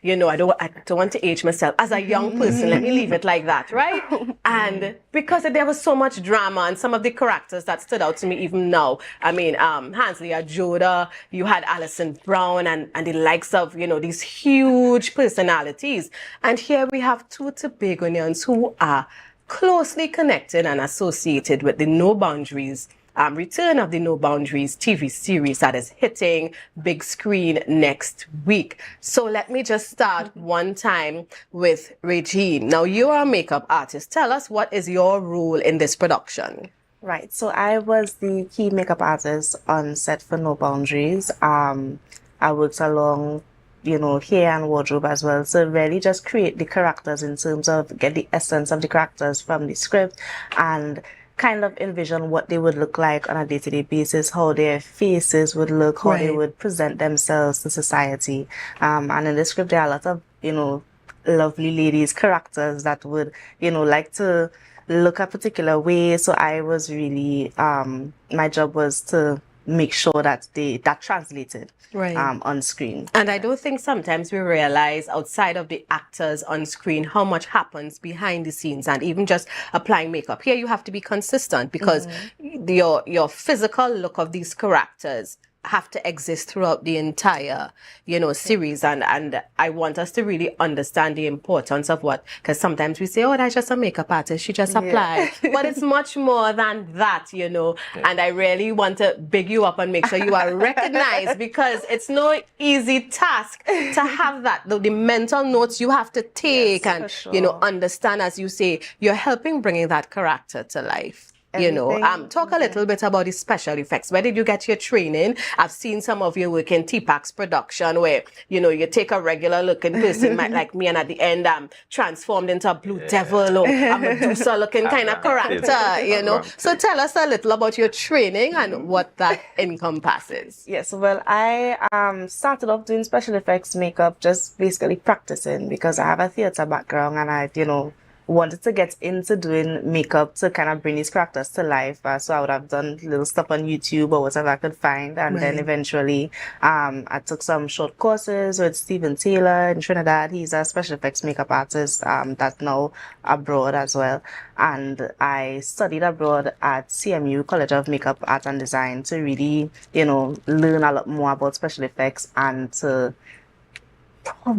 you know, I don't want to age myself, as a young person, let me leave it like that, right? And because there was so much drama and some of the characters that stood out to me even now. I mean, Hansley Ajoda, you had Alison Brown and the likes of, you know, these huge personalities. And here we have two Tobagonians who are closely connected and associated with the No Boundaries return of the No Boundaries TV series that is hitting big screen next week. So let me just start one time with Regine. Now, you are a makeup artist. Tell us, what is your role in this production? Right, so I was the key makeup artist on set for No Boundaries. I worked along, you know, hair and wardrobe as well. So really just create the characters in terms of get the essence of the characters from the script and kind of envision what they would look like on a day-to-day basis, how their faces would look, how they would present themselves to society. And in the script, there are a lot of, you know, lovely ladies, characters that would, you know, like to look a particular way. So I was really, my job was to make sure that that translated on screen. And I don't think sometimes we realize outside of the actors on screen how much happens behind the scenes, and even just applying makeup. Here you have to be consistent because your physical look of these characters have to exist throughout the entire, you know, series. And I want us to really understand the importance of what, because sometimes we say, oh, that's just a makeup artist, she just applied. But it's much more than that, you know. And I really want to big you up and make sure you are recognized because it's no easy task to have that. The mental notes you have to take and, you know, understand, as you say, you're helping bringing that character to life. You know, talk a little bit about the special effects. Where did you get your training? I've seen some of your work in TPAC's production where, you know, you take a regular looking person like me and at the end I'm transformed into a blue devil or a Medusa looking kind of character, you know. So tell us a little about your training and what that encompasses. Yes, well, I started off doing special effects makeup, just basically practicing because I have a theater background and I, you know, wanted to get into doing makeup to kind of bring these characters to life. So I would have done little stuff on YouTube or whatever I could find. And then eventually I took some short courses with Stephen Taylor in Trinidad. He's a special effects makeup artist that's now abroad as well. And I studied abroad at CMU, College of Makeup, Art and Design, to really, you know, learn a lot more about special effects and to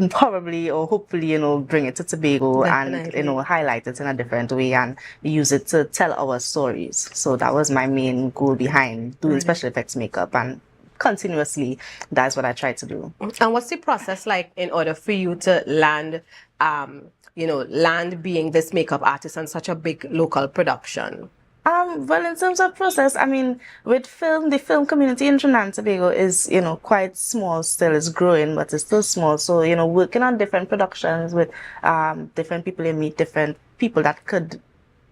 probably or hopefully, you know, bring it to Tobago and, you know, highlight it in a different way and use it to tell our stories. So that was my main goal behind doing special effects makeup, and continuously that's what I try to do. And what's the process like in order for you to land, you know, land being this makeup artist on such a big local production? Well, in terms of process, I mean, with film, the film community in Trinidad and Tobago is, you know, quite small still. It's growing, but it's still small. So, you know, working on different productions with different people, you meet different people that could,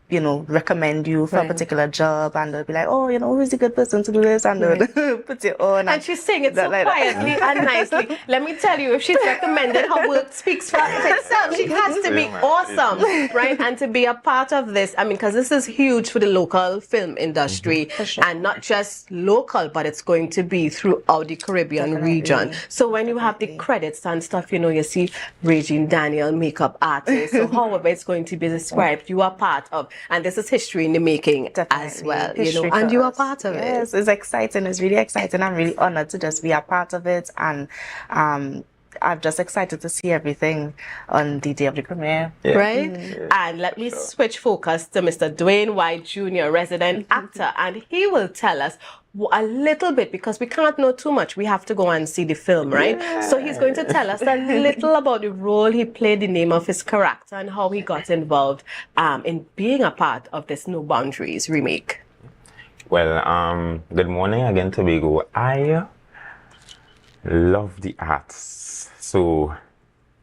you know, recommend you for a particular job, and they'll be like, oh, you know, who's a good person to do this, and they'll put it on. And she's saying it so quietly and nicely. Let me tell you, if she's recommended, her work speaks for itself. She has to be awesome, right? And to be a part of this, I mean, because this is huge for the local film industry, and not just local, but it's going to be throughout the Caribbean region. So when you have the credits and stuff, you know, you see Regine Daniel, makeup artist, so however it's going to be described, you are part of. And this is history in the making as well, you know, and you are part of it. Yes, it's exciting. It's really exciting. I'm really honored to just be a part of it. And I'm just excited to see everything on the day of the premiere. Right? And let me switch focus to Mr. Dwayne White Jr., resident actor, and he will tell us a little bit, because we can't know too much. We have to go and see the film, right? So he's going to tell us a little about the role he played, the name of his character, and how he got involved in being a part of this No Boundaries remake. Well, good morning again, Tobago. I love the arts. So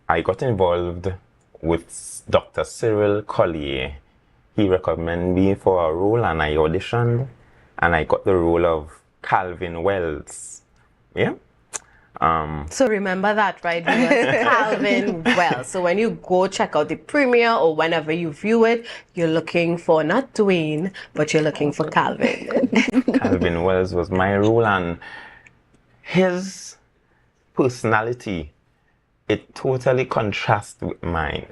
I got involved with Dr. Cyril Collier. He recommended me for a role and I auditioned and I got the role of Calvin Wells. Yeah. So remember that, right? Calvin Wells. So when you go check out the premiere or whenever you view it, you're looking for not Dwayne, but you're looking for Calvin. Calvin Wells was my role, and his personality, it totally contrasts with mine.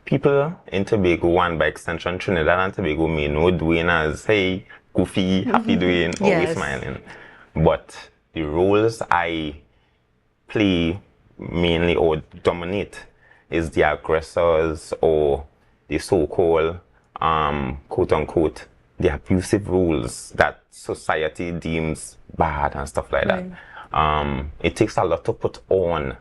People in Tobago and by extension Trinidad and Tobago may know Dwayne as, hey, goofy, happy Dwayne, always smiling. But the roles I play mainly or dominate is the aggressors or the so-called, quote-unquote, the abusive roles that society deems bad and stuff like that. It takes a lot to put on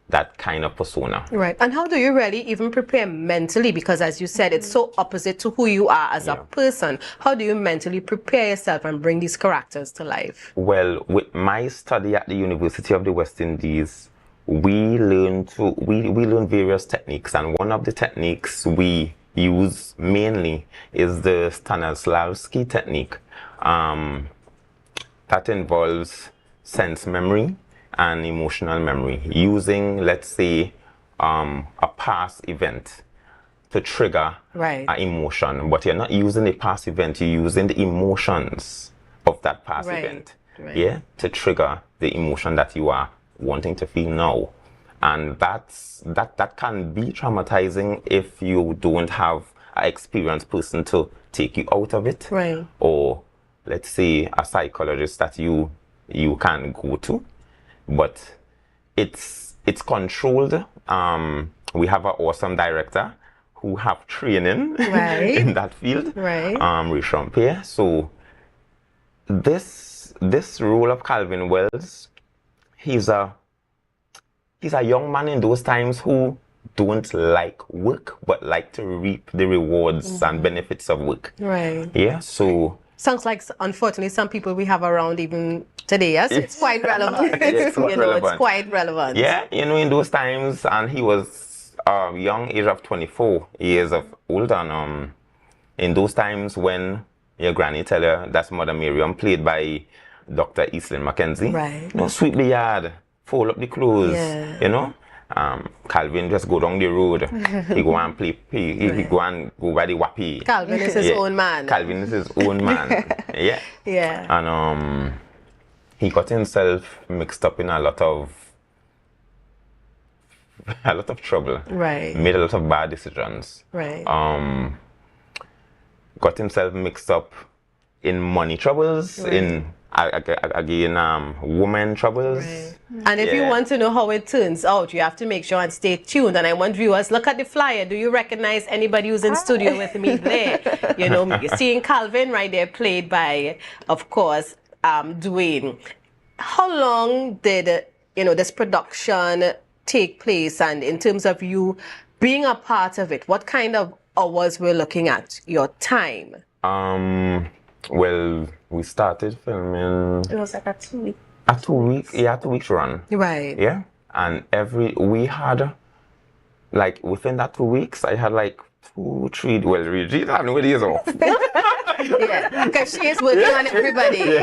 that kind of persona. Right. And how do you really even prepare mentally? Because as you said, it's so opposite to who you are as a person. How do you mentally prepare yourself and bring these characters to life? Well, with my study at the University of the West Indies, we learn various techniques, and one of the techniques we use mainly is the Stanislavski technique. That involves sense memory and emotional memory, using, let's say, a past event to trigger an emotion. But you're not using the past event, you're using the emotions of that past event, to trigger the emotion that you are wanting to feel now. And that can be traumatizing if you don't have an experienced person to take you out of it, or let's say a psychologist that you can go to. But it's controlled. We have an awesome director who have training in that field, Rishon Pierre. So this role of Calvin Wells, he's a young man in those times who don't like work but like to reap the rewards and benefits of work. Yeah. So sounds like, unfortunately, some people we have around even today, yes? It's quite relevant. It's quite relevant. Yeah, in those times, and he was young age of 24 years of old, and in those times when your granny tell you that's Mother Miriam, played by Dr. Eastlyn Mackenzie, sweep the yard, fold up the clothes, Calvin just go down the road. He go and play, he go by the wappy. Calvin is his own man. Calvin is his own man. Yeah. And he got himself mixed up in a lot of trouble. Made a lot of bad decisions. Got himself mixed up in money troubles, in woman troubles. And if you want to know how it turns out, you have to make sure and stay tuned. And I want viewers, look at the flyer. Do you recognize anybody who's in studio with me there? You're seeing Calvin right there, played by, of course, Dwayne. How long did this production take place, and in terms of you being a part of it, what kind of hours we're looking at, your time? Well, we started filming. It was like a 2 week. A 2 week, 2 weeks run. Yeah, and we had within that 2 weeks, I had 2, 3. Well, Reggie, I know it is off. Because she is working on everybody.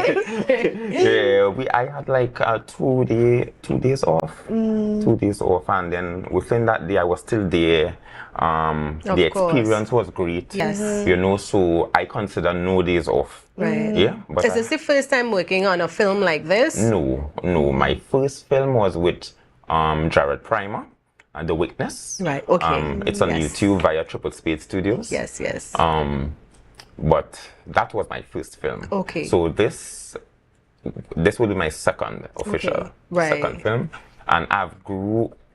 I had 2 days off. 2 days off, and then within that day I was still there. The experience was great. So I consider no days off. Yeah. But is this the first time working on a film like this? No. My first film was with Jared Primer and The Witness. It's on YouTube via Triple Spade Studios. Yes. But that was my first film. So this will be my second official second film. and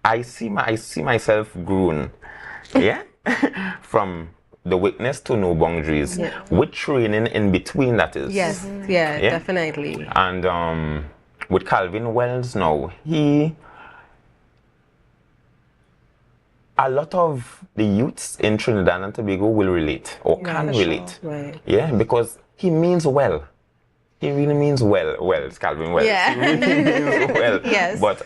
I see myself grown, yeah, from the witness to no boundaries, with training in between, that is. Yes, yeah, definitely. And with Calvin Wells now, a lot of the youths in Trinidad and Tobago will relate, or can relate. Right. Yeah, because he means well. He really means well. Well, it's Calvin Wells. Yeah. He really means well. Yes. But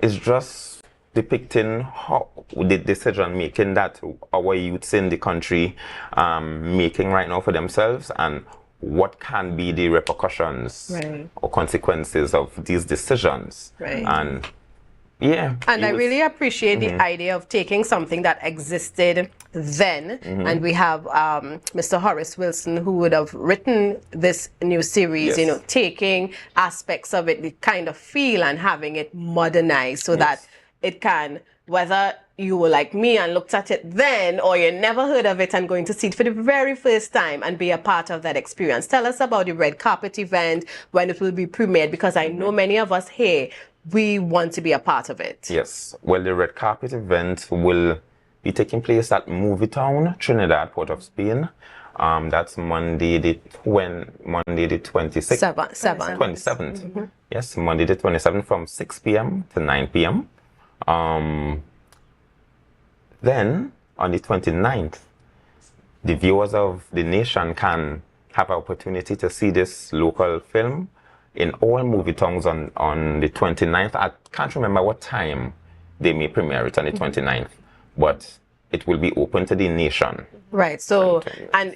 it's just depicting how the decision making that our youths in the country making right now for themselves, and what can be the repercussions or consequences of these decisions. Right. And yeah. And I really appreciate the idea of taking something that existed then, and we have Mr. Horace Wilson, who would have written this new series, you know, taking aspects of it, the kind of feel, and having it modernized so that it can, whether you were like me and looked at it then, or you never heard of it and going to see it for the very first time and be a part of that experience. Tell us about the red carpet event, when it will be premiered, because I know many of us here, we want to be a part of it. Yes. Well, the red carpet event will be taking place at Movie Town, Trinidad, Port of Spain. That's Monday the 26th. 27th. Yes, Monday the 27th from 6 p.m. to 9 p.m. Then, on the 29th, the viewers of the nation can have an opportunity to see this local film in all movie towns on the 29th. I can't remember what time they may premiere it on the 29th, but it will be open to the nation. Right. So, and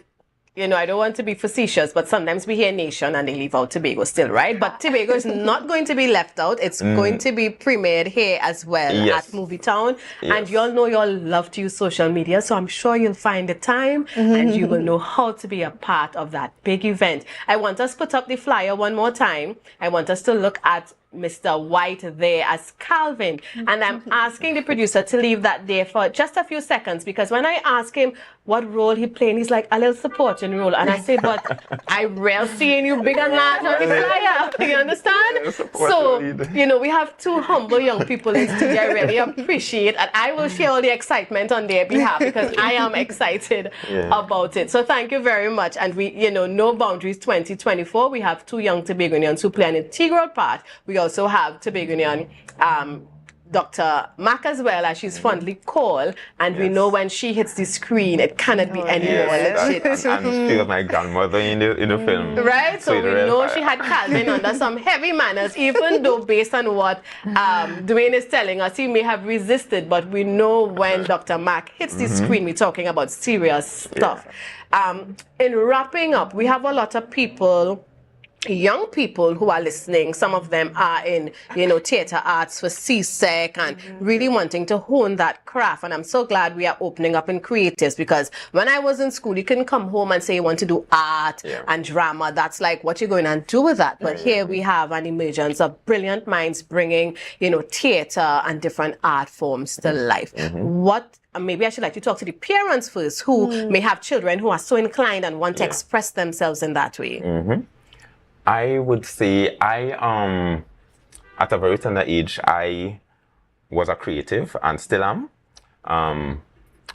you know, I don't want to be facetious, but sometimes we hear nation and they leave out Tobago still, right? But Tobago is not going to be left out. It's going to be premiered here as well at Movie Town. And you all know you all love to use social media, so I'm sure you'll find the time and you will know how to be a part of that big event. I want us to put up the flyer one more time. I want us to look at Mr. White there as Calvin, and I'm asking the producer to leave that there for just a few seconds, because when I ask him what role he playing, he's like, a little supporting role, and I say, but I rarely seeing you big and large on the flyer. You understand? So, you know, we have two humble young people in studio. I really appreciate, and I will share all the excitement on their behalf because I am excited about it. So thank you very much. And we, you know, No Boundaries 2024, we have two young Tobagonians who play an integral part. We also have Tobagonian Dr. Mac as well, as she's fondly called, and we know when she hits the screen, it cannot be any more legit. And she was my grandmother in the film. Right, so we know she had Calvin under some heavy manners, even though based on what Dwayne is telling us, he may have resisted, but we know when Dr. Mac hits the screen, we're talking about serious stuff. In wrapping up, we have a lot of people, young people who are listening. Some of them are in, you know, theater arts for CSEC and really wanting to hone that craft. And I'm so glad we are opening up in creatives, because when I was in school, you couldn't come home and say you want to do art and drama. That's like, what you're going to do with that? But here we have an emergence of brilliant minds bringing, you know, theater and different art forms to life. What maybe I should like to talk to the parents first, who may have children who are so inclined and want to express themselves in that way. I would say at a very tender age, I was a creative and still am.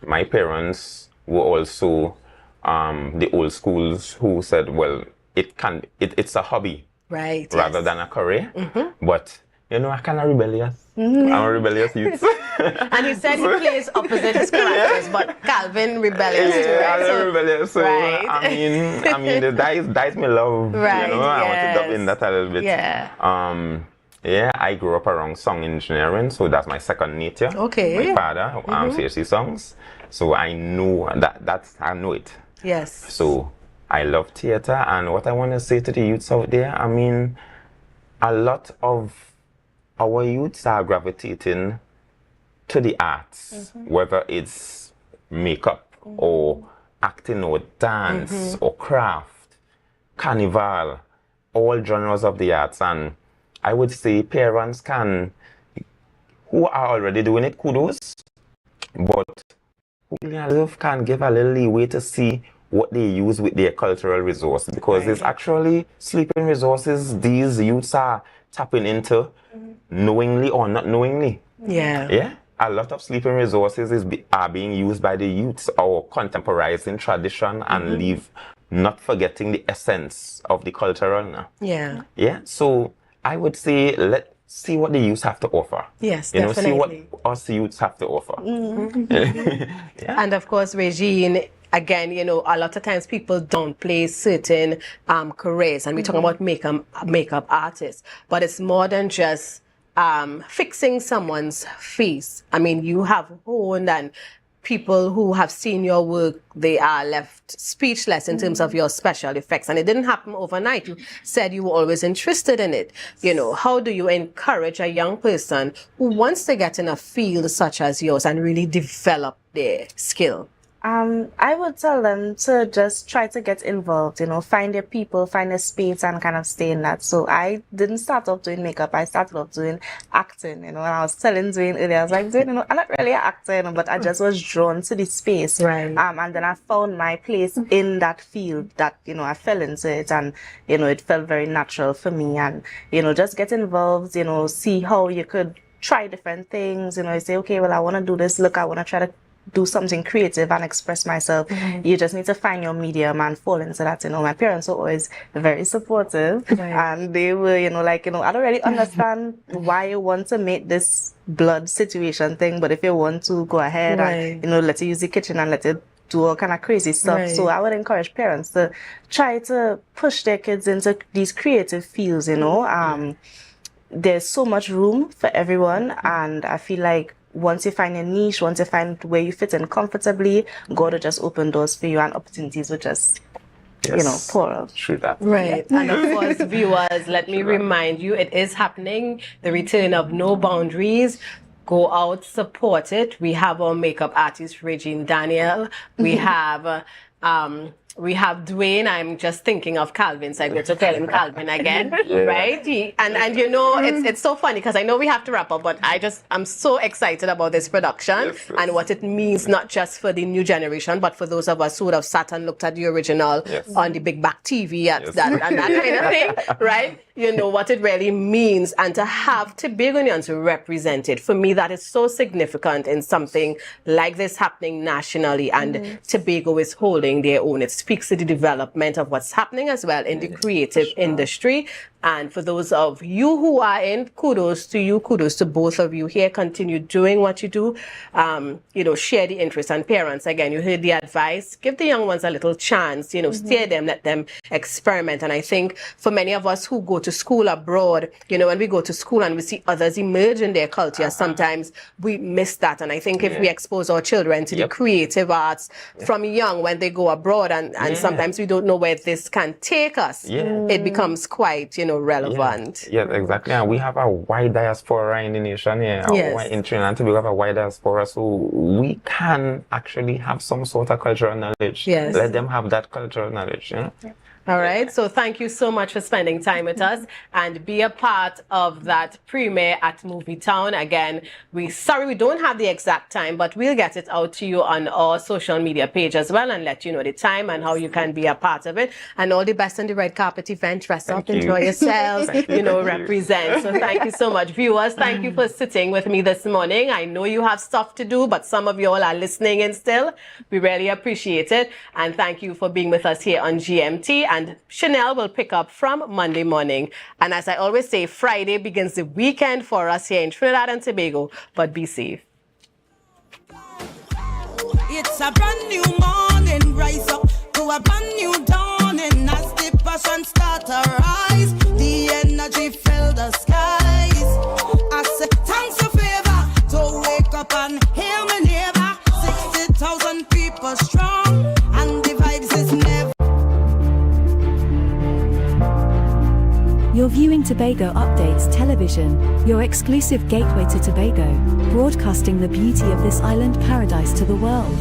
My parents were also the old schools who said, well, it's a hobby rather than a career. But, you know, I kind of rebellious. I'm a rebellious youth. And he said he plays opposite his characters, but Calvin rebellious too, right? I'm rebellious. So I mean, the dice me love. Right. You know, I want to dub in that a little bit. I grew up around song engineering, so that's my second nature. Okay. My father, CHC songs, so I know I know it. Yes. So I love theater, and what I want to say to the youths out there, I mean, a lot of our youths are gravitating to the arts, whether it's makeup or acting or dance or craft, carnival, all genres of the arts. And I would say parents who are already doing it, kudos, but who can give a little leeway to see what they use with their cultural resource, because there's actually sleeping resources these youths are tapping into knowingly or not knowingly. Yeah. Yeah. A lot of sleeping resources are being used by the youths or contemporizing tradition and not forgetting the essence of the cultural now. Yeah. Yeah. So I would say let's see what the youths have to offer. Yes, definitely. See what us youths have to offer. Yeah. And of course, Regine, again, a lot of times people downplay certain careers, and we're talking about makeup artists, but it's more than just fixing someone's face. I mean, you have honed, and people who have seen your work, they are left speechless in terms of your special effects. And it didn't happen overnight. You said you were always interested in it. How do you encourage a young person who wants to get in a field such as yours and really develop their skill? I would tell them to just try to get involved, find their people, find their space, and kind of stay in that. So I didn't start off doing makeup. I started off doing acting, and I was telling Dwayne earlier, I was like, Dwayne, I'm not really an actor, but I just was drawn to the space. Right. And then I found my place in that field that, I fell into it, and, it felt very natural for me. And, just get involved, see how you could try different things, say, okay, well, I want to do this. Look, I want to try to do something creative and express myself. You just need to find your medium and fall into that. My parents were always very supportive, and they were, I don't really understand why you want to make this blood situation thing, but if you want to, go ahead and, let you use the kitchen and let it do all kind of crazy stuff. So I would encourage parents to try to push their kids into these creative fields, There's so much room for everyone, and I feel like once you find your niche, once you find where you fit in comfortably, God will just open doors for you, and opportunities will just, pour out. True that. Right. And of course, viewers, let me remind you, it is happening. The return of No Boundaries. Go out, support it. We have our makeup artist, Regine Daniel. We have Dwayne. I'm just thinking of Calvin, so I go to tell him Calvin again, right? It's so funny because I know we have to wrap up, but I'm so excited about this production and what it means, not just for the new generation, but for those of us who would have sat and looked at the original on the big back TV and that kind of thing, right? What it really means, and to have Tobagonians represent it. For me, that is so significant in something like this happening nationally, and Tobago is holding their own. It speaks to the development of what's happening as well in the creative industry. And for those of you who are in, kudos to you, kudos to both of you here. Continue doing what you do. Share the interest. And parents, again, you heard the advice. Give the young ones a little chance, steer them, let them experiment. And I think for many of us who go to school abroad, when we go to school and we see others emerge in their culture, sometimes we miss that. And I think if we expose our children to the creative arts from young when they go abroad, and sometimes we don't know where this can take us, it becomes quite, relevant. Yeah, exactly. And we have a wide diaspora in the nation here. In Trinidad and Tobago, we have a wide diaspora, so we can actually have some sort of cultural knowledge. Yes. Let them have that cultural knowledge, All right. So thank you so much for spending time with us and be a part of that premiere at Movie Town. Again, sorry we don't have the exact time, but we'll get it out to you on our social media page as well and let you know the time and how you can be a part of it. And all the best on the red carpet event. Dress up, enjoy yourselves, represent. So thank you so much. Viewers, thank you for sitting with me this morning. I know you have stuff to do, but some of you all are listening in still. We really appreciate it. And thank you for being with us here on GMT. And Chanel will pick up from Monday morning. And as I always say, Friday begins the weekend for us here in Trinidad and Tobago. But be safe. It's a brand new morning, rise up to a brand new dawning. As the passion start to rise, the energy fill the skies. I say thanks for favor to wake up and hear my neighbor. 60,000 people strong, and the vibes is never. You're viewing Tobago Updates Television, your exclusive gateway to Tobago, broadcasting the beauty of this island paradise to the world.